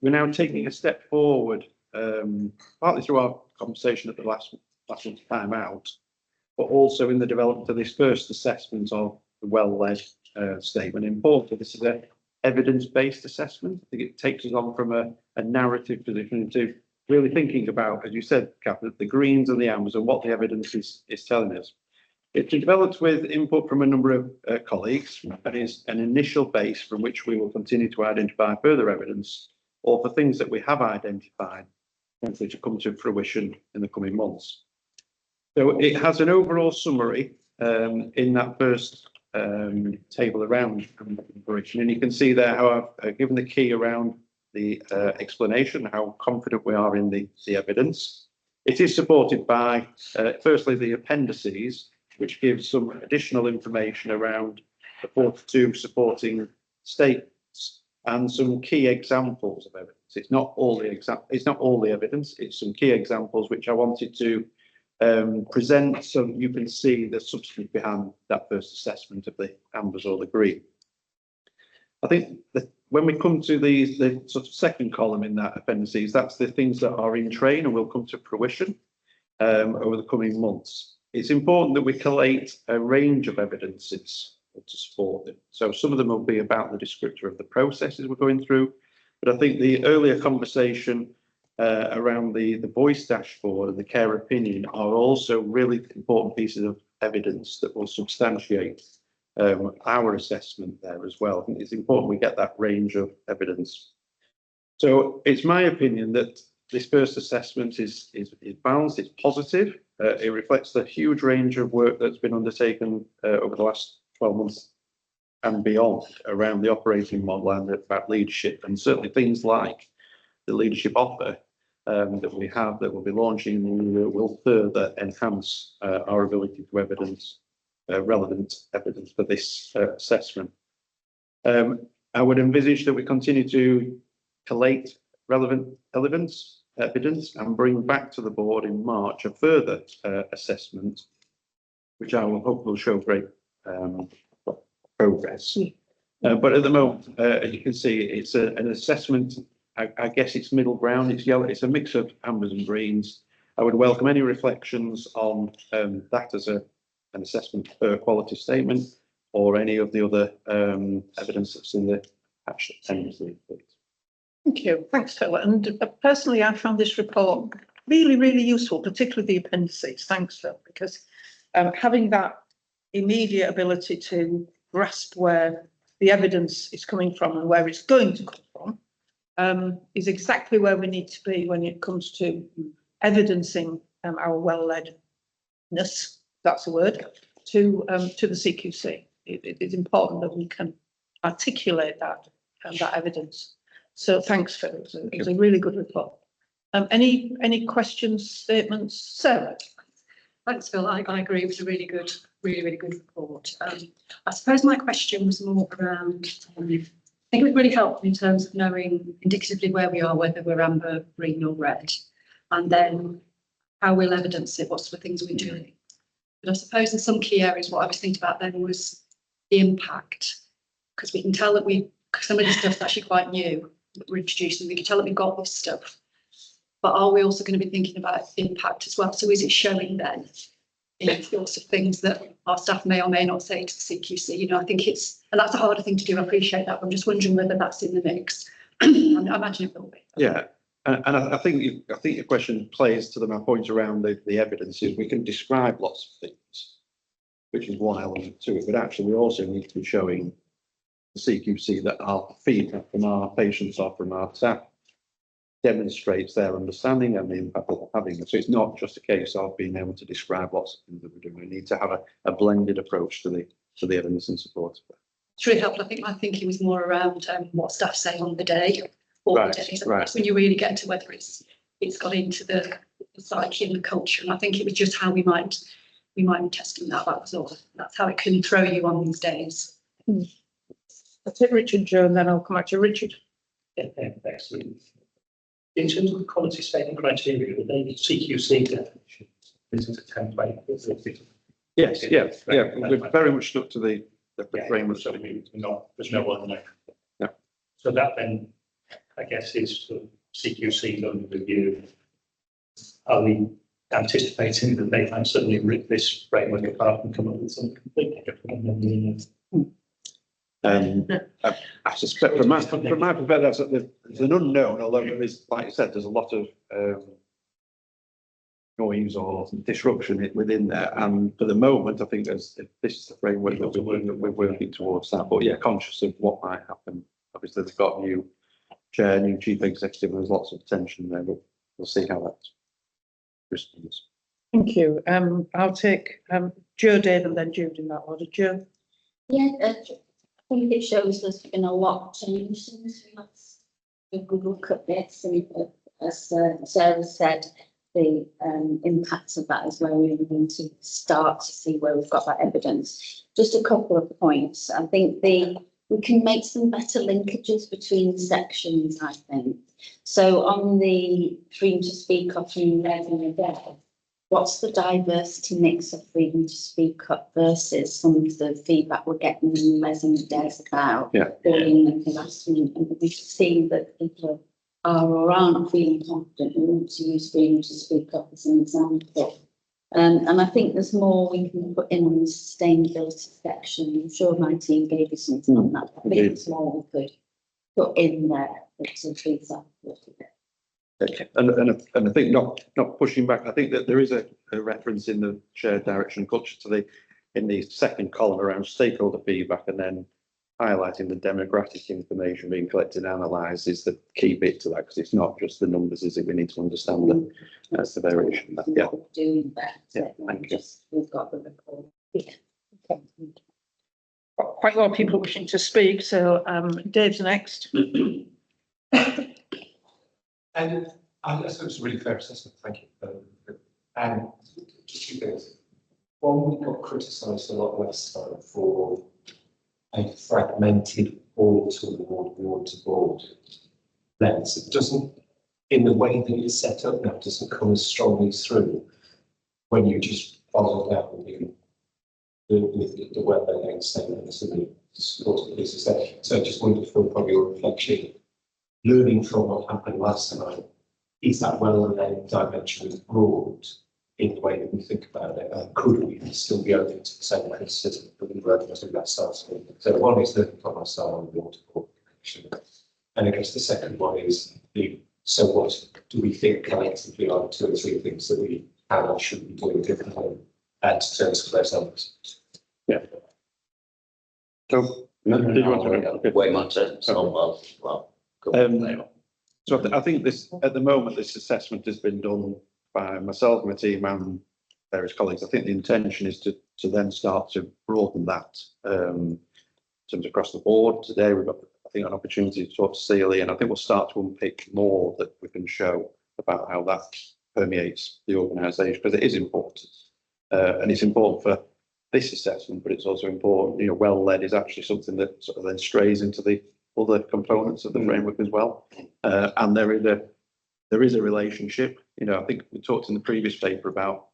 we're now taking a step forward, partly through our conversation at the last month's time out, but also in the development of this first assessment of the well-led statement. Importantly, this is an evidence-based assessment. I think it takes us on from a narrative position into really thinking about, as you said, Catherine, the greens and the ambers and what the evidence is telling us. It's been developed with input from a number of colleagues and is an initial base from which we will continue to identify further evidence or for things that we have identified hopefully to come to fruition in the coming months. So it has an overall summary in that first table around operation, and you can see there how I've given the key around the explanation, how confident we are in the evidence. It is supported by firstly the appendices, which gives some additional information around the 42 supporting statements and some key examples of evidence. It's not all the evidence, it's some key examples which I wanted to present so you can see the substance behind that first assessment of the ambers or the green. I think that when we come to the sort of second column in that appendices, that's the things that are in train and will come to fruition over the coming months. It's important that we collate a range of evidences to support them. So some of them will be about the descriptor of the processes we're going through, but I think the earlier conversation around the voice dashboard and the care opinion are also really important pieces of evidence that will substantiate our assessment there as well. I think it's important we get that range of evidence. So it's my opinion that this first assessment is balanced, it's positive. It reflects the huge range of work that's been undertaken over the last 12 months and beyond around the operating model and about leadership, and certainly things like the leadership offer that we have that we'll be launching will further enhance our ability to evidence relevant evidence for this assessment. I would envisage that we continue to collate relevant evidence and bring back to the board in March a further assessment, which I will hope will show great progress. But at the moment, as you can see, it's an assessment. I guess it's middle ground. It's yellow. It's a mix of ambers and greens. I would welcome any reflections on that as an assessment per quality statement or any of the other evidence that's in the appendices. Thank you. Thanks, Phil. And personally, I found this report really, really useful, particularly the appendices. Thanks, Phil, because having that immediate ability to grasp where the evidence is coming from and where it's going to come from is exactly where we need to be when it comes to evidencing our well-ledness, that's a word, to the CQC. It is important that we can articulate that evidence. So thanks, Phil. It was a really good report. Any questions, statements, Sarah? Thanks, Phil. I agree. It was a really good report. I suppose my question was more around think it would really help in terms of knowing indicatively where we are, whether we're amber, green or red, and then how we'll evidence it, what sort of things we're doing. But I suppose in some key areas, what I was thinking about then was the impact, because we can tell that some of this stuff's actually quite new that we're introducing. We can tell that we've got this stuff, but are we also going to be thinking about impact as well? So is it showing then in sorts of things that our staff may or may not say to the CQC? You know, I think and that's a harder thing to do. I appreciate that, but I'm just wondering whether that's in the mix. I imagine it will be. Yeah, and I think your question plays to my point around the evidence is we can describe lots of things, which is one element to it, but actually we also need to be showing the CQC that our feedback from our patients or from our staff demonstrates their understanding and the impact that they're having. So it's not just a case of being able to describe lots of things that we're doing. We need to have a blended approach to the evidence and support. It's really helpful. I think my thinking was more around what staff say on the day. Right, right. That's when you really get to whether it's got into the psyche and the culture. And I think it was just how we might be testing that. That was all. That's how it can throw you on these days. I'll take Richard, Joe, and then I'll come back to Richard. Excellent. In terms of the quality statement criteria, are they CQC definitions? This is a template. Yes, yeah. We've very much stuck to the framework. So there's no one there. No. So that then, I guess, is sort of CQC under review. Are we anticipating that they might suddenly rip this framework apart and come up with something completely different? I suspect from my perspective, there's an unknown, although there is, like I said, there's a lot of noise or disruption within there. And for the moment, I think this is the framework that we're working towards that. But yeah, conscious of what might happen. Obviously, they've got new chair, new chief executive, and there's lots of tension there, but we'll see how that responds. Thank you. I'll take Joe, Dave, and then Jude in that order. Joe. Yeah, I think it shows there's been a lot of change since we last took a good look at this, and as Sarah said, the impact of that is where we're going to start to see where we've got that evidence. Just a couple of points. I think we can make some better linkages between sections, I think. So on the freedom to speak up in red and red, what's the diversity mix of freedom to speak up versus some of the feedback we're getting in res and des about bullying and harassment? And we see that people are or aren't feeling confident and want to use freedom to speak up as an example. And I think there's more we can put in on the sustainability section. I'm sure my team gave you something on that. I think there's more we could put in there to increase that a little bit. Okay. And I think not pushing back. I think that there is a reference in the shared direction and culture to in the second column around stakeholder feedback, and then highlighting the demographic information being collected and analysed is the key bit to that, because it's not just the numbers, is it? We need to understand the variation. Yeah. Doing that. Yeah. Thank you. We've got the report. Yeah. Okay. Got quite a lot of people wishing to speak, so Dave's next. And that's a really fair assessment, thank you. And just two things. One, we got criticised a lot last time for a fragmented board to board lens. It doesn't, in the way that it's set up now, doesn't come as strongly through when you just follow down with the web and statements and the support of this. So I just wondered from your reflection, learning from what happened last time, is that well then dimensionally broad in the way that we think about it? And could we still be open to the same criticism that we were through that starts with? So one is learning from our style on the waterfall connection. And I guess the second one is so what do we think collectively are 2 or 3 things that we can or should be doing differently and to terms for those numbers? Yeah. So did you want to way much well. So I think this, at the moment, this assessment has been done by myself, my team and various colleagues. I think the intention is to then start to broaden that in terms across the board. Today we've got, I think, an opportunity to talk to Celia, and I think we'll start to unpick more that we can show about how that permeates the organisation, because it is important. And it's important for this assessment, but it's also important, well-led is actually something that sort of then strays into the other components of the framework as well. And there is a relationship. You know, I think we talked in the previous paper about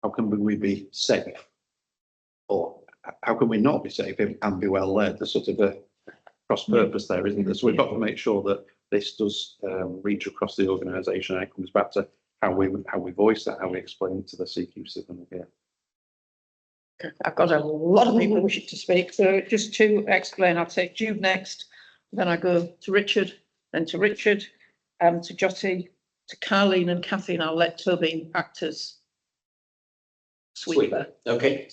how can we be safe, or how can we not be safe and be well led? There's sort of a cross purpose there, isn't there? So we've got to make sure that this does reach across the organisation, and it comes back to how we voice that, how we explain it to the CQC. Yeah. I've got a lot of people wishing to speak, so just to explain, I'll take Jude next, then I go to Richard, then to Richard, to Jotty, to Carleen and Kathy, and I'll let Toby act as sweeper. Okay.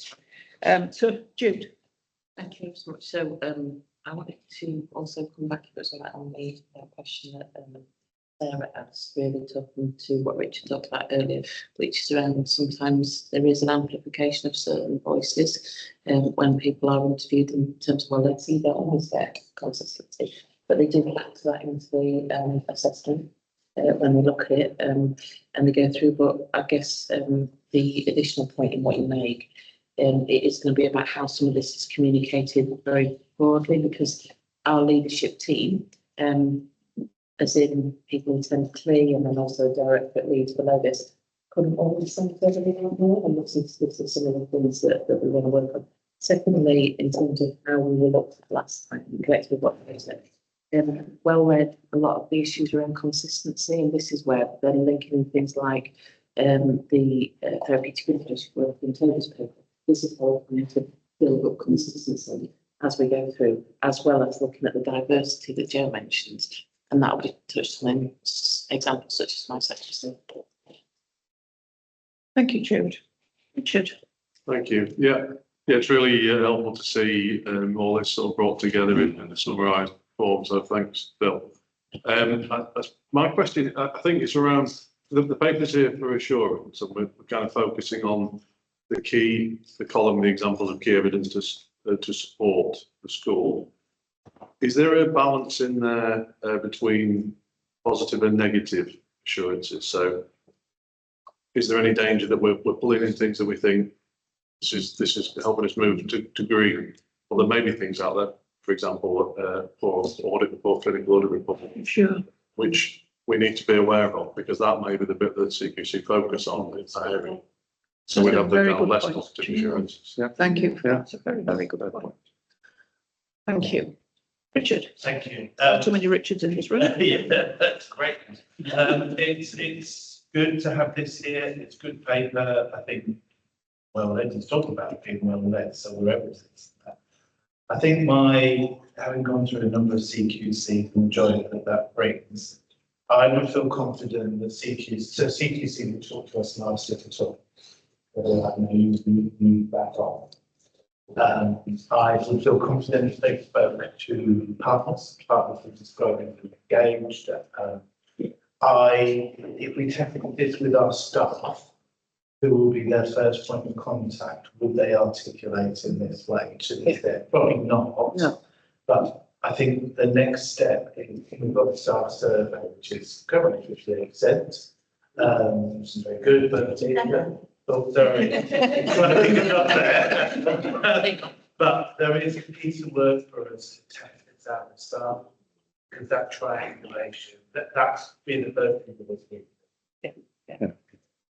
So Jude. Thank you so much. So I wanted to also come back, if it's all right, on the question that Sarah asked, really talking to what Richard talked about earlier, which is around sometimes there is an amplification of certain voices when people are interviewed in terms of, well, let's see, they always get consistency, but they do factor that into the assessment when we look at it and they go through. But I guess the additional point in what you make, it is going to be about how some of this is communicated very broadly, because our leadership team, as in people in 10-3 and then also direct that leads below this, couldn't always send everything out more, and this is some of the things that we want to work on. Secondly, in terms of how we were looked at last time, correctly what they said, well read, a lot of the issues around consistency, and this is where then linking things like the therapeutic intervention work in Toby's paper. This is how we're going to build up consistency as we go through, as well as looking at the diversity that Joe mentioned. And that will be touched on in examples such as my secretary. Thank you, Jude. Richard. Thank you. Yeah, it's really helpful to see all this sort of brought together in a summarised form. So thanks, Bill. My question, I think it's around the papers here for assurance, and we're kind of focusing on the column, the examples of key evidence to support the school. Is there a balance in there between positive and negative assurances? So is there any danger that we're pulling in things that we think this is helping us move to green? Well, there may be things out there, for example, for audit report, clinical audit report, sure, which we need to be aware of, because that may be the bit that CQC focus on in that area. So we'd have the kind of less positive assurances. Yeah. Thank you. That's a very, very good point. Thank you. Richard. Thank you. Too many Richards in this room. Yeah, that's great. It's good to have this here. It's good paper. I think well led is talking about being well led, so we're able to. I think having gone through a number of CQC, the joy that brings, I would feel confident that CQC will talk to us last year to talk. You back on. I would feel confident if they spoke to partners who describe them engaged. If we tackle this with our staff, who will be their first point of contact, would they articulate in this way to be there? Probably not. No. But I think the next step, we've got the staff survey, which is currently officially exempt, which is very good, but oh, sorry. Trying to pick it up there. But there is a piece of work for us to test this out and start, because that triangulation, that's been the first thing that was good. Yeah.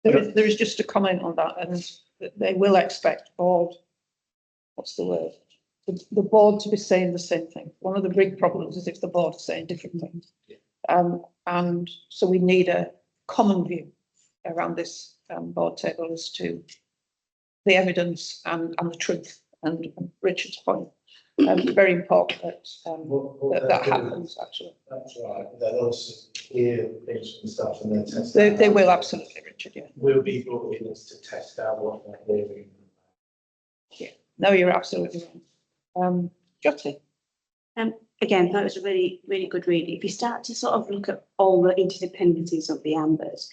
There is just a comment on that, and they will expect board, what's the word? The board to be saying the same thing. One of the big problems is if the board is saying different things. And so we need a common view around this board table as to the evidence and the truth. And Richard's point, very important that that happens, actually. That's right. They'll also hear things from staff and they'll test. They will absolutely, Richard, yeah. We'll be brought in to test out what they're hearing. Yeah, no, you're absolutely right. Jotty. Again, that was a really, really good read. If you start to sort of look at all the interdependencies of the AMBERs,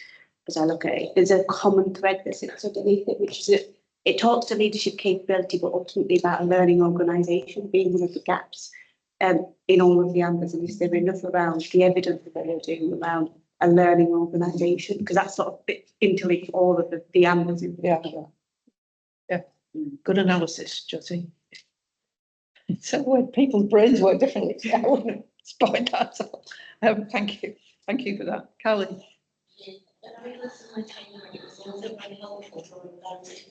as I look at it, there's a common thread that sits underneath it, which is that it talks to leadership capability, but ultimately about a learning organisation being one of the gaps in all of the AMBERs. And is there enough around the evidence that they're doing around a learning organisation? Because that sort of fits interlinks all of the AMBERs. Yeah. Good analysis, Jotty. So when people's brains work differently, I wouldn't spot that. Thank you for that, Carolyn. When I listened to my training, it was also very helpful for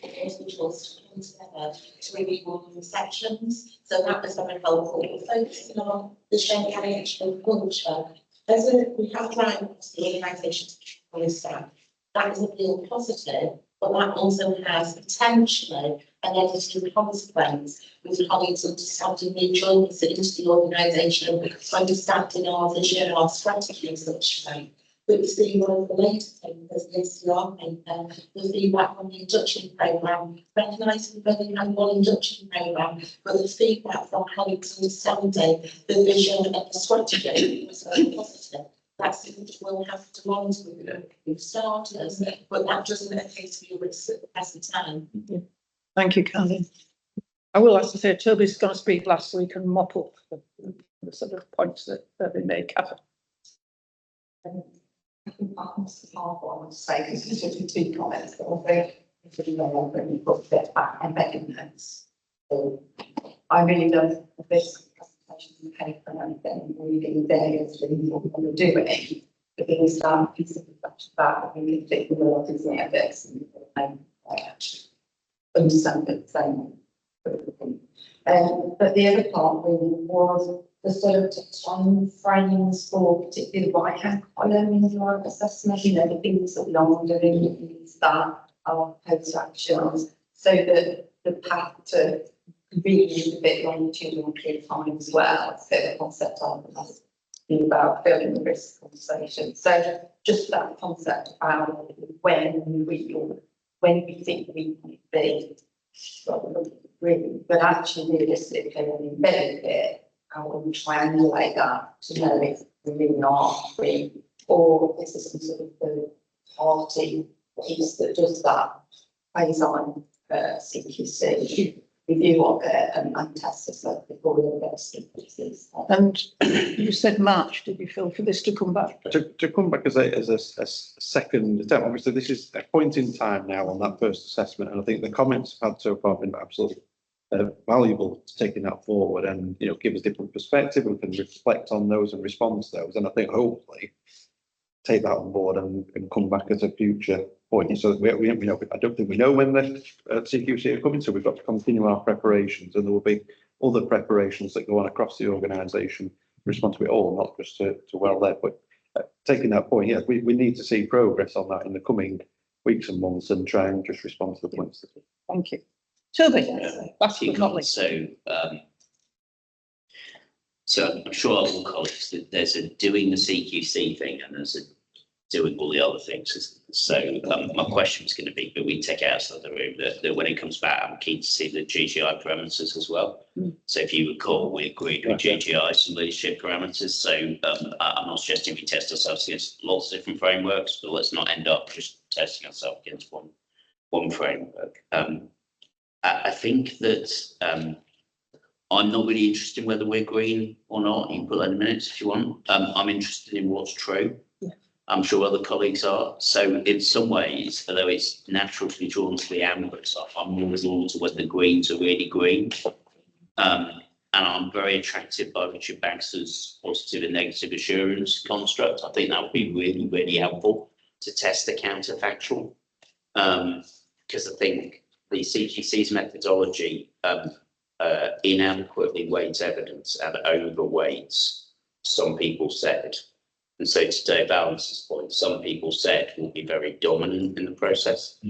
individuals to come together to review all of the sections. So that was very helpful. We're focusing on the shared creation culture. As we have tried across the organisation for this staff, that is a real positive, but that also has potentially a negative consequence with colleagues understanding the joins into the organisation, understanding our vision, our strategy in such a way. But it's the one of the later things, as the SDR paper, the feedback on the induction programme, recognising that we have one induction programme, but the feedback from colleagues understanding the vision and the strategy was very positive. That's something that we'll have to monitor with new starters, but that doesn't appear to be a risk at the present time. Thank you, Carolyn. I will have to say, Toby's going to speak last week and mop up the sort of points that they make. I think that's the hard one to say, because it's just two comments, but I think it's really well when you put that back and back in notes. So I really love this presentation in the paper and everything, reading there, as really what we're doing. But then we start piecing that, we can think of a lot of the ethics and understand the same. But the other part really was the sort of time frames for particularly the right hand column in your assessment, you know, the things that we are doing, things that are post actions, so that the path to really is a bit longitudinal clear time as well. So the concept of about building the risk conversation. So just that concept about when we think we might be really, but actually realistically embedded it. How we triangulate that to know if we really are free, or is there some sort of third party piece that does that based on CQC review of it and test us up before we get pieces. And you said March, did you feel, for this to come back? To come back as a second attempt, obviously this is a point in time now on that first assessment, and I think the comments I've had so far have been absolutely valuable to taking that forward and, you know, give us different perspective, and we can reflect on those and respond to those, and I think hopefully take that on board and come back as a future point. So we know, I don't think we know when the CQC are coming, so we've got to continue our preparations, and there will be other preparations that go on across the organisation, respond to it all, not just to well led, but taking that point, yeah, we need to see progress on that in the coming weeks and months and try and just respond to the points. Thank you. Toby, last few but not comments. least. So I'm sure all colleagues that there's a doing the CQC thing and there's a doing all the other things. So my question is going to be, but we take it outside the room that when it comes back, I'm keen to see the GGI parameters as well. So if you recall, we agreed with GGI some leadership parameters. So I'm not suggesting we test ourselves against lots of different frameworks, but let's not end up just testing ourselves against one framework. I think that I'm not really interested in whether we're green or not. You can put that in minutes if you want. I'm interested in what's true. Yeah. I'm sure other colleagues are. So in some ways, although it's natural to be drawn to the amber stuff, I'm more drawn to whether the greens are really green. And I'm very attracted by Richard Baxter's positive and negative assurance construct. I think that would be really, really helpful to test the counterfactual. Because I think the CQC's methodology inadequately weights evidence and overweights, some people said. And so to Dave Allen's point, some people said will be very dominant in the process.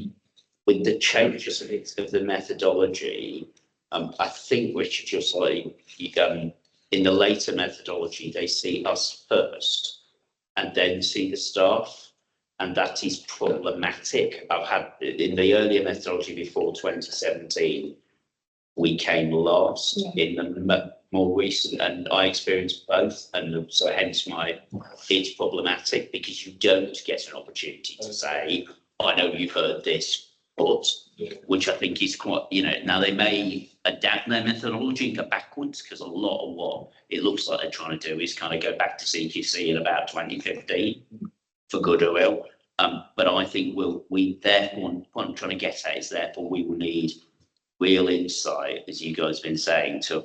With the changes of the methodology, I think, Richard, just like in the later methodology, they see us first and then see the staff. And that is problematic. I've had in the earlier methodology before 2017, we came last in the more recent, and I experienced both. And so hence it's problematic because you don't get an opportunity to say, I know you've heard this, but, which I think is quite, now they may adapt their methodology and go backwards, because a lot of what it looks like they're trying to do is kind of go back to CQC in about 2015. For good or ill, but I think we therefore, what I'm trying to get at is therefore we will need real insight, as you guys have been saying, to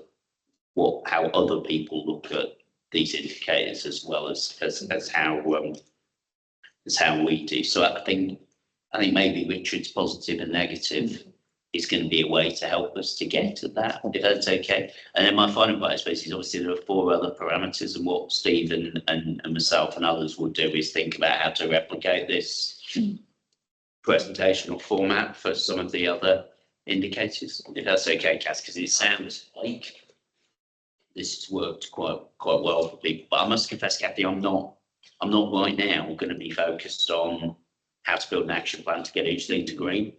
how other people look at these indicators as well as how we do. So I think maybe Richard's positive and negative is going to be a way to help us to get to that, if that's okay. And then my final part, I suppose, is obviously there are 4 other parameters, and what Stephen and myself and others will do is think about how to replicate this presentational format for some of the other indicators, if that's okay, Cass, because it sounds like this has worked quite well for people. But I must confess, Kathy, I'm not right now going to be focused on how to build an action plan to get each thing to green.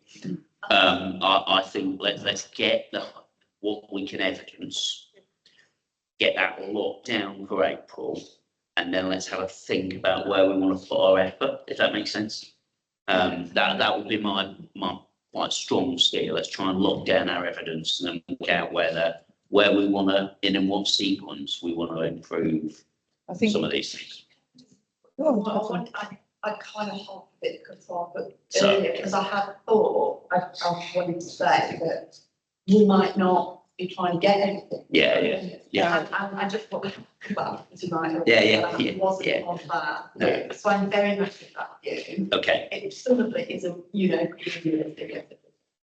I think let's get what we can evidence, get that locked down for April, and then let's have a think about where we want to put our effort, if that makes sense. That would be my quite strong steer. Let's try and lock down our evidence and then work out where we want to, in what sequence we want to improve some of these things. I kind of half a bit control, but earlier, because I had thought, I wanted to say that we might not be trying to get anything. Yeah. And I just want to think about it tonight. Yeah. On that. No. So I'm very much with that view. Okay. If some of it is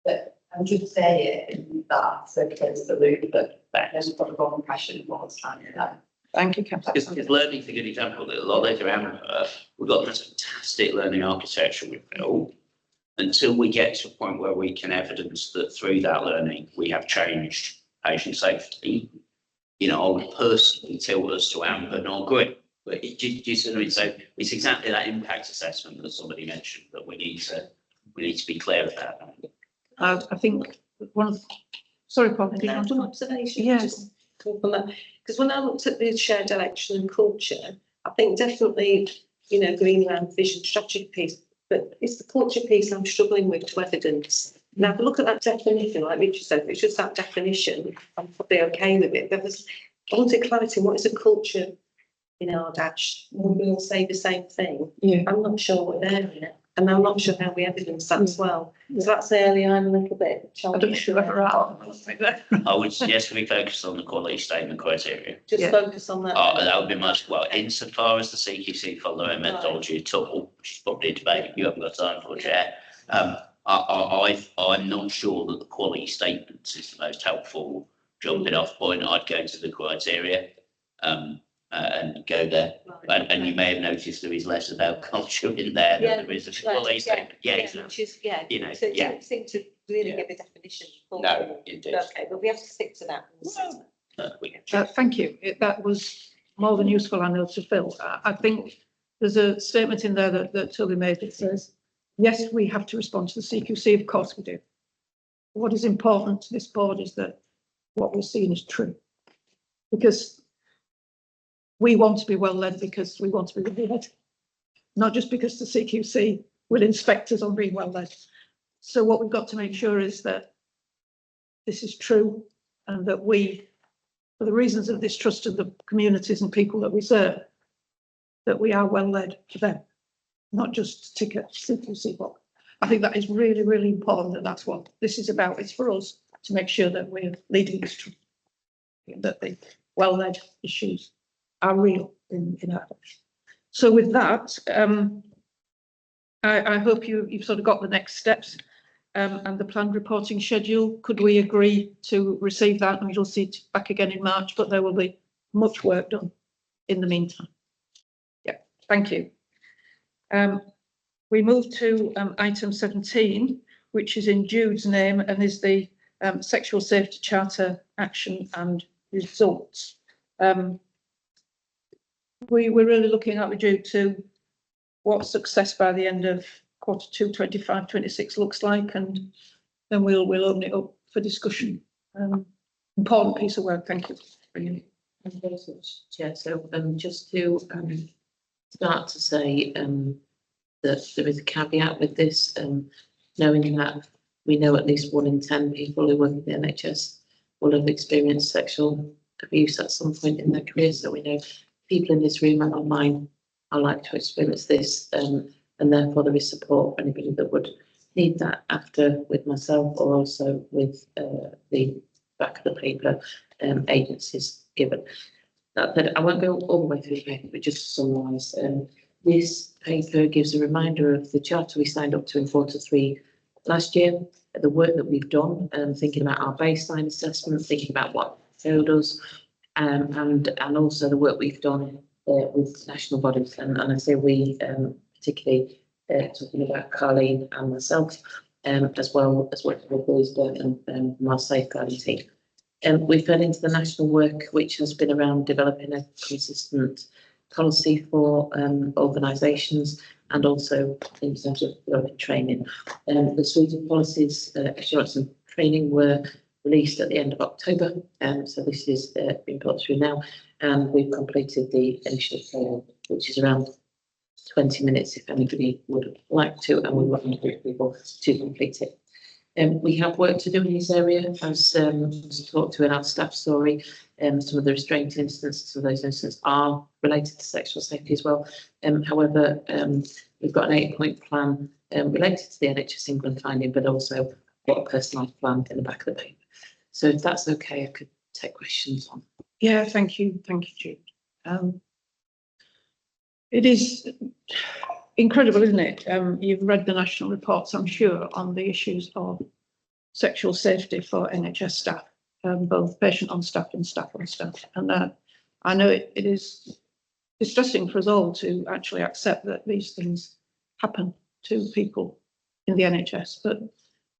but I'm just saying that, so close the loop, but there's a wrong impression of what's happening. Thank you, Captain. Because learning's a good example. A lot later on, we've got this fantastic learning architecture we've built. Until we get to a point where we can evidence that through that learning we have changed patient safety, I would personally tilt us to amber, not green. But do you see what I mean? So it's exactly that impact assessment that somebody mentioned that we need to be clear about that. I think sorry, Paul. One observation. Yeah. Just talk on that. Because when I looked at the shared direction and culture, I think definitely, Greenland vision strategy piece, but it's the culture piece I'm struggling with to evidence. Now, if I look at that definition, like Richard said, if it's just that definition, I'm probably okay with it. But I wanted clarity, what is a culture in our dash? Will we all say the same thing? Yeah. I'm not sure we're there in it. And I'm not sure how we evidence that as well. So that's the early I'm a little bit challenged. I don't sure we're out. I would suggest we focus on the quality statement criteria. Just focus on that. That would be much, insofar as the CQC follow a methodology at all, which is probably a debate you haven't got time for, Chair. I'm not sure that the quality statements is the most helpful jumping off point. I'd go to the criteria and go there. And you may have noticed there is less about culture in there than there is a quality statement. Which is, so it doesn't seem to really give a definition. No, indeed. Okay, but we have to stick to that. Thank you. That was more than useful, I know, to Phil. I think there's a statement in there that Tully made that says, yes, we have to respond to the CQC, of course we do. What is important to this board is that what we're seeing is true. Because we want to be well led because we want to be well led, not just because the CQC will inspect us on being well led. So what we've got to make sure is that this is true and that we, for the reasons of this trust of the communities and people that we serve, that we are well led for them, not just tick a CQC box. I think that is really, really important that that's what this is about. It's for us to make sure that we're leading this trust, that the well led issues are real in our lives. So with that, I hope you've sort of got the next steps and the planned reporting schedule. Could we agree to receive that? And you'll see it back again in March, but there will be much work done in the meantime. Yeah, thank you. We move to item 17, which is in Jude's name and is the Sexual Safety Charter Action and Results. We're really looking at, Jude, to what success by the end of Q2 25-26 looks like, and then we'll open it up for discussion. Important piece of work. Thank you for bringing it. Thank you very much, Chair. So just to start to say that there is a caveat with this, knowing that we know at least 1 in 10 people who work in the NHS will have experienced sexual abuse at some point in their career. So we know people in this room and online are like to experience this, and therefore there is support for anybody that would need that after with myself or also with the back of the paper, agencies given. That said, I won't go all the way through the paper, but just to summarise, this paper gives a reminder of the charter we signed up to in 4-3 last year, the work that we've done, thinking about our baseline assessment, thinking about what failed us, and also the work we've done with national bodies. And I say we, particularly talking about Carleen and myself, as well as working with Boys and our safeguarding team. We fell into the national work, which has been around developing a consistent policy for organisations and also in terms of developing training. The suite of policies, assurance and training were released at the end of October. So this is being put through now, and we've completed the initial training, which is around 20 minutes if anybody would like to, and we want people to complete it. We have work to do in this area, as talked to in our staff story. Some of the restraint incidents, some of those incidents are related to sexual safety as well. However, we've got an 8-point plan related to the NHS England finding, but also got a personalised plan in the back of the paper. So if that's okay, I could take questions on. Yeah, thank you, Jude. It is incredible, isn't it? You've read the national reports, I'm sure, on the issues of sexual safety for NHS staff, both patient on staff and staff on staff. And I know it is distressing for us all to actually accept that these things happen to people in the NHS. But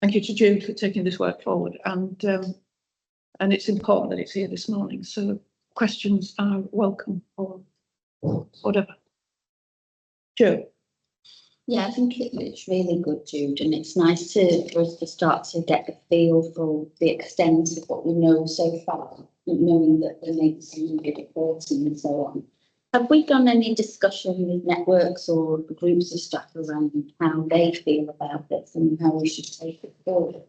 thank you to Jude for taking this work forward, and it's important that it's here this morning. So questions are welcome or whatever. Joe. Yeah, I think it's really good, Jude, and it's nice for us to start to get a feel for the extent of what we know so far, knowing that there needs to be reporting and so on. Have we done any discussion with networks or groups of staff around how they feel about this and how we should take it forward?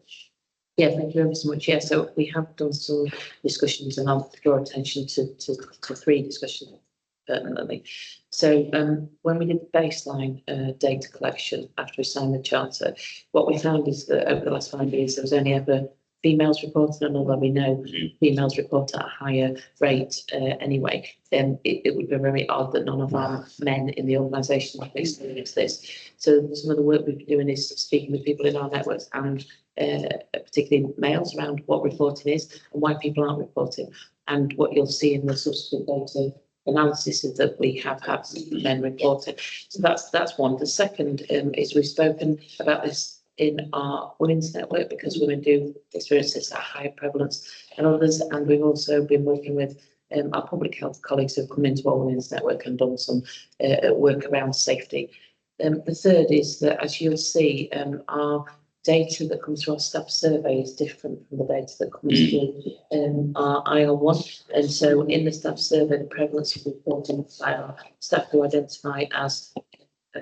Yeah, thank you very much. Yeah, so we have done some discussions, and I'll draw attention to 3 discussions permanently. So when we did the baseline data collection after we signed the charter, what we found is that over the last 5 years there was only ever females reported, and although we know females report at a higher rate anyway, then it would be very odd that none of our men in the organisation have experienced this. So some of the work we've been doing is speaking with people in our networks and particularly males around what reporting is and why people aren't reporting. And what you'll see in the subsequent data analysis is that we have had men reported. So that's one. The second is we've spoken about this in our women's network because women do experience this at higher prevalence than others, and we've also been working with our public health colleagues who've come into our women's network and done some work around safety. The third is that, as you'll see, our data that comes through our staff survey is different from the data that comes through our IL1. And so in the staff survey, the prevalence of reporting by our staff who identify as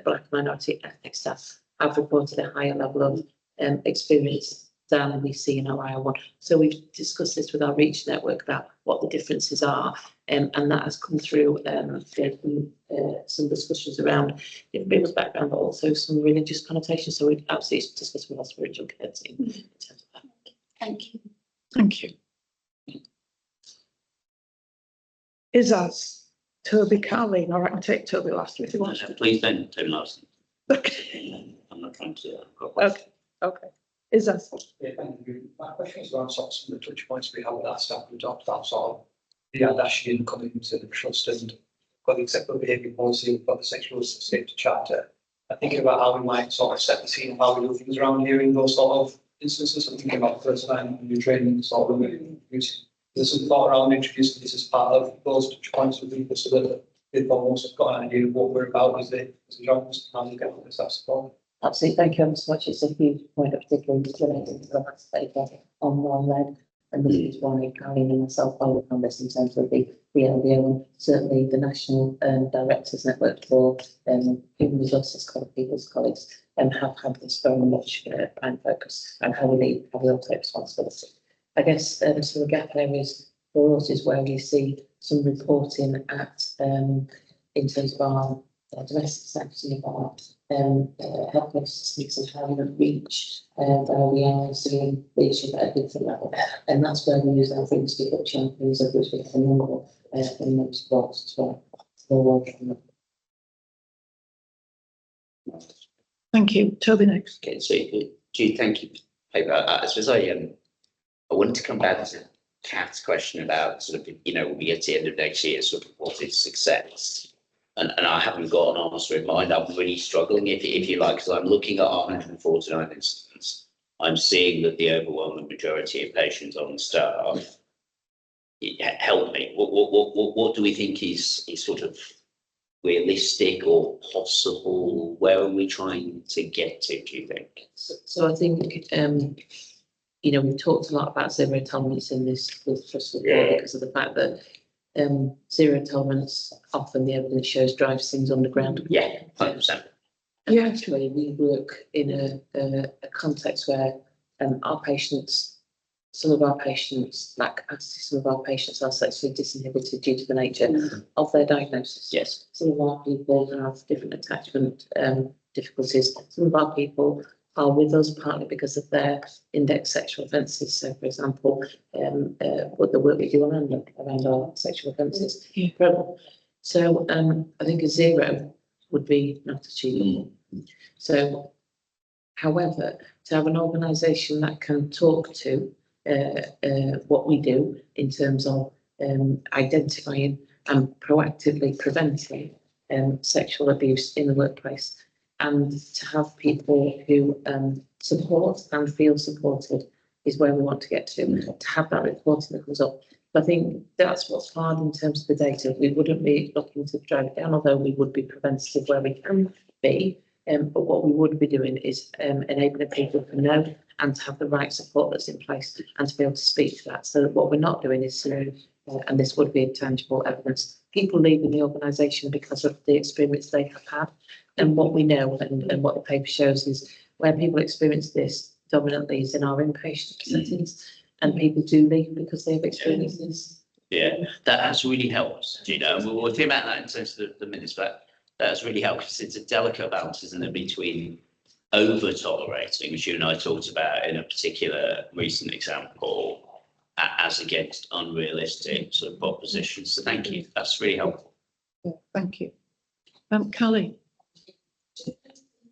Black minority ethnic staff have reported a higher level of experience than we see in our IL1. So we've discussed this with our REACH network about what the differences are, and that has come through some discussions around different people's background, but also some religious connotations. So we absolutely discussed with our spiritual care team in terms of that. Thank you. Thank you. Is as Toby Carleen, or I can take Toby last if you want. Please don't Toby last. Okay. I'm not trying to. Okay. Is that? Yeah, thank you. My question is around sort of some of the touch points we have with our staff. We talked about sort of the Ardashian coming to the trust and got the acceptable behaviour policy, we've got the sexual safety charter. I'm thinking about how we might sort of set the scene of how we do things around here in those sort of instances. I'm thinking about the first time new training sort of there's some thought around introducing this as part of those touch points with people so that they've almost got an idea of what we're about as a job, how to get this that support. Absolutely, thank you so much. It's a huge point, particularly related to the last paper on one-led, and this is why Carleen and myself are working on this in terms of the LDO, and certainly the National Directors Network for Human Resources People's Colleagues have had this very much prime focus and how we all take responsibility. I guess some of the gap areas for us is where we see some reporting at in terms of our domestic safety, about health statistics and how we reach where we are seeing leadership at a different level. And that's where we use our things to get champions, of which we have a number of in those blocks as well. So we're working on that. Thank you. Toby next. Okay, so, Jude, thank you. I suppose I wanted to come back to Kath's question about sort of, you know, we get to the end of next year, sort of what is success? And I haven't got an answer in mind. I'm really struggling, if you like, because I'm looking at our 149 incidents. I'm seeing that the overwhelming majority of patients on staff. Help me. What do we think is sort of realistic or possible? Where are we trying to get to, do you think? So I think, you know, we've talked a lot about zero tolerance in this trust report because of the fact that zero tolerance, often the evidence shows, drives things underground. Yeah, 100%. Yeah, actually, we work in a context where our patients, some of our patients lack capacity, some of our patients are sexually disinhibited due to the nature of their diagnosis. Yes. Some of our people have different attachment difficulties. Some of our people are with us partly because of their index sexual offences. So, for example, what the work we do around our sexual offences. So, I think a zero would be not achievable. So, however, to have an organisation that can talk to what we do in terms of identifying and proactively preventing sexual abuse in the workplace, and to have people who support and feel supported is where we want to get to have that reporting that comes up. I think that's what's hard in terms of the data. We wouldn't be looking to drive it down, although we would be preventative where we can be. But what we would be doing is enabling people to know and to have the right support that's in place and to be able to speak to that. So that what we're not doing is, and this would be tangible evidence, people leaving the organisation because of the experience they have had. And what we know and what the paper shows is where people experience this dominantly is in our inpatient settings, and people do leave because they've experienced this. Yeah, that has really helped, you know, and we'll think about that in terms of the minutes, but that has really helped because it's a delicate balance, isn't it, between over tolerating, which you and I talked about in a particular recent example, as against unrealistic sort of propositions. So thank you, that's really helpful. Yeah, thank you. Callie.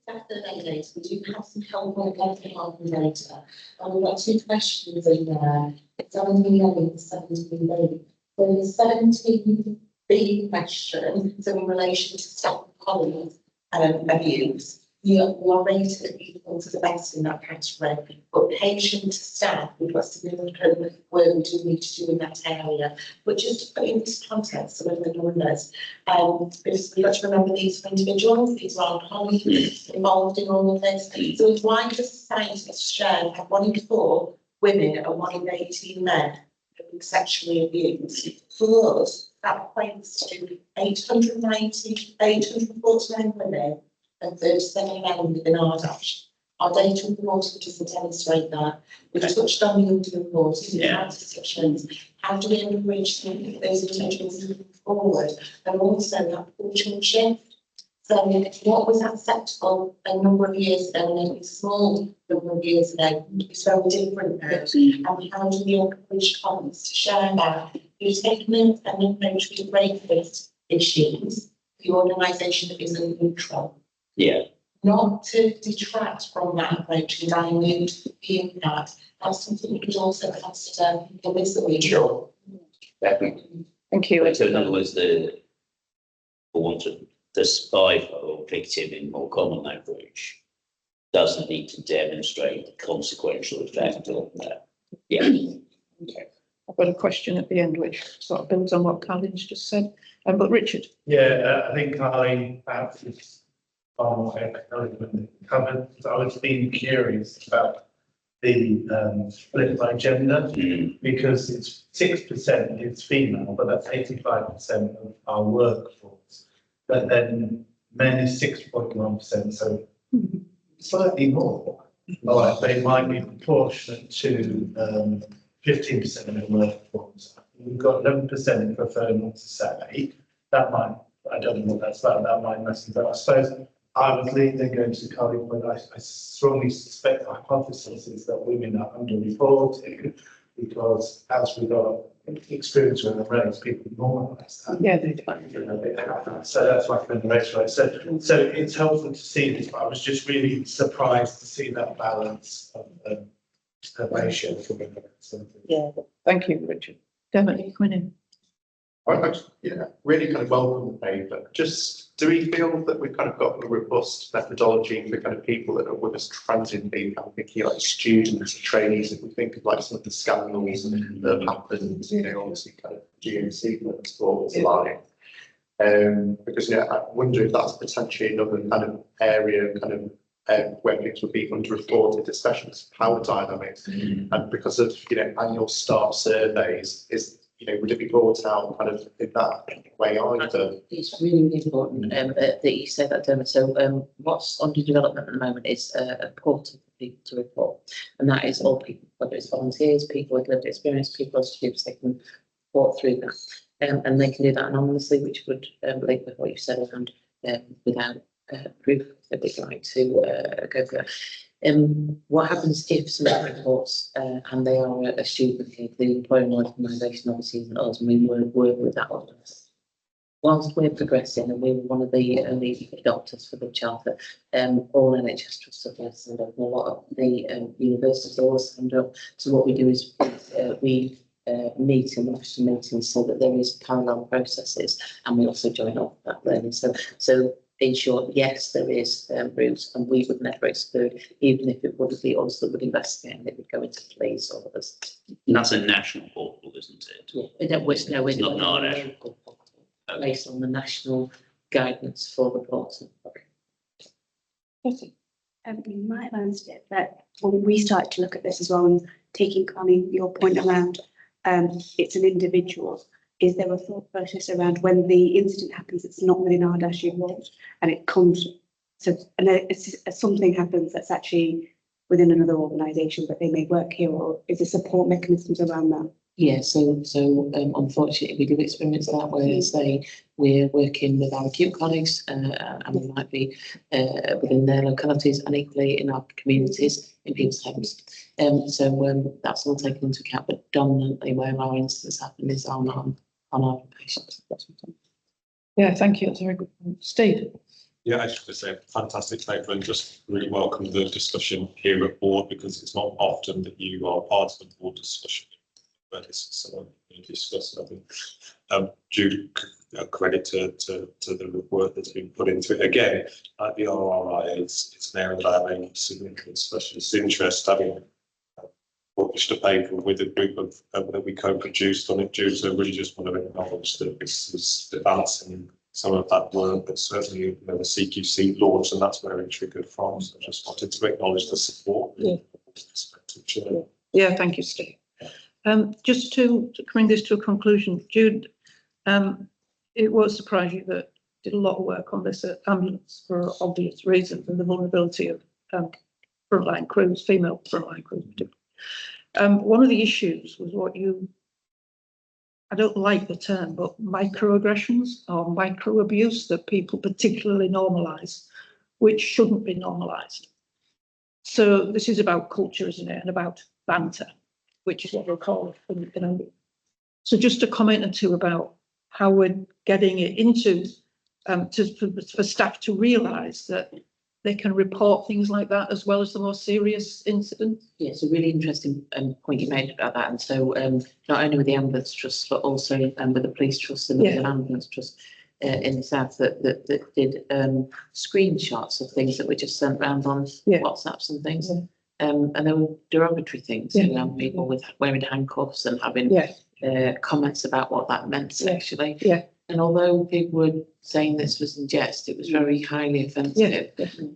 After the data, we do have some helpful data, and we've got two questions in there. It's on the 17B. So the 17B question, so in relation to staff and colleagues abuse, you are rated equal to the best in that category, but patient staff, we've got significant work we do need to do in that area. But just to put in this context, some of the numbers, because we've got to remember these are individuals, these are our colleagues involved in all of this. So if wider scientists share that 1 in 4 women and 1 in 18 men have been sexually abused, for us, that equates to 849 women and 37 men within our dash. Our data reporting doesn't demonstrate that. We've touched on the India report, we've had discussions. How do we encourage those individuals moving forward? And also that cultural shift. So what was acceptable a number of years ago, and a small number of years ago, is very different now. And how do we encourage colleagues to share that? You've taken an approach to break these issues, the organisation isn't neutral. Yeah. Not to detract from that approach and dilute the impact. That's something we could also consider in this region. Sure. Definitely. Thank you. So in other words, the survivor or victim in more common language doesn't need to demonstrate the consequential effect of that. Yeah. Okay. I've got a question at the end which sort of builds on what Colin's just said. But Richard. Yeah, I think Colleen perhaps is far more eloquently covered. So I was being curious about the split by gender, because it's 6% is female, but that's 85% of our workforce. But then men is 6.1%, so slightly more. Like they might be proportionate to 15% of the workforce. We've got 11% prefer not to say. That might I don't know what that's about, that might mess it up. I suppose I was leaning going to Cardiff, but I strongly suspect the hypothesis is that women are underreported because as we got experience with the race, people normalise that. Yeah, they do. So that's my kind of race, right? So it's helpful to see this, but I was just really surprised to see that balance of ratio for women. So, Yeah, thank you, Richard. Dermot, you coming in? Yeah, really kind of welcome the paper. Just, do we feel that we've kind of got a robust methodology for kind of people that are with us transiently? I'm thinking like students, trainees, if we think of like some of the scandals that have happened, you know, obviously kind of GMC and sports line. Because yeah, I wonder if that's potentially another kind of area kind of where things would be underreported, especially power dynamics. And because of, you know, annual staff surveys, would it be brought out kind of in that way either? It's really important that you say that, Dermot. So what's under development at the moment is a portal for people to report, and that is all people, whether it's volunteers, people with lived experience, people as students, they can report through that, and they can do that anonymously, which would link with what you said around without proof that they'd like to go for that. What happens if someone reports and they are a student here, the employment organisation obviously isn't us, and we work with that organisation. Whilst we're progressing, and we were one of the early adopters for the charter, all NHS trusts have signed up, and a lot of the universities all signed up. So what we do is we meet in national meetings so that there is parallel processes, and we also join up that learning. So in short, yes, there is routes, and we would never exclude, even if it wouldn't be us that would investigate, and it would go into police or others. And that's a national portal, isn't it? Yeah, it's not national. Local portal, based on the national guidance for the portal. You might have answered it, but when we started to look at this as well, and taking, Connie, your point around it's an individual. Is there a thought process around when the incident happens, it's not within our dashboard world, and it comes, so and it's something happens that's actually within another organisation, but they may work here, or is there support mechanisms around that? Yeah, so unfortunately we do experience that, where we're working with our acute colleagues and we might be within their localities and equally in our communities in people's homes. So that's all taken into account, but dominantly where our incidents happen is on our patients. Yeah, thank you. That's a very good point. Steve. Yeah, I should just say fantastic paper, and just really welcome the discussion here at board, because it's not often that you are part of the board discussion. But this is something we discussed. I think due credit to the work that's been put into it. Again, at the RRI, it's an area that I have a significant specialist interest, having published a paper with a group of that we co-produced on it, due. So really just want to acknowledge that this is advancing some of that work, but certainly the CQC launched, and that's where it triggered from. So I just wanted to acknowledge the support. Yeah. Yeah, thank you, Steve. Just to bring this to a conclusion, Jude, it won't surprise you that did a lot of work on this ambulance for obvious reasons, and the vulnerability of frontline crews, female frontline crews particularly. One of the issues was what I don't like the term, but microaggressions or micro abuse that people particularly normalise, which shouldn't be normalised. So this is about culture, isn't it, and about banter, which is what we'll call it. So just a comment or two about how we're getting it into for staff to realise that they can report things like that as well as the more serious incidents. Yeah, it's a really interesting point you made about that. And so not only with the ambulance trust, but also with the police trust and the ambulance trust in the south that did screenshots of things that were just sent around on WhatsApps and things. And there were derogatory things around people with wearing handcuffs and having comments about what that meant sexually. And although people were saying this was in jest, it was very highly offensive.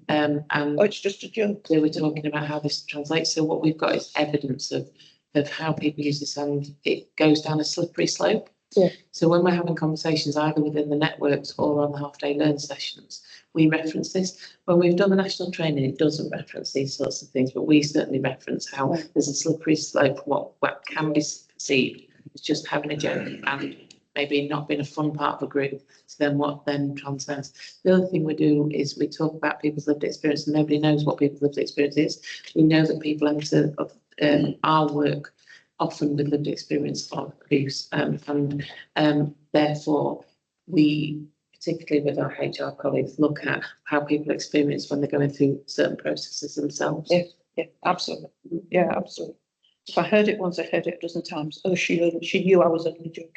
And it's just a joke. They were talking about how this translates. So what we've got is evidence of how people use this, and it goes down a slippery slope. So when we're having conversations either within the networks or on the half-day learn sessions, we reference this. When we've done the national training, it doesn't reference these sorts of things, but we certainly reference how there's a slippery slope. What can be perceived as just having a joke, and maybe not being a fun part of a group, so then what then transfers. The other thing we do is we talk about people's lived experience, and nobody knows what people's lived experience is. We know that people enter our work often with lived experience of abuse, and therefore we, particularly with our HR colleagues, look at how people experience when they're going through certain processes themselves. Yeah, absolutely. Yeah, absolutely. If I heard it once, I heard it a dozen times. Oh, she knew I was only joking.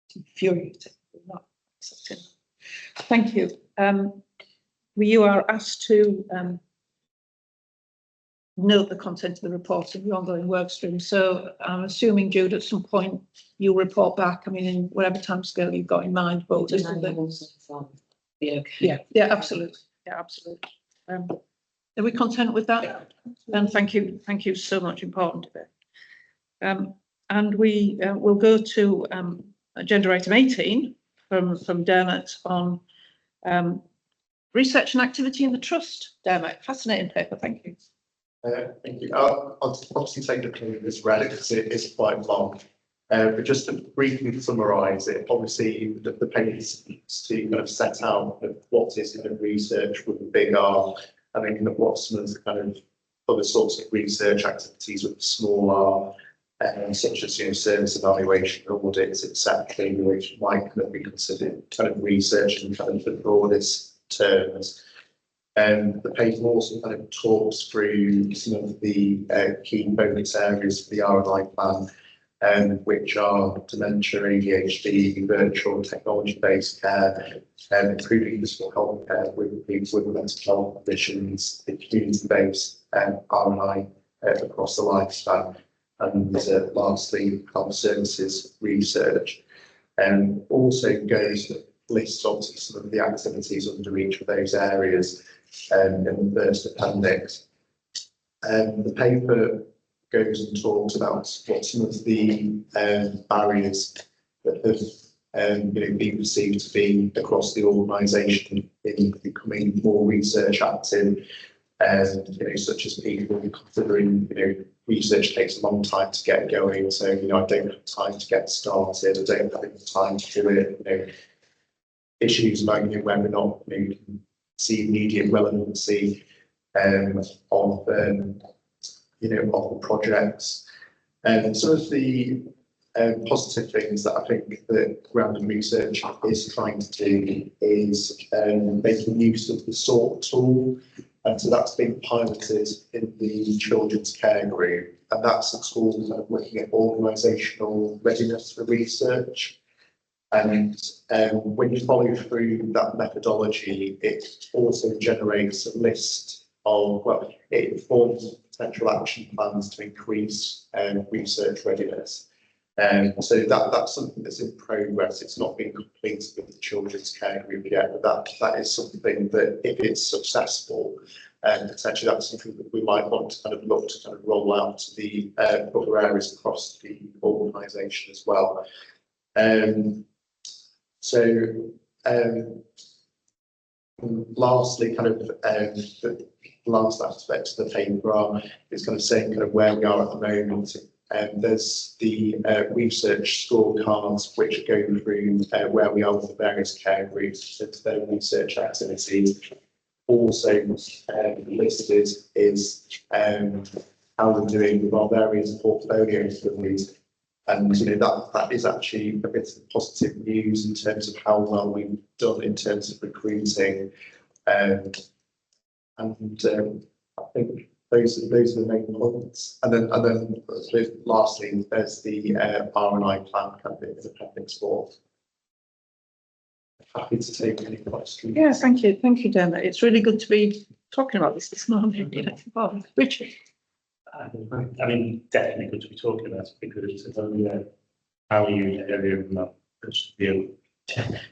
It's infuriating. Not accepting. Thank you. You are asked to note the content of the report in the ongoing work stream. So I'm assuming, Jude, at some point you'll report back. I mean, in whatever timescale you've got in mind. But this will be okay. Yeah, absolutely. Yeah, absolutely. Are we content with that? And thank you so much. Important today. And we will go to agenda item 18 from Dermot on research and activity in the trust. Dermot, fascinating paper. Thank you. Thank you. I'll obviously take the clue as read it because it is quite long. But just to briefly summarise it, obviously the paper is to kind of set out what is kind of research with the big R, and then kind of what some of the kind of other sorts of research activities with the small R, such as service evaluation, audits, etc., which might kind of be considered kind of research in kind of the broadest terms. The paper also kind of talks through some of the key focus areas for the R&I plan, which are dementia, ADHD, virtual technology-based care, improving physical health care with people with mental health conditions, community-based R&I across the lifespan, and lastly, health services research. Also goes to list obviously some of the activities under each of those areas in the first appendix. The paper goes and talks about what some of the barriers that have been perceived to be across the organisation in becoming more research active, such as people considering research takes a long time to get going, so I don't have time to get started, I don't have enough time to do it, issues about whether or not you can see immediate relevancy of the projects. And some of the positive things that I think that Random Research is trying to do is making use of the SORT tool. And so that's been piloted in the children's care group. And that's a tool kind of looking at organisational readiness for research. And when you follow through that methodology, it also generates a list of, well, it informs potential action plans to increase research readiness. So that's something that's in progress. It's not been completed with the children's care group yet, but that is something that, if it's successful, potentially that's something that we might want to kind of look to kind of roll out to the other areas across the organisation as well. Lastly, kind of the last aspect of the paper is kind of saying kind of where we are at the moment. There's the research scorecards which go through where we are with the various care groups and their research activities. Also listed is how we're doing with our various portfolio studies. And that is actually a bit of positive news in terms of how well we've done in terms of recruiting. I think those are the main points. And then lastly, there's the R&I plan campaign in Appendix 4. Happy to take any questions. Yeah, thank you, Dermot. It's really good to be talking about this morning. Richard. I mean, definitely good to be talking about it because it's a valued area of my personal view.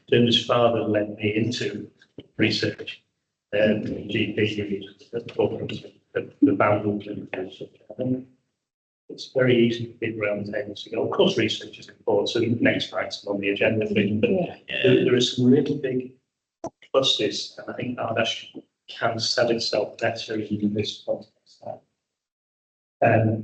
Dermot's father led me into research, GP, the value of it's very easy to be around the table to go, of course, research is important, next item on the agenda thing, but there are some really big pluses, and I think Ardash can sell itself better in this context.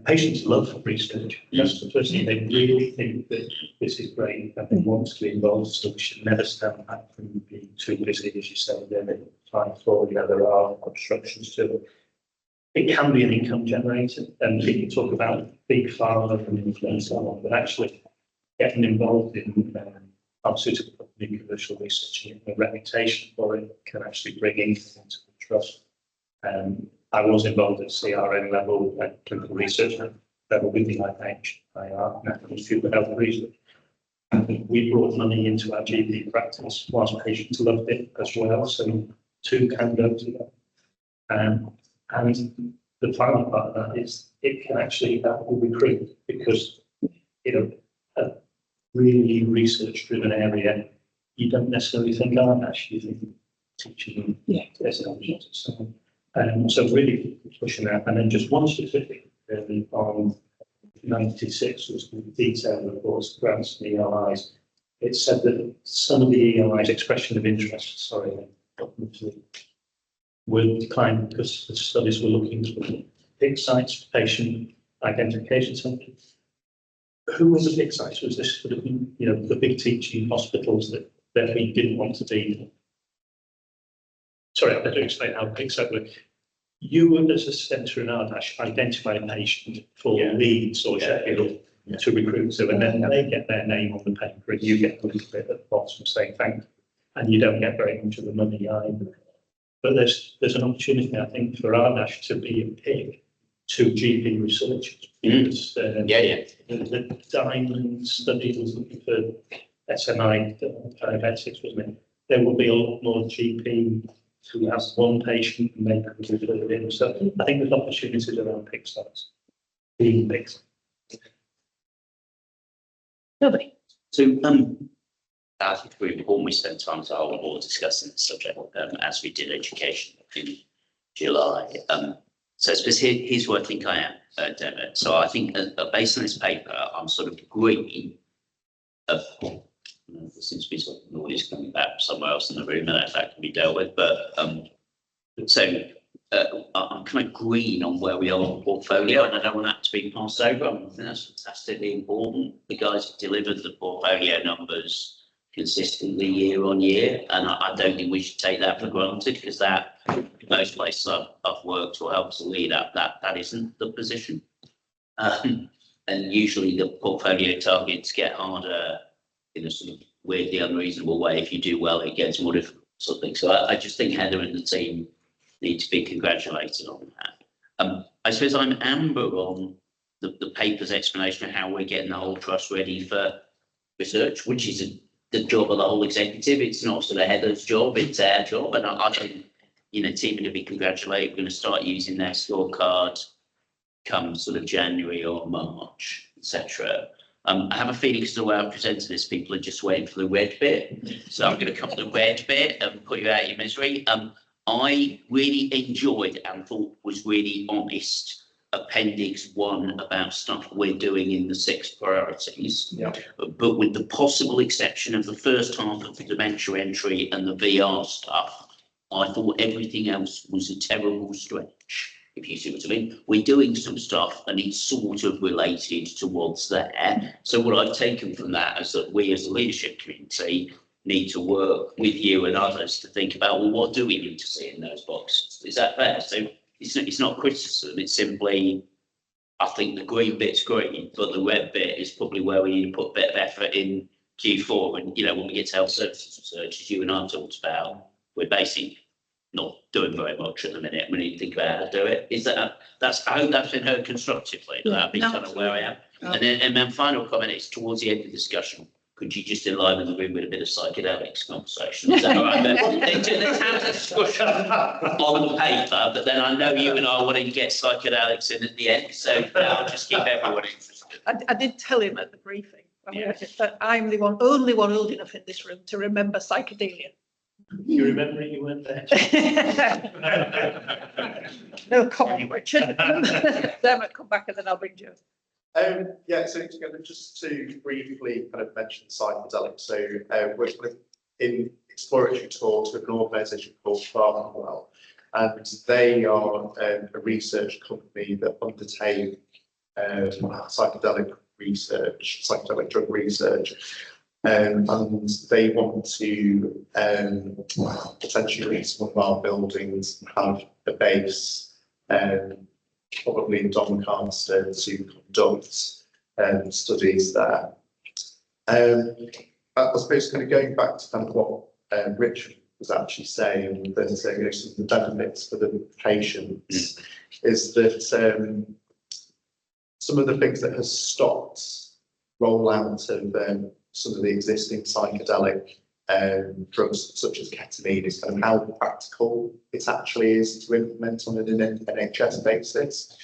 Patients love research. That's the first thing. They really think that this is great and they want to be involved. So we should never stand back from being too busy, as you say. Then trying for, there are obstructions to it. It can be an income generator, and people talk about big pharma and influence and so on, but actually getting involved in pharmaceutical company commercial research and a reputation for it can actually bring income into the trust. I was involved at CRN level at clinical research level with the IR, National Institute for Health and Research. And we brought money into our GP practice whilst patients loved it as well. So two can go to that. And the final part of that is it can actually that will recruit because a really research driven area you don't necessarily think actually think teaching so really pushing that. And then just one specific really on 96 was the detailed reports, grants and ELIs. It said that some of the ELIs expression of interest, were declined because the studies were looking for big sites, patient identification centres. Who was the big sites? Was this sort of, the big teaching hospitals that we didn't want to be? Sorry, I better explain how big site were. You would, as a centre in Ardash, identify a patient for Leeds or Sheffield to recruit to, and then they get their name on the paper, and you get a little bit at the bottom saying thank you, and you don't get very much of the money either. But there's an opportunity, I think, for Ardash to be a pig to GP researchers. Because, the Diamond study was looking for SMI diabetics, wasn't it? There will be a lot more GP who has one patient and they could refer it in. So I think there's opportunities around pig sites, being pigs. Nobody. So, I think it's really important we spend time as a whole board discussing the subject as we did education in July. So here's where I think I am, Dermot. So I think based on this paper, I'm sort of agreeing. There seems to be some noise coming back somewhere else in the room, and that can be dealt with. But I'm kind of green on where we are on the portfolio, and I don't want that to be passed over. I think that's fantastically important. The guys have delivered the portfolio numbers consistently year on year, and I don't think we should take that for granted, because that most places I've worked or helped to lead up, that isn't the position. And usually the portfolio targets get harder in a sort of weirdly unreasonable way. If you do well, it gets more difficult, sort of thing. So I just think Heather and the team need to be congratulated on that. I suppose I'm amber on the paper's explanation of how we're getting the whole trust ready for research, which is the job of the whole executive. It's not sort of Heather's job, it's our job. And I think, team to be congratulated. We're going to start using their scorecard come sort of January or March, etc. I have a feeling because the way I presented this, people are just waiting for the red bit. So I'm going to come to the red bit and put you out of your misery. I really enjoyed and thought was really honest Appendix 1 about stuff we're doing in the 6 priorities. But with the possible exception of the first half of the dementia entry and the VR stuff, I thought everything else was a terrible stretch, if you see what I mean. We're doing some stuff and it's sort of related to what's there. So what I've taken from that is that we as a leadership community need to work with you and others to think about, well, what do we need to see in those boxes? Is that fair? So it's not criticism, it's simply, I think the green bit's green, but the red bit is probably where we need to put a bit of effort in Q4. And, when we get to health services research, as you and I talked about, we're basically not doing very much at the minute. We need to think about how to do it. I hope that's been heard constructively. That'd be kind of where I am. And then final comment is towards the end of the discussion. Could you just enliven the room with a bit of psychedelics conversation? Is that all right? Let's have a discussion on the paper, but then I know you and I want to get psychedelics in at the end, so I'll just keep everyone interested. I did tell him at the briefing that I'm the only one old enough in this room to remember psychedelia. You remember you weren't there? No comment, Richard. Dermot, come back and then I'll bring Joe. So just to briefly kind of mention psychedelics. So we're kind of in exploratory talks with an organisation called Pharmawell, and they are a research company that undertake psychedelic research, psychedelic drug research. And they want to potentially lease one of our buildings and have a base, probably in Doncaster, to conduct studies there. I suppose kind of going back to kind of what Richard was actually saying, that some of the benefits for the patients is that some of the things that has stopped rollout of some of the existing psychedelic drugs, such as ketamine, is kind of how practical it actually is to implement on an NHS basis.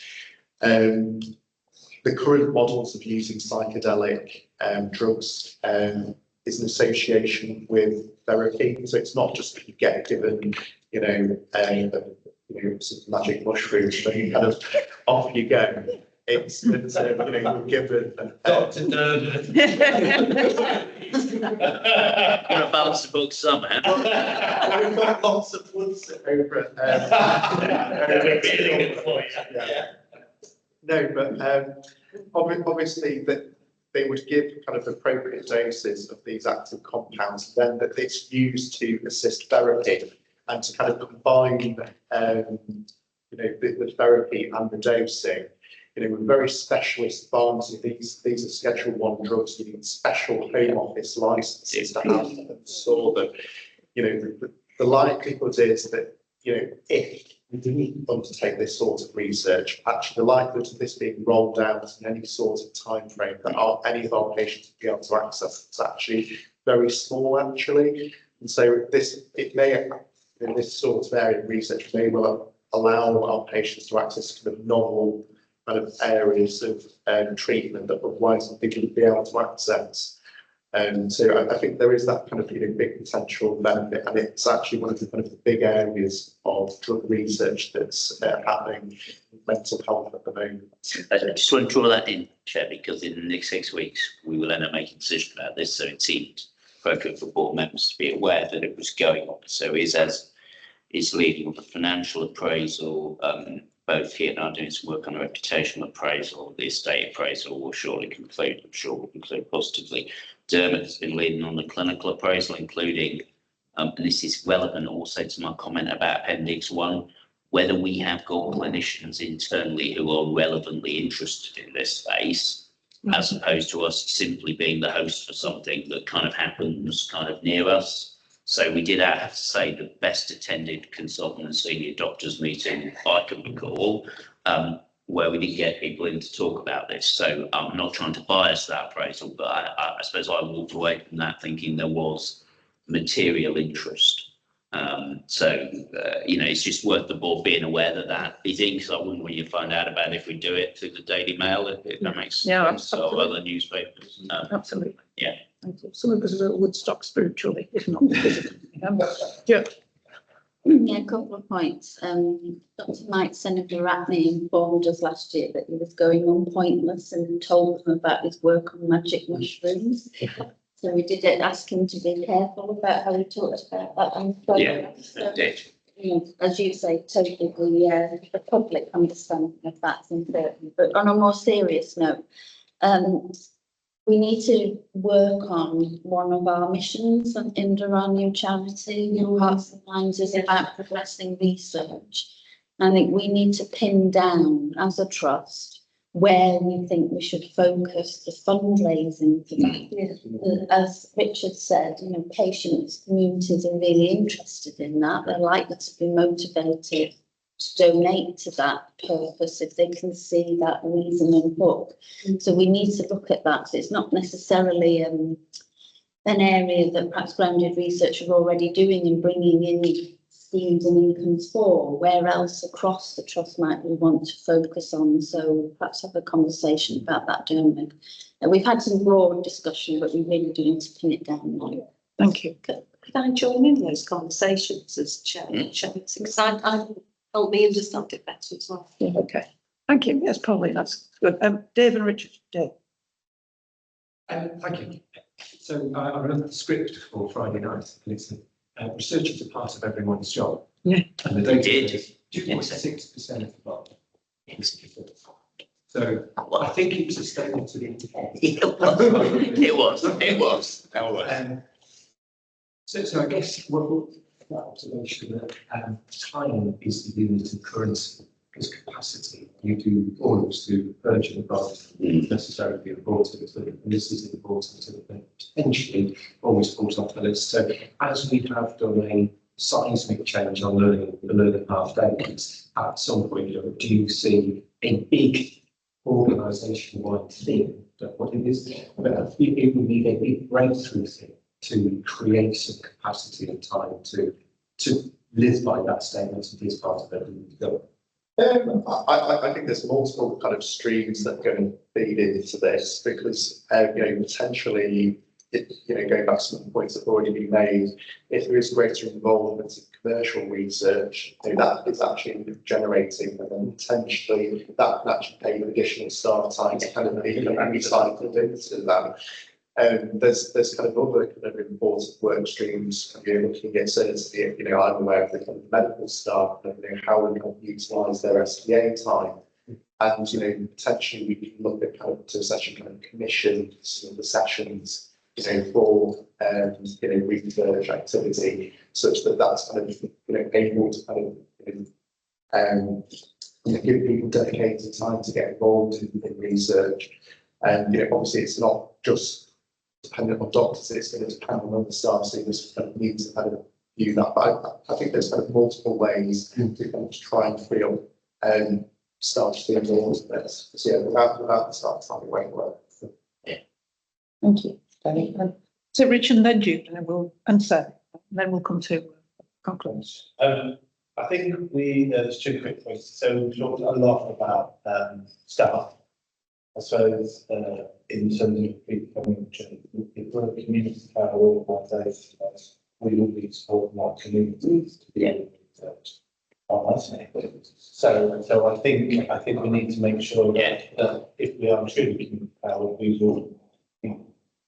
The current models of using psychedelic drugs is an association with therapy. So it's not just that you get given, some magic mushrooms, and you kind of off you go. It's that you're given Dr. Durden. Gonna balance the book somehow. We've got lots of bloods over No, but obviously that they would give kind of appropriate doses of these active compounds, then that it's used to assist therapy and to kind of combine, the therapy and the dosing. With very specialist pharmacy, these are Schedule 1 drugs. You need special Home Office licenses to have them and store them. The likelihood is that, if we didn't undertake this sort of research, actually the likelihood of this being rolled out in any sort of time frame that any of our patients would be able to access is actually very small, actually. And so it may, in this sort of area of research, may well allow our patients to access kind of novel kind of areas of treatment that otherwise they wouldn't be able to access. So I think there is that kind of big potential benefit, and it's actually one of the kind of the big areas of drug research that's happening in mental health at the moment. I just want to draw that in, Chair, because in the next 6 weeks we will end up making a decision about this. So it seemed appropriate for board members to be aware that it was going on. So is leading the financial appraisal. Both he and I are doing some work on a reputational appraisal. The estate appraisal will surely conclude, I'm sure will conclude positively. Dermot has been leading on the clinical appraisal, including, and this is relevant also to my comment about Appendix 1, whether we have got clinicians internally who are relevantly interested in this space, as opposed to us simply being the host for something that kind of happens kind of near us. So we did have to say the best attended consultant and senior doctors meeting I can recall, where we did get people in to talk about this. So I'm not trying to bias that appraisal, but I suppose I walked away from that thinking there was material interest. It's just worth the board being aware that is in, because I wouldn't want you to find out about it if we do it through the Daily Mail, if that makes sense, or other newspapers. Absolutely. Yeah. Some of us are at Woodstock spiritually, if not physically. Yeah, a couple of points. Dr. Mike Senator Ratney informed us last year that he was going on Pointless and told them about his work on magic mushrooms. So we did ask him to be careful about how he talked about that on the program. Yeah, as you say, totally the public understanding of that's important. But on a more serious note, we need to work on one of our missions in our new charity, Hearts and Minds, is about progressing research. I think we need to pin down as a trust where we think we should focus the fundraising for that. As Richard said, patients, communities are really interested in that. They're likely to be motivated to donate to that purpose if they can see that reason and hook. So we need to look at that. So it's not necessarily an area that perhaps grounded research are already doing and bringing in schemes and incomes for. Where else across the trust might we want to focus on? So perhaps have a conversation about that, don't we? And we've had some broad discussion, but we really do need to pin it down now. Thank you. Could I join in those conversations as chair? Because I help me understand it better as well. Yeah, okay. Thank you. Yes, probably that's good. Dave and Richard. Dave. Thank you. So I read the script for Friday night, and it's research is a part of everyone's job. Yeah. And the data is 2.6% of the lot. So I think it was a statement to the intent. It was. So I guess what that observation that time is the unit of currency because capacity. You do all of us do urgent rather than necessarily important, but this is important and potentially always falls off the list. So as we have done a seismic change on the learning half days, at some point, do you see a big organisation-wide thing that what it is? It would need a big breakthrough thing to create some capacity and time to live by that statement and be as part of it. I think there's multiple kind of streams that are going to feed into this because, potentially, going back to some of the points that have already been made, if there is greater involvement in commercial research, that is actually generating and then potentially that can actually pay additional staff time to kind of be recycled into that. There's kind of other kind of important work streams. Looking at certainly, I'm aware of the kind of medical staff and how we can utilise their SPA time, and potentially we can look at kind of to such a kind of commission some of the sessions, for research activity, such that that's kind of able to kind of give people dedicated time to get involved in research, and obviously it's not just dependent on doctors, it's going to depend on other staff, so you just kind of need to kind of view that. But I think there's kind of multiple ways to kind of try and free up staff to be involved in this. So yeah, without the staff time, it won't work. Thank you. So Richard and then Jude, and then we'll answer, and then we'll come to conclude. I think there's two quick points. So we talked a lot about staff. I suppose in terms of people coming to, if we're a community power organisation, we will be supporting our communities to be able to on that. So I think we need to make sure that if we are truly community power, we will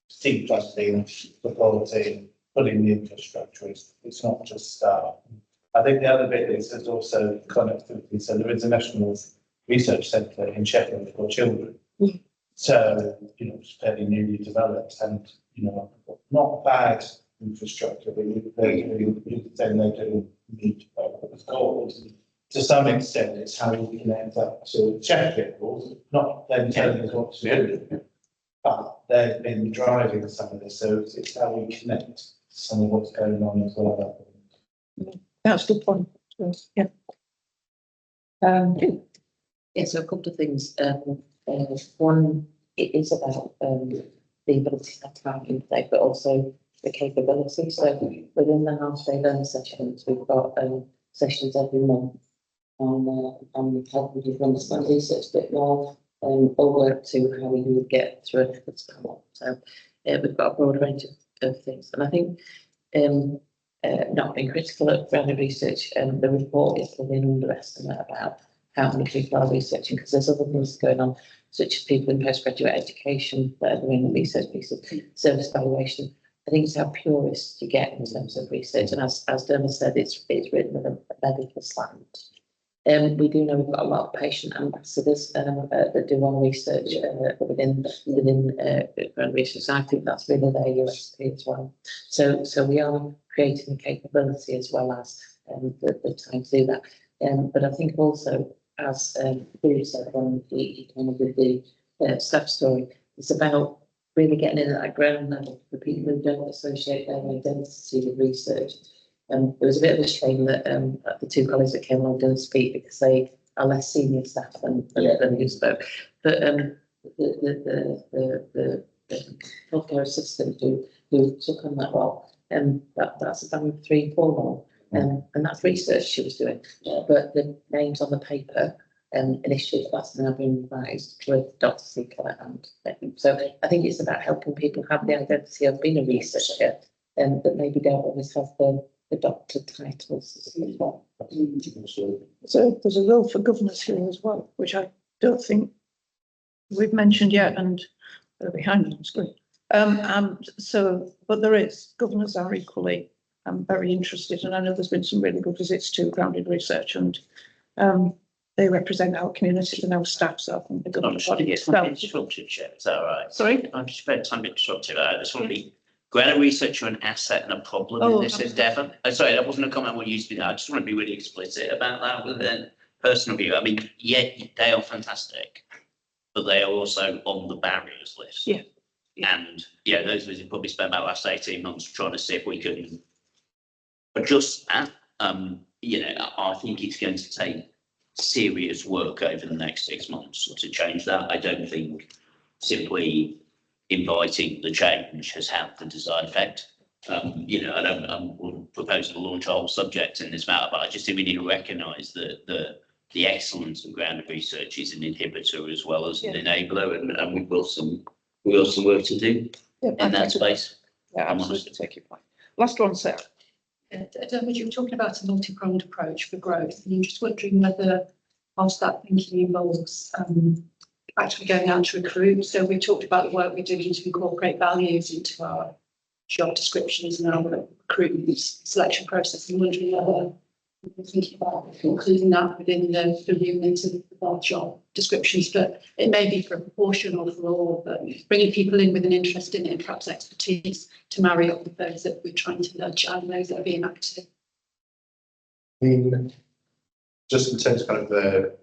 see trusting the quality, putting the infrastructure. It's not just staff. I think the other bit is there's also connectivity. So there is a national research centre in Sheffield for children. So, it's fairly newly developed and, not bad infrastructure, but they do need what's called. To some extent, it's how we connect up to Sheffield, not them telling us what to do, but they've been driving some of this. So it's how we connect to some of what's going on as well. That's a good point. Yeah. So a couple of things. One, it is about the ability to have time in play, but also the capability. So within the half-day learning sessions, we've got sessions every month on helping people understand research a bit more, or work to how we would get through it. So we've got a broad range of things, and I think not being critical of grounded research, the report is an underestimate about how many people are researching, because there's other things going on, such as people in postgraduate education that are doing research pieces, service evaluation. I think it's how purist you get in terms of research, and as Dermot said, it's written with a medical slant. We do know we've got a lot of patient ambassadors that do our research within ground research. So I think that's really their USP as well. So we are creating the capability as well as the time to do that. But I think also, as Bruce said when he kind of did the staff story, it's about really getting in at that ground level for people who don't associate their identity with research. It was a bit of a shame that the two colleagues that came on didn't speak because they are less senior staff than you spoke. But the healthcare assistant who took on that role, that's a band 3-4 role. And that's research she was doing. But the names on the paper initially, that's now been revised with Dr. Seeker. And so I think it's about helping people have the identity of being a researcher that maybe don't always have the doctor titles as well. So there's a role for governors here as well, which I don't think we've mentioned yet, and they're behind on the screen. But there is, governors are equally very interested, and I know there's been some really good visits to grounded research, and they represent our communities and our staff, so I think the I'm governing just going body to get something itself. disruptive, Chair. Is that all right? Sorry? I'm just about time disruptive. I just want to be, Granite Research are an asset and a problem in Oh, this endeavour. Sorry, that wasn't a comment I want you to be. I just want to be really explicit about that with a personal view. I mean, yeah, they are fantastic, but they are also on the barriers list. Yeah. And yeah, those of us who probably spent about the last 18 months trying to see if we can adjust that. You know, I think it's going to take serious work over the next 6 months to change that. I don't think simply inviting the change has had the desired effect. You know, I'm proposing to launch a whole subject in this matter, but I just think we need to recognise that the excellence of grounded research is an inhibitor as well as an enabler, and we've got some work to do in that space. Yeah, absolutely. Take your point. Last one, Sarah. Dermot, you were talking about a multi-pronged approach for growth, and I'm just wondering whether whilst that thinking involves actually going out to recruit. So we talked about the work we're doing to incorporate values into our job descriptions and our recruitment selection process. I'm wondering whether we're thinking about including that within the remit of our job descriptions, but it may be for a proportion or for all, but bringing people in with an interest in it and perhaps expertise to marry up with those that we're trying to nudge and those that are being active. Just in terms of kind of the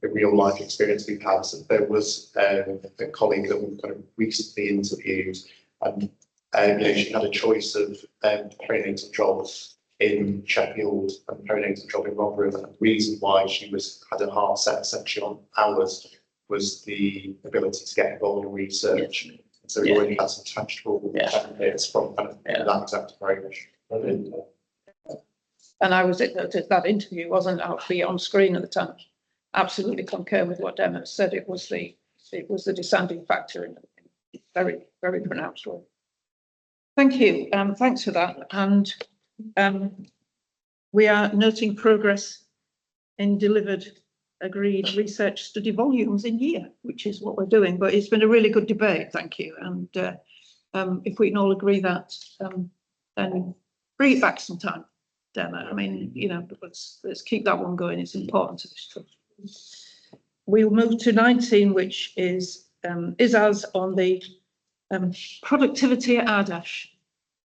real life experience we've had, so there was a colleague that we kind of recently interviewed, and you know, she had a choice of perinatal jobs in Sheffield and perinatal job in Rotherham. And the reason why she had a heart set essentially on ours was the ability to get involved in research. And so we already had some tangible benefits from kind of that exact approach. And I was at that interview, wasn't actually on screen at the time. Absolutely concur with what Emma said. It was the deciding factor in a very, very pronounced way. Thank you. Thanks for that. And we are noting progress in delivered agreed research study volumes in year, which is what we're doing. But it's been a really good debate. Thank you. And if we can all agree that, then bring it back sometime. I mean, you know, let's keep that one going. It's important to this trust. We'll move to 19, which is us on the productivity at Ardash.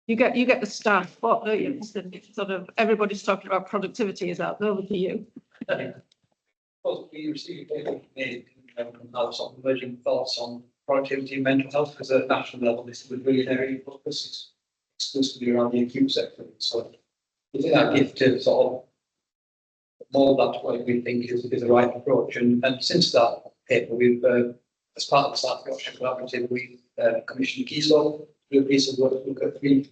You get the staff, what don't you? Sort of everybody's talking about productivity. Is that over to you? Well, we received some emerging thoughts on productivity and mental health, because at a national level, this is really an area of focus. It's exclusively around the acute sector. So we think that gives to sort of mold that to what we think is the right approach. And since that paper, we've, as part of the Staff Adoption Collaborative, we've commissioned KEYSO to do a piece of work to look at the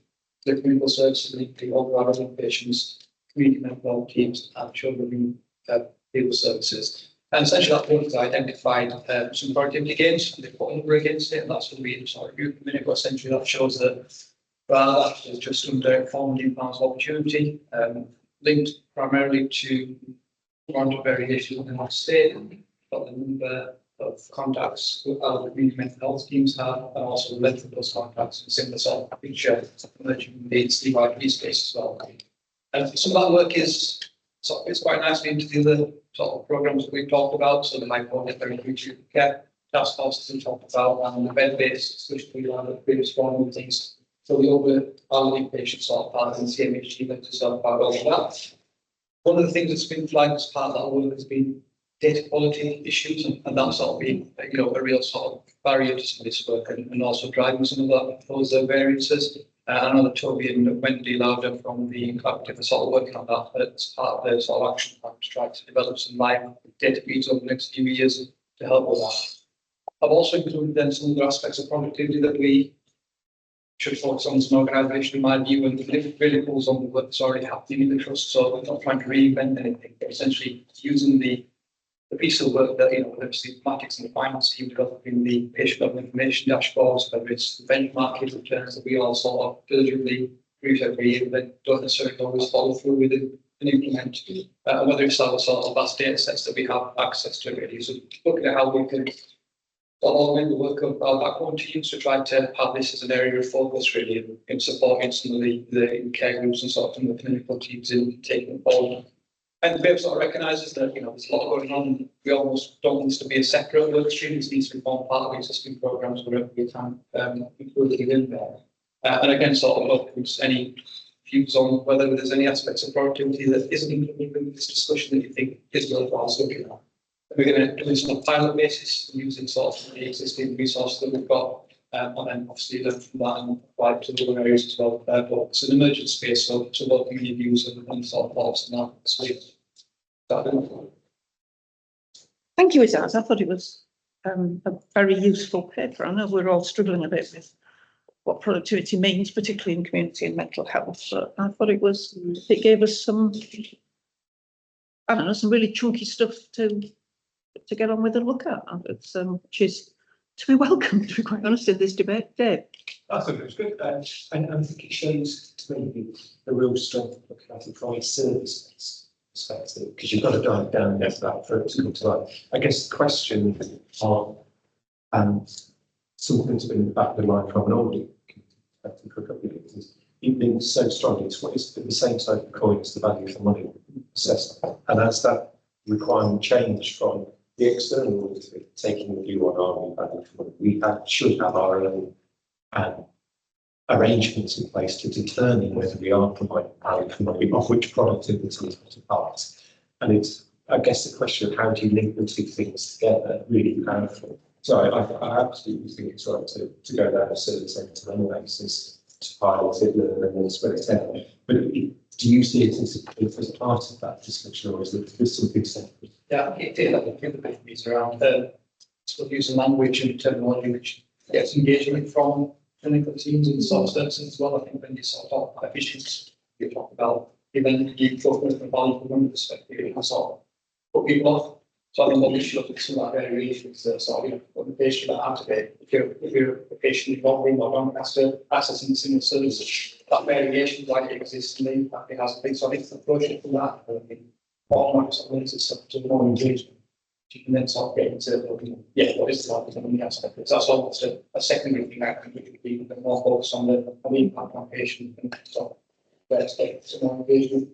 clinical services linked to overall patients, community mental health teams, and children in legal services. And essentially that work has identified some productivity gains, and they put a number against it, and that's what we sort of reviewed a minute ago. Essentially that shows that rather is just under £4 million of opportunity, linked primarily to amount of variation in the state, but the number of contacts that our community mental health teams have, and also the length of those contacts, and similar sort of picture emerging in the CYP space as well. And some of that work is sort of fits quite nicely into the other sort of programs that we've talked about. So the micro-differential care task force that we talked about, and the bed-based discussion we had at previous forum meetings. So the elderly patients sort of part of the CMHG that is sort of part of that. One of the things that's been flagged as part of that work has been data quality issues, and that's sort of been, you know, a real sort of barrier to some of this work, and also driving some of that, those variances. I know that Toby and Wendy Lauder from the collaborative are sort of working on that as part of their sort of action plan to try to develop some live data feeds over the next few years to help with that. I've also included then some other aspects of productivity that we should focus on as an organisation, in my view, and it really pulls on the work that's already happening in the trust. So we're not trying to reinvent anything, but essentially using the piece of work that, you know, whether it's the mathematics and the finance team developing the patient level information dashboards, whether it's the benchmarking returns that we all sort of diligently produce every year, but don't necessarily always follow through with it and implement, whether it's our sort of vast data sets that we have access to really. So looking at how we can augment the work of our backbone teams to try to have this as an area of focus really in supporting some of the care groups and sort of the clinical teams in taking forward And the paper sort of recognises that, you know, there's a lot going on. We almost don't want this to be a separate work stream. It needs to be form part of existing programmes wherever we can, included in there. And again, sort of look, any views on whether there's any aspects of productivity that isn't included in this discussion that you think is worthwhile looking at. We're going to do this on a pilot basis, using sort of the existing resources that we've got, and then obviously learn from that and apply it to the other areas as well. But it's an emergent space, so to welcome your views and sort of thoughts on that space. Thank you, Isaz. I thought it was a very useful paper. I know we're all struggling a bit with what productivity means, particularly in community and mental health. But I thought it gave us some, I don't know, some really chunky stuff to get on with and look at. It's which is to be welcomed, to be quite honest, in this debate today. I think it was good, and I think it shows to me the real strength of looking at it from a service perspective, because you've got to dive down there for that for it to come to life. I guess the question on something that's been in the back of the mind from an older perspective for a couple of years is you've been so strong. It's the same side of the coin as the value for money assessment, and as that requirement changed from the external auditor taking the view on our value for money, we should have our own arrangements in place to determine whether we are providing value for money, of which productivity is a part. And it's, I guess, the question of how do you link the two things together really powerful. So I absolutely think it's right to go down a service centre basis to pilot it and then spread it out. But do you see it as part of that discussion, or is there something separate? Yeah, I think the big piece around still using language and terminology which gets engagement from clinical teams and sort of services as well. I think when you sort of talk about efficiency, you talk about even you talk from a value from one perspective, you can sort of put people off. So I think what we should look at some of that variations that sort of, you know, when the patient that activate, if you're a patient in one room or don't accessing similar services, that variation like it exists and the impact it has. I think so. I think it's an approach from that. I think automatic sort of links itself to more engagement. You can then sort of get into, what is the value from the aspect? That's almost a secondary thing. I think we could be more focused on the impact on patient and sort of let's get some more engagement.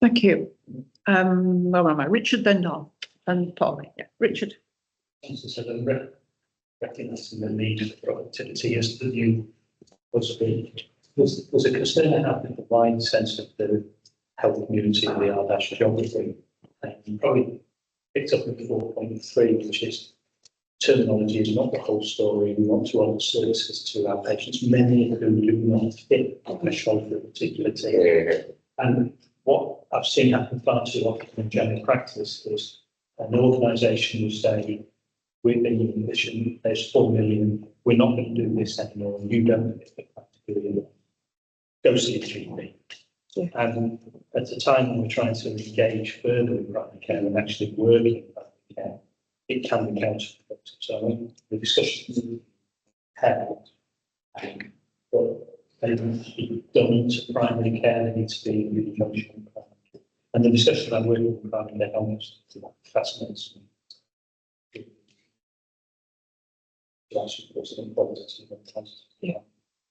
Thank you. Where am I? Richard, then Don, and Paul. Yeah, Richard. As I said, I'm recognising the need for productivity as the new was a concern I have with the wide sense of the health community and the R-dash geography. And you probably picked up with 4.3, which is terminology is not the whole story. We want to offer services to our patients, many who do not fit the threshold for a particular team. And what I've seen happen far too often in general practice is an organisation will say, we're being efficient, there's 4 million, we're not going to do this anymore, and you don't fit practically. Go see a GP. Yeah. And at the time when we're trying to engage further in primary care and actually working in primary care, it can be counterproductive. So I mean, the discussions we held, but they need to be done to primary care, they need to be in conjunction with primary care. And the discussion about working with primary care almost fascinates me.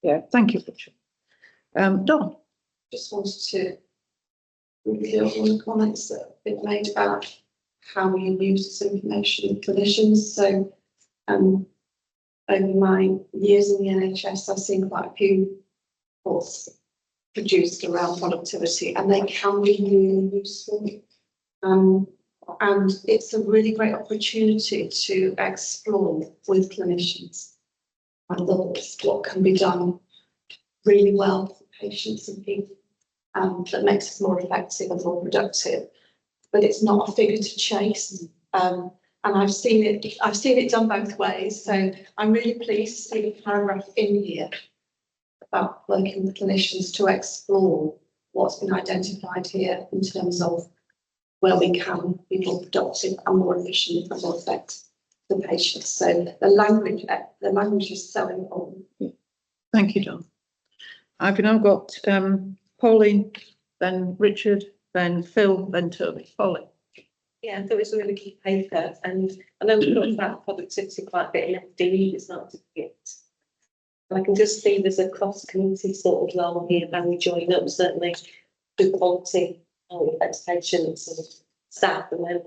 Yeah, thank you, Richard. Don. Just wanted to review all the comments that have been made about how we use this information with clinicians. So over my years in the NHS, I've seen quite a few reports produced around productivity, and they can be really useful. And it's a really great opportunity to explore with clinicians and others what can be done really well for patients and people, that makes us more effective and more productive. But it's not a figure to chase. And I've seen it done both ways. So I'm really pleased to see the paragraph in here about working with clinicians to explore what's been identified here in terms of where we can be more productive and more efficient and more effective for patients. So the language is so important. Thank you, Don. I've now got Pauline, then Richard, then Phil, then Toby. Pauline. Yeah, I thought it was a really key paper, and I know we talked about productivity quite a bit in FD, it's not to forget. And I can just see there's a cross-community sort of role here, and we join up certainly the quality how it affects patients and staff, and then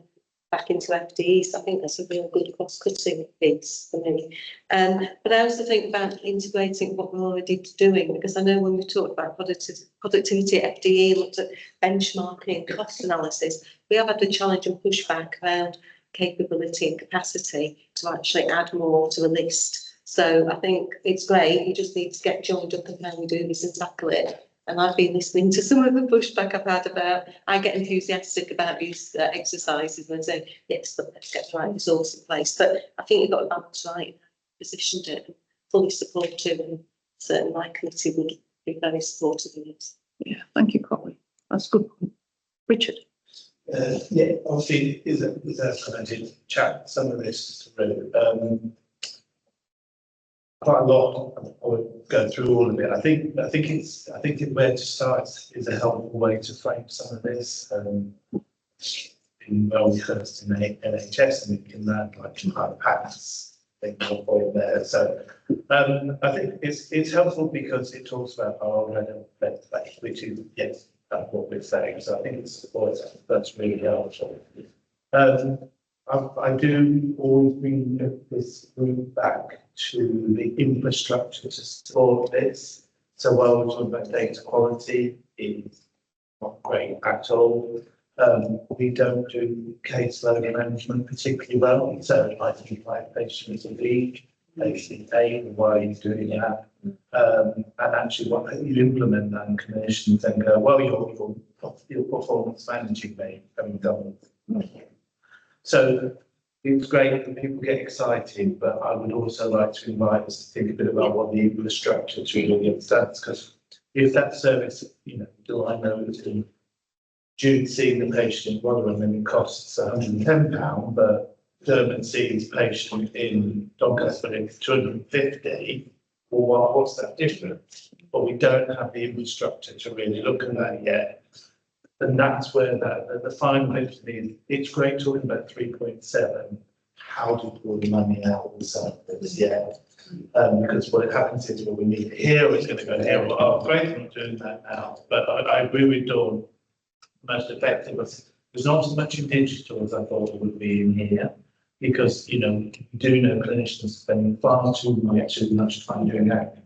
back into FDEs. I think that's a real good cost-cutting piece for me. But I also think about integrating what we're already doing, because I know when we talked about productivity at FDE, looked at benchmarking, cost analysis, we have had the challenge and pushback around capability and capacity to actually add more to the list. So I think it's great. You just need to get joined up on how we do this and tackle it. And I've been listening to some of the pushback I've had about, I get enthusiastic about these exercises and say, yes, but let's get the right resource in place. But I think you've got to balance right, positioned it, and fully supportive, and certainly my committee would be very supportive of it. Yeah, thank you, Colin. That's good. Richard. Yeah, obviously, is that I did chat some of this through, quite a lot. I won't go through all of it. I think where to start is a helpful way to frame some of this. In well rehearsed in the NHS and in that like packs thing point there. So I think it's helpful because it talks about our red faith, which is yes, that's what we're saying. So I think it's that's really helpful. I do always bring this group back to the infrastructure to support this. So while we're talking about data quality, it's not great at all. We don't do caseload management particularly well. So identify patients of each, patient A, why are you doing that? And actually what you implement that in clinicians and go, well, your performance managing me having done. So it's great that people get excited, but I would also like to invite us to think a bit about what the infrastructure to really understand, because if that service, do I know that Jude seeing the patient in Rotherham and it costs £110, but Dermot seeing his patient in Doncaster it's 250, well, what's that difference? But we don't have the infrastructure to really look at that yet. And that's where the final bit for me is, it's great talking about 3.7. How do you pull the money out of the service? Yeah. Because what happens is, well, we need it here, or it's going to go here. Well, oh, great, I'm not doing that now. But I agree with Dawn, most effective. There's not as much in digital as I thought it would be in here. Because, you do know clinicians spending far too much time doing that.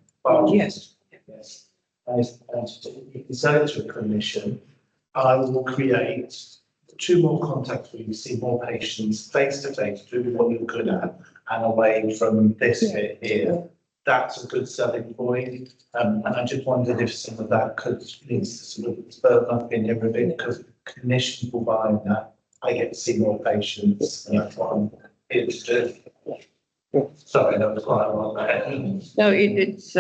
Yes. And you can say it to a clinician, I will create 2 more contacts where you see more patients face to face, do what you're good at, and away from this bit here. That's a good selling point. And I just wondered if some of that needs to sort of spur up in every bit, because clinicians will buy that. I get to see more patients, and that's what I'm here to do. Sorry, that was quite a lot there. No, it's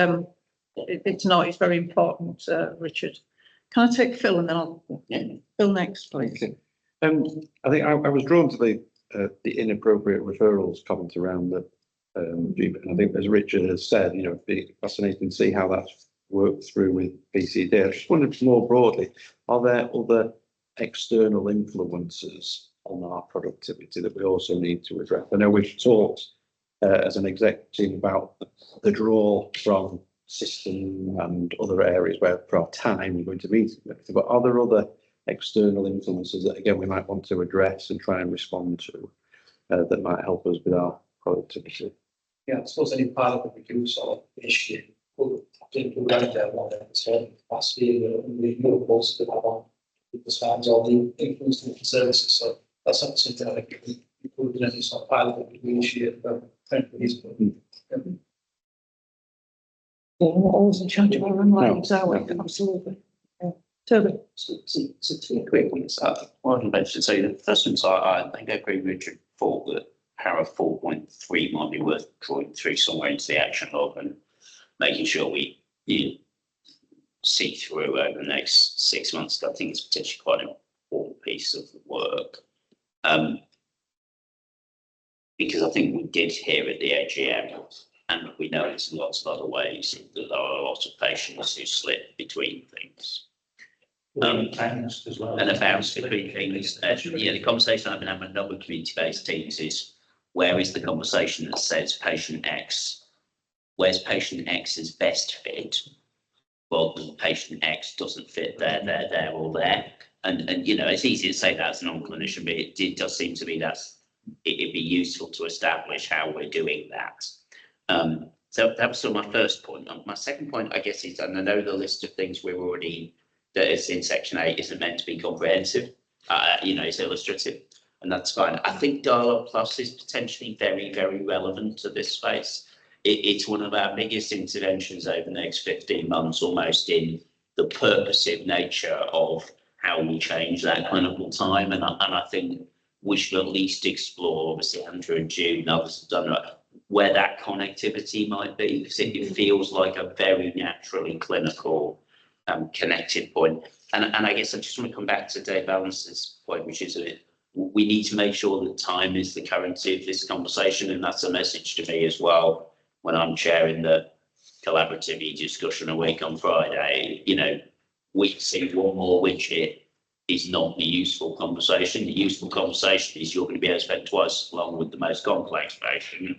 not. It's very important, Richard. Can I take Phil and then I'll Phil next, please. I think I was drawn to the inappropriate referrals comment around the GP, and I think as Richard has said, it'd be fascinating to see how that's worked through with BCD. I just wondered more broadly, are there other external influences on our productivity that we also need to address? I know we've talked as an exec team about the draw from system and other areas where for our time we're going to meet, but are there other external influences that again we might want to address and try and respond to that might help us with our productivity? Yeah, I suppose any part of the review sort of issue will write down what the capacity and the most that I want the stands all the influence of the services. So that's something I think we could do any sort of pilot that we initiate for companies. We're always in charge of our own lives, are we? Absolutely. Toby. So 2 quick ones. One mention. So the first one, I think I agree with Richard thought that para 4.3 might be worth drawing through somewhere into the action log and making sure we see through over the next 6 months. I think it's potentially quite an important piece of work. Because I think we did hear at the AGM, and we know it's in lots of other ways, that there are a lot of patients who slip between things. And a bounce between things. The conversation I've been having with a number of community-based teams is, where is the conversation that says patient X, where's patient X's best fit? Well, patient X doesn't fit there, or there. And, you know, it's easy to say that as a non-clinician, but it does seem to me it'd be useful to establish how we're doing that. So that was sort of my first point. My second point, I guess, is, and I know the list of things that is in section 8 isn't meant to be comprehensive, you know, it's illustrative, and that's fine. I think Dialogue Plus is potentially very, very relevant to this space. It's one of our biggest interventions over the next 15 months, almost, in the purposive nature of how we change that clinical time. And I think we should at least explore, obviously Andrew and Jude and others have done that, where that connectivity might be, because it feels like a very naturally clinical connected point. And I guess I just want to come back to Dave Allen's point, which is that we need to make sure that time is the currency of this conversation, and that's a message to me as well when I'm chairing the collaborative discussion a week on Friday. You know, week see one more widget is not the useful conversation. The useful conversation is you're going to be able to spend twice as long with the most complex patient,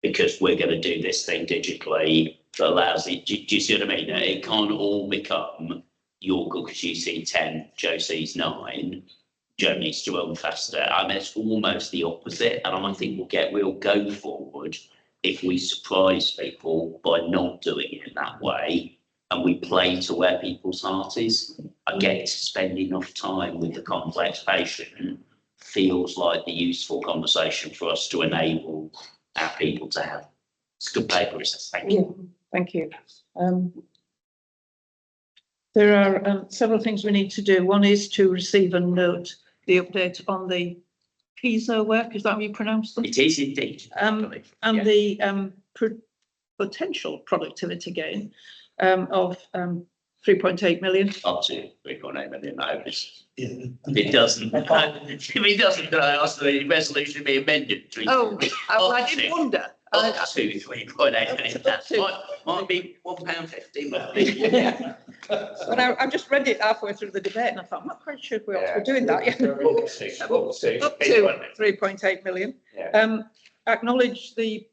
because we're going to do this thing digitally that allows it. Do you see what I mean? It can't all become you're good because you see 10, Joe sees 9, Joe needs to run faster. I mean, it's almost the opposite. And I think we'll go forward if we surprise people by not doing it that way, and we play to where people's heart is. I get to spend enough time with the complex patient feels like the useful conversation for us to enable our people to have. It's good paper, thank you. Thank you. There are several things we need to do. One is to receive and note the update on the PISA work. Is that how you pronounce them? It is indeed. And the potential productivity gain of 3.8 million. Up to 3.8 million. No, if it doesn't, if it doesn't, I ask the resolution to be amended. I did wonder. Up to 3.8 million. That might be £1.50. Yeah. But I just read it halfway through the debate and I thought, I'm not quite sure if we're doing that yet. Up to 3.8 million. Acknowledge the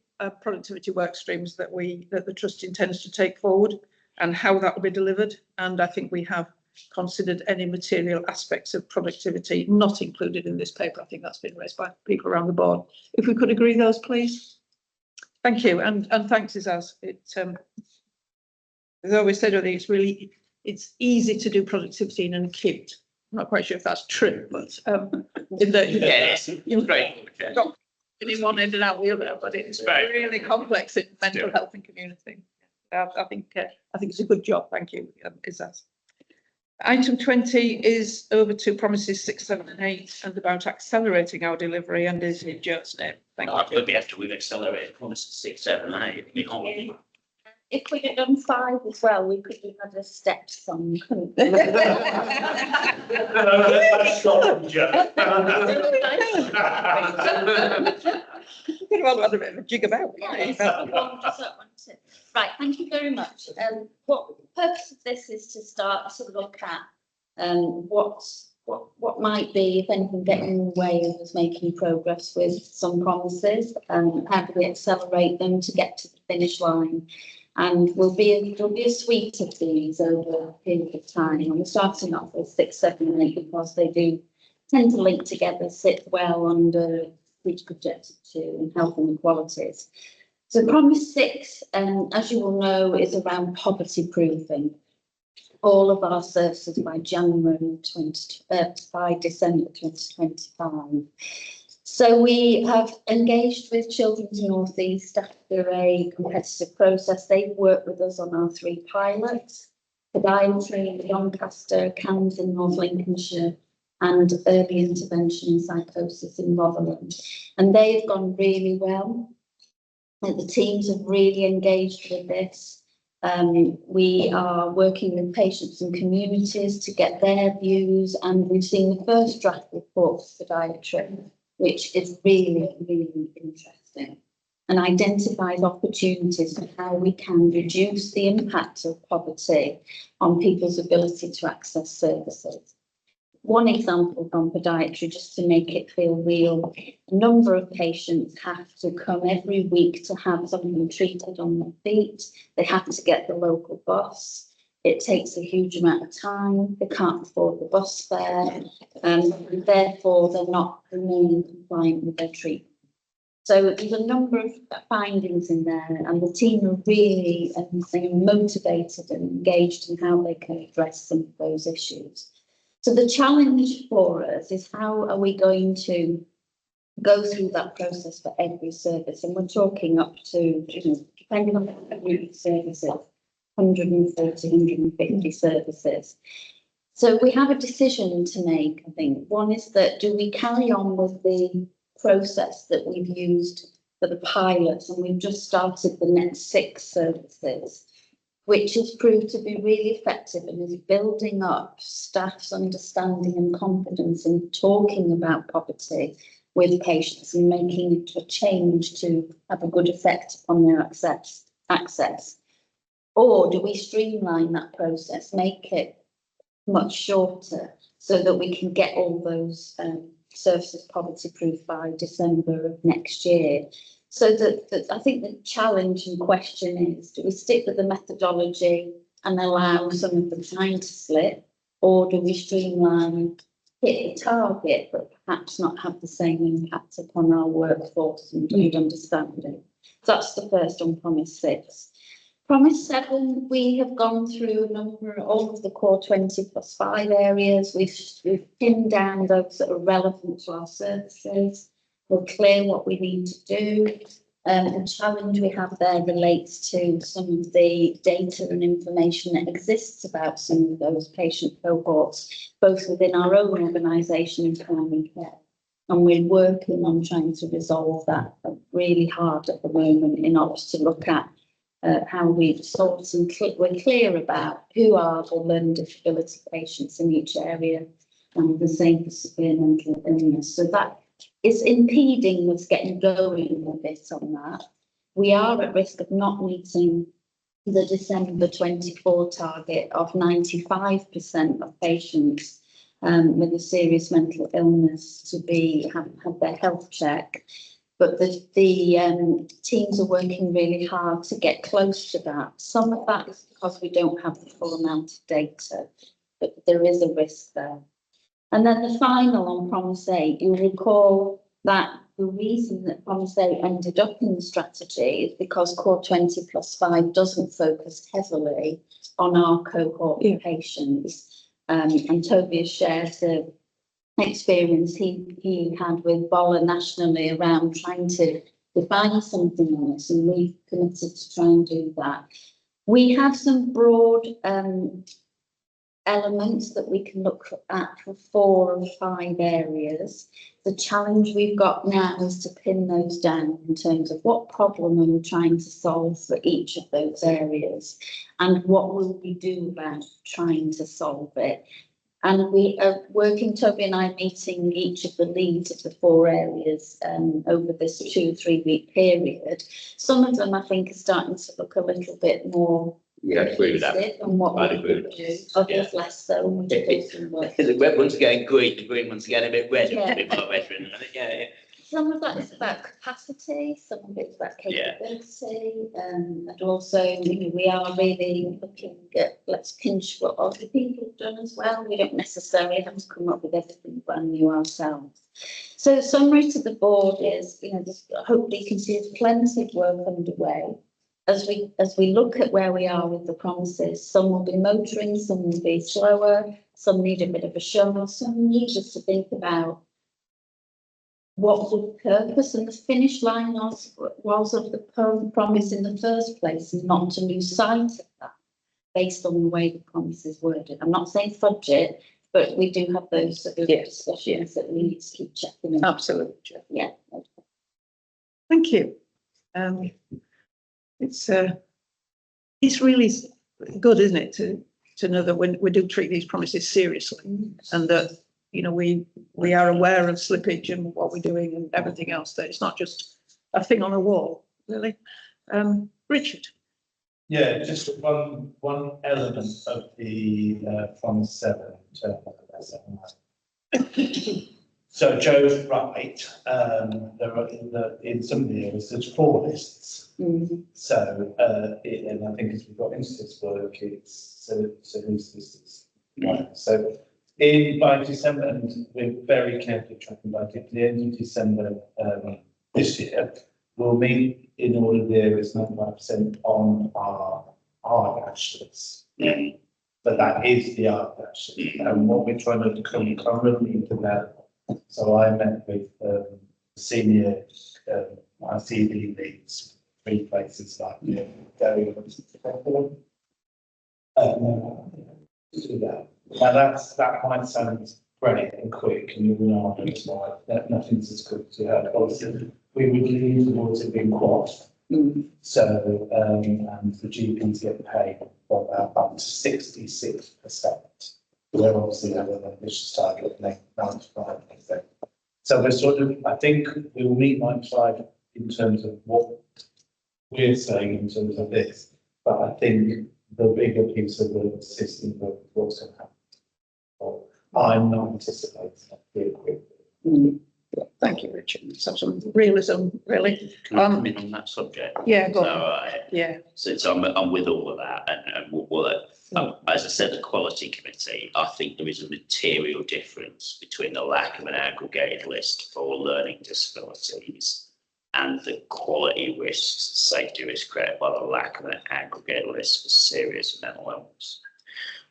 productivity work streams that the trust intends to take forward and how that will be delivered. And I think we have considered any material aspects of productivity not included in this paper. I think that's been raised by people around the board. If we could agree those, please. Thank you, and thanks, Izaz. As I always said, I think it's easy to do productivity in an acute. I'm not quite sure if that's true, but in the you've got in one end and out the other, but it's really complex in mental health and community. I think it's a good job. Thank you, Izaz. Item 20 is over to promises 6, 7 and 8 and about accelerating our delivery, and is in Joe's name. Thank you. Maybe after we've accelerated promises 6, 7 and 8. If we had done 5 as well, we could have had a step song, couldn't we? That's Scotland, Joe. You could have had a bit of a jig about. Right, thank you very much. What the purpose of this is to start to look at what might be, if anything, getting in the way of us making progress with some promises, and how do we accelerate them to get to the finish line. And there'll be a suite of these over a period of time. And we're starting off with 6, 7 and 8 because they do tend to link together, sit well under strategic objective 2 and health inequalities. So promise 6, as you will know, is around poverty proofing all of our services by December 2025. So we have engaged with Children's North East after a competitive process. They've worked with us on our 3 pilots: podiatry in Doncaster, CAMS in North Lincolnshire, and early intervention in psychosis in Rotherham. And they've gone really well. The teams have really engaged with this. We are working with patients and communities to get their views, and we've seen the first draft report for podiatry, which is really, really interesting, and identifies opportunities for how we can reduce the impact of poverty on people's ability to access services. One example from podiatry, just to make it feel real: a number of patients have to come every week to have something treated on their feet. They have to get the local bus. It takes a huge amount of time. They can't afford the bus fare, and therefore they're not remaining compliant with their treatment. So there's a number of findings in there, and the team are really motivated and engaged in how they can address some of those issues. So the challenge for us is, how are we going to go through that process for every service? And we're talking up to, depending on the services, 140, 150 services. So we have a decision to make, I think. One is that, do we carry on with the process that we've used for the pilots, and we've just started the next 6 services, which has proved to be really effective and is building up staff's understanding and confidence in talking about poverty with patients and making it a change to have a good effect upon their access? Or do we streamline that process, make it much shorter, so that we can get all those services poverty proof by December of next year? So that I think the challenge and question is, do we stick with the methodology and allow some of the time to slip, or do we streamline, hit the target, but perhaps not have the same impact upon our workforce and understanding? So that's the first on Promise 6. Promise 7, we have gone through all of the core 20+5 areas. We've pinned down those that are relevant to our services. We're clear what we need to do. The challenge we have there relates to some of the data and information that exists about some of those patient cohorts, both within our own organisation and primary care. And we're working on trying to resolve that really hard at the moment, in order to look at how we sort and we're clear about who are the learning disability patients in each area, and the same for severe mental illness. So that is impeding us getting going a bit on that. We are at risk of not meeting the December 24 target of 95% of patients with a serious mental illness to have their health check. But the teams are working really hard to get close to that. Some of that is because we don't have the full amount of data, but there is a risk there. And then the final on Promise 8, you'll recall that the reason that Promise 8 ended up in the strategy is because Core 20+5 doesn't focus heavily on our cohort of patients. And Tobias shared the experience he had with BOLA nationally around trying to define something on this, and we've committed to try and do that. We have some broad elements that we can look at for 4 or 5 areas. The challenge we've got now is to pin those down in terms of what problem are we trying to solve for each of those areas, and what will we do about trying to solve it. And we are working, Toby and I, meeting each of the leads of the 4 areas over this 2-3 week period. Some of them, I think, are starting to look a little bit more. Yeah, I agree with that. And what I'd we agree could with do. Others less so. We should do some work. The red ones are getting green, the green ones are getting a bit red, Yeah. a bit more veteran. Yeah. Some of that is about capacity, some of it's about capability, and also, we are really looking at, let's pinch what other people have done as well. We don't necessarily have to come up with everything brand new ourselves. So the summary to the board is, hopefully you can see there's plenty of work underway. As we look at where we are with the promises, some will be motoring, some will be slower, some need a bit of a shove, some need us to think about what the purpose and the finish line was of the promise in the first place, and not to lose sight of that based on the way the promise is worded. I'm not saying fudge it, but we do have those sort of discussions that we need to keep checking in. Absolutely. Yeah. Thank you. It's really good, isn't it, to know that we do treat these promises seriously, and that we are aware of slippage and what we're doing and everything else. That it's not just a thing on a wall, really. Richard. Yeah, just one element of the Promise 7. So Joe's right. There are in some of the areas there's 4 lists. So and I think as we've got into this work, it's so who's this is. Right, so by December, and we're very carefully tracking budget, at the end of December, this year, we'll meet in all of the areas 95% on our ash list. But that is the ash list, and what we're trying to currently develop. So I met with senior ICD leads, 3 places like Derry, do that. Now that might sound great and quick, and you know, it's like that nothing's as quick to our policy. We would lean towards it being quash. So and the GPs get paid for about up to 66%. We're obviously have an ambitious target of 95%. So we're sort of, I think we will meet 95 in terms of what we're saying in terms of this, but I think the bigger piece of the system of what's going to happen. So I'm not anticipating that very quickly. Thank you, Richard. So some realism, really. Can I come in on that subject? Yeah, go on. So, Yeah. So I'm with all of that, and as I said, the quality committee, I think there is a material difference between the lack of an aggregated list for learning disabilities and the quality risks, safety risks created by the lack of an aggregated list for serious mental illness.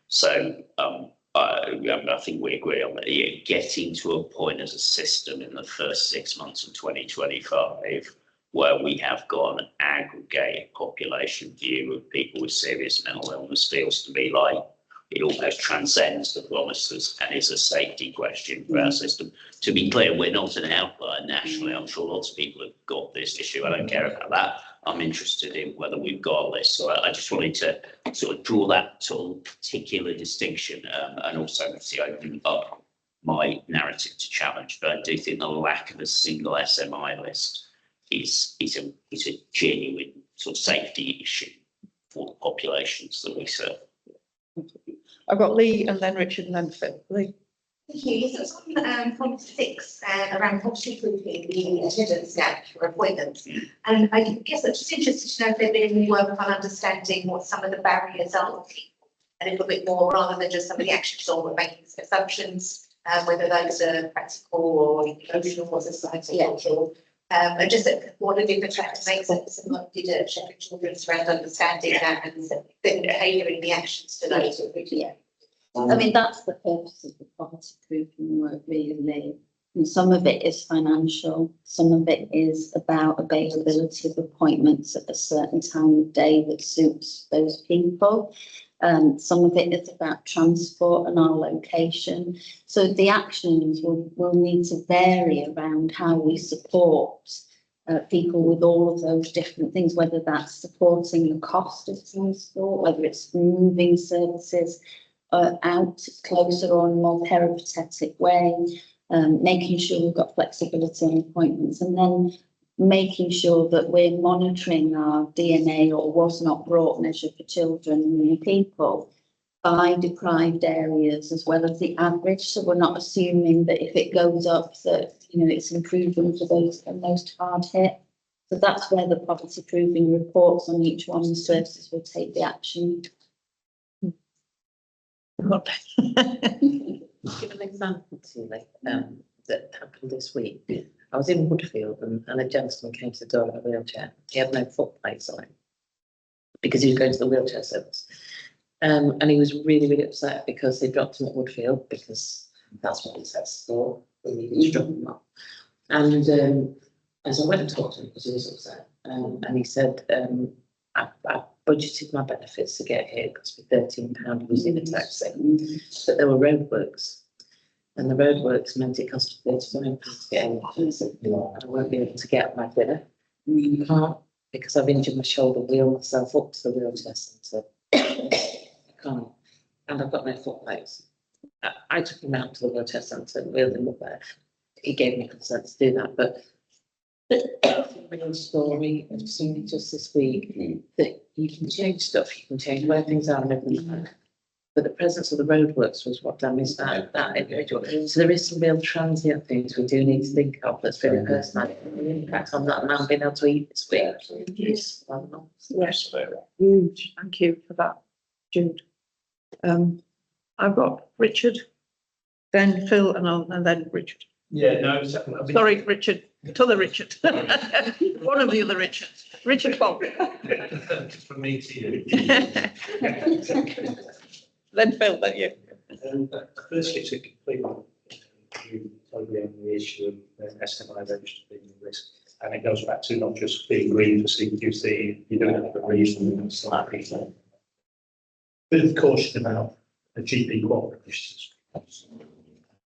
So I think we agree on that. Getting to a point as a system in the first 6 months of 2025 where we have got an aggregated population view of people with serious mental illness feels to me like it almost transcends the promises and is a safety question for our system. To be clear, we're not an outlier nationally. I'm sure lots of people have got this issue. I don't care about that. I'm interested in whether we've got a list. So I just wanted to sort of draw that sort of particular distinction and also obviously open up my narrative to challenge. But I do think the lack of a single SMI list is a genuine sort of safety issue for the populations that we serve. I've got Lee and then Richard and then Phil. Lee. Thank you. Yes, it was on point 6 around property proofing the attendance gap for appointments. And I guess I'm just interested to know if there's been any work on understanding what some of the barriers are a little bit more rather than just some of the actions or making assumptions, whether those are practical or emotional or societal. And just what are different factors make sense and what did Sheffield Children's around understanding that and the behaviour in the actions to those? Yeah. I mean, that's the purpose of the quality proofing work, really. And some of it is financial, some of it is about availability of appointments at a certain time of day that suits those people. Some of it is about transport and our location. So the actions will need to vary around how we support people with all of those different things, whether that's supporting the cost of transport, whether it's moving services out closer or in a more peripatetic way, making sure we've got flexibility on appointments, and then making sure that we're monitoring our DNA or was not brought measure for children and young people by deprived areas as well as the average. So we're not assuming that if it goes up that, you know, it's improving for those most hard hit. So that's where the poverty proving reports on each one of the services will take the action. Give an example to you that happened this week. I was in Woodfield and a gentleman came to the door in a wheelchair. He had no foot plates on him because he was going to the wheelchair service. And he was really, really upset because they dropped him at Woodfield because that's what it says for. We needed to drop him off. And so I went and talked to him because he was upset. And he said, I budgeted my benefits to get here because for £13 using a taxi. But there were roadworks. And the roadworks meant it cost £39 to get in. I said, I won't be able to get my dinner. You can't, because I've injured my shoulder, wheel myself up to the wheelchair centre. I can't. And I've got no foot plates. I took him out to the wheelchair centre and wheeled him up there. He gave me consent to do that. But the real story of seeing just this week that you can change stuff, you can change where things are and everything. But the presence of the roadworks was what damaged that individual. So there is some real transient things we do need to think of that's very personal. The impact on that man being able to eat this week is Yes, huge. Thank you for that, Jude. I've got Richard, then Phil, and then Richard. Yeah, no, Sorry, Richard, t'other Richard. One of the other Richards, Richard Bob. Just from me to you. Then Phil, then you. Firstly, to complete you totally on the issue of estimisation being a risk. And it goes back to not just being green for CQC, you don't have a reason and slightly. Bit of caution about the GP qualifications.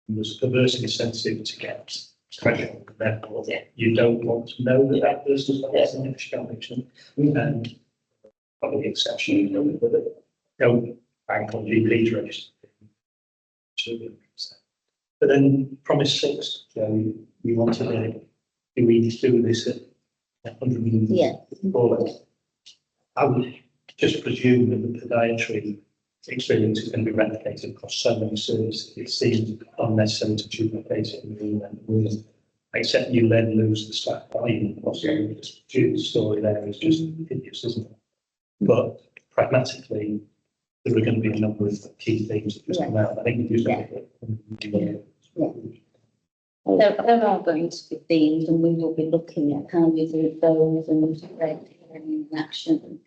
There's a perverse incentive to get threshold, therefore you don't want to know that that person's got a significant conviction. And probably the exception, but don't bank on GPs registered. But then promise 6, so we want to do we do this at 100 million? Yeah. I would just presume that the podiatry experience is going to be replicated across so many services. It seems unnecessary to duplicate it in the except you then lose the staff value. The story there is just hideous, isn't it? But pragmatically, there are going to be a number of key things that just come out. I think you There are going to be themes, and we will be looking at how we do those and in action.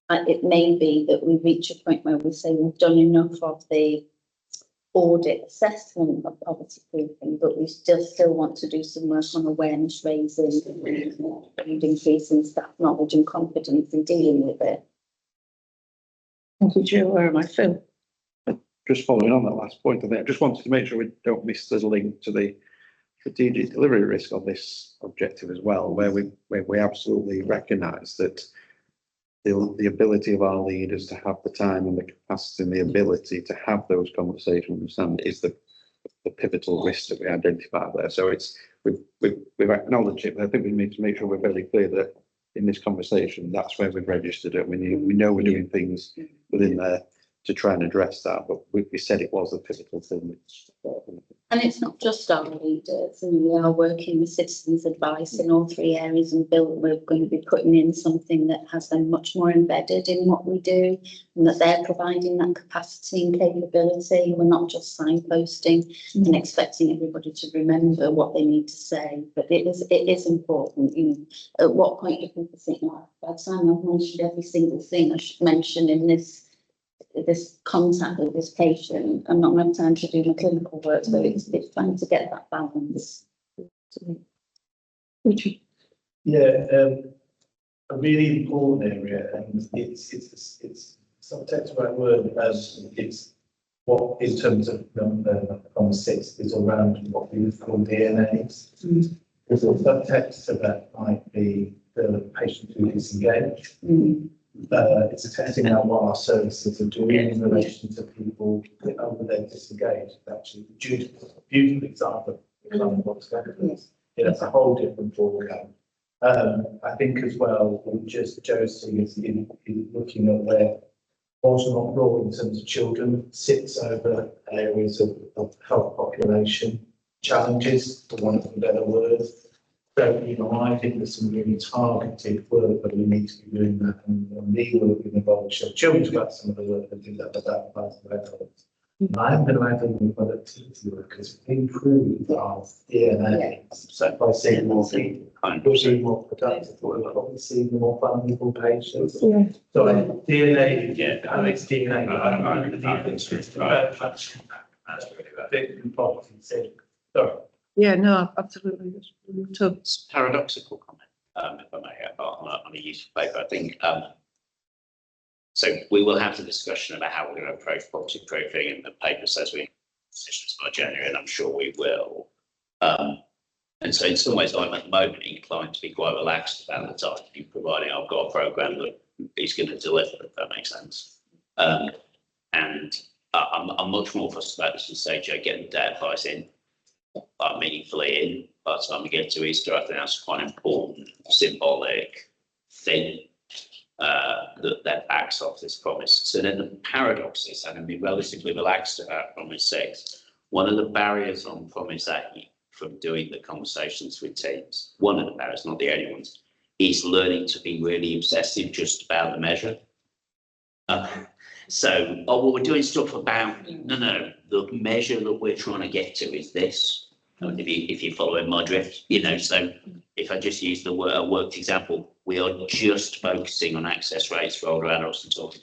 It may be that we reach a point where we say we've done enough of the audit assessment of poverty proofing, but we still want to do some work on awareness raising and increasing staff knowledge and confidence in dealing with it. Thank you, Joe. Where am I, Phil? Just following on that last point, I think I just wanted to make sure we don't miss the link to the strategic delivery risk on this objective as well, where we absolutely recognise that the ability of our leaders to have the time and the capacity and the ability to have those conversations is the pivotal risk that we identify there. So we've acknowledged it, but I think we need to make sure we're very clear that in this conversation, that's where we've registered it. We know we're doing things within there to try and address that, but we said it was a pivotal thing. And it's not just our leaders, and we are working with citizens' advice in all 3 areas, and we're going to be putting in something that has them much more embedded in what we do, and that they're providing that capacity and capability. We're not just signposting and expecting everybody to remember what they need to say, but it is important. You know, at what point do people think, oh, by the time I've mentioned every single thing I should mention in this contact with this patient, I'm not going to have time to do my clinical work, so it's trying to get that balance. Yeah, a really important area, and it's subject to our word as it's what in terms of from 6 is around what we would call DNAs. The subtext to that might be the patient who is engaged. It's attesting out what our services are doing in relation to people who they're disengaged. Actually, the beautiful example of what's going on. It's a whole different ballgame. I think as well, just Josie is looking at where what's not raw in terms of children sits over areas of health population challenges, for want of a better word. So, you know, I think there's some really targeted work that we need to be doing that, and me working involved children's about some of the work that do that, but that applies to adults. I'm going to add in the productivity workers improve our DNA. So by seeing more people, we'll see more productive work, we'll see more vulnerable patients. Yeah. So DNA, Alex, DNA. Sorry. Yeah, no, absolutely. It's a paradoxical comment, if I may, on a useful paper. I think so. We will have the discussion about how we're going to approach poverty proofing, and the paper says we decisions by January, and I'm sure we will. And so, in some ways, I'm at the moment inclined to be quite relaxed about the time, providing I've got a programme that is going to deliver. If that makes sense. And I'm much more fussed about this and say, Joe, getting data advice in. Meaningfully in by the time we get to Easter. I think that's quite an important symbolic thing that backs off this promise. So then the paradox is, and I'm being relatively relaxed about promise 6. One of the barriers on promise 8 from doing the conversations with teams, one of the barriers, not the only ones, is learning to be really obsessive just about the measure. So, oh, well, we're doing stuff about, no, the measure that we're trying to get to is this. And if you follow in my drift, you know, so if I just use the worked example, we are just focusing on access rates for older adults and talking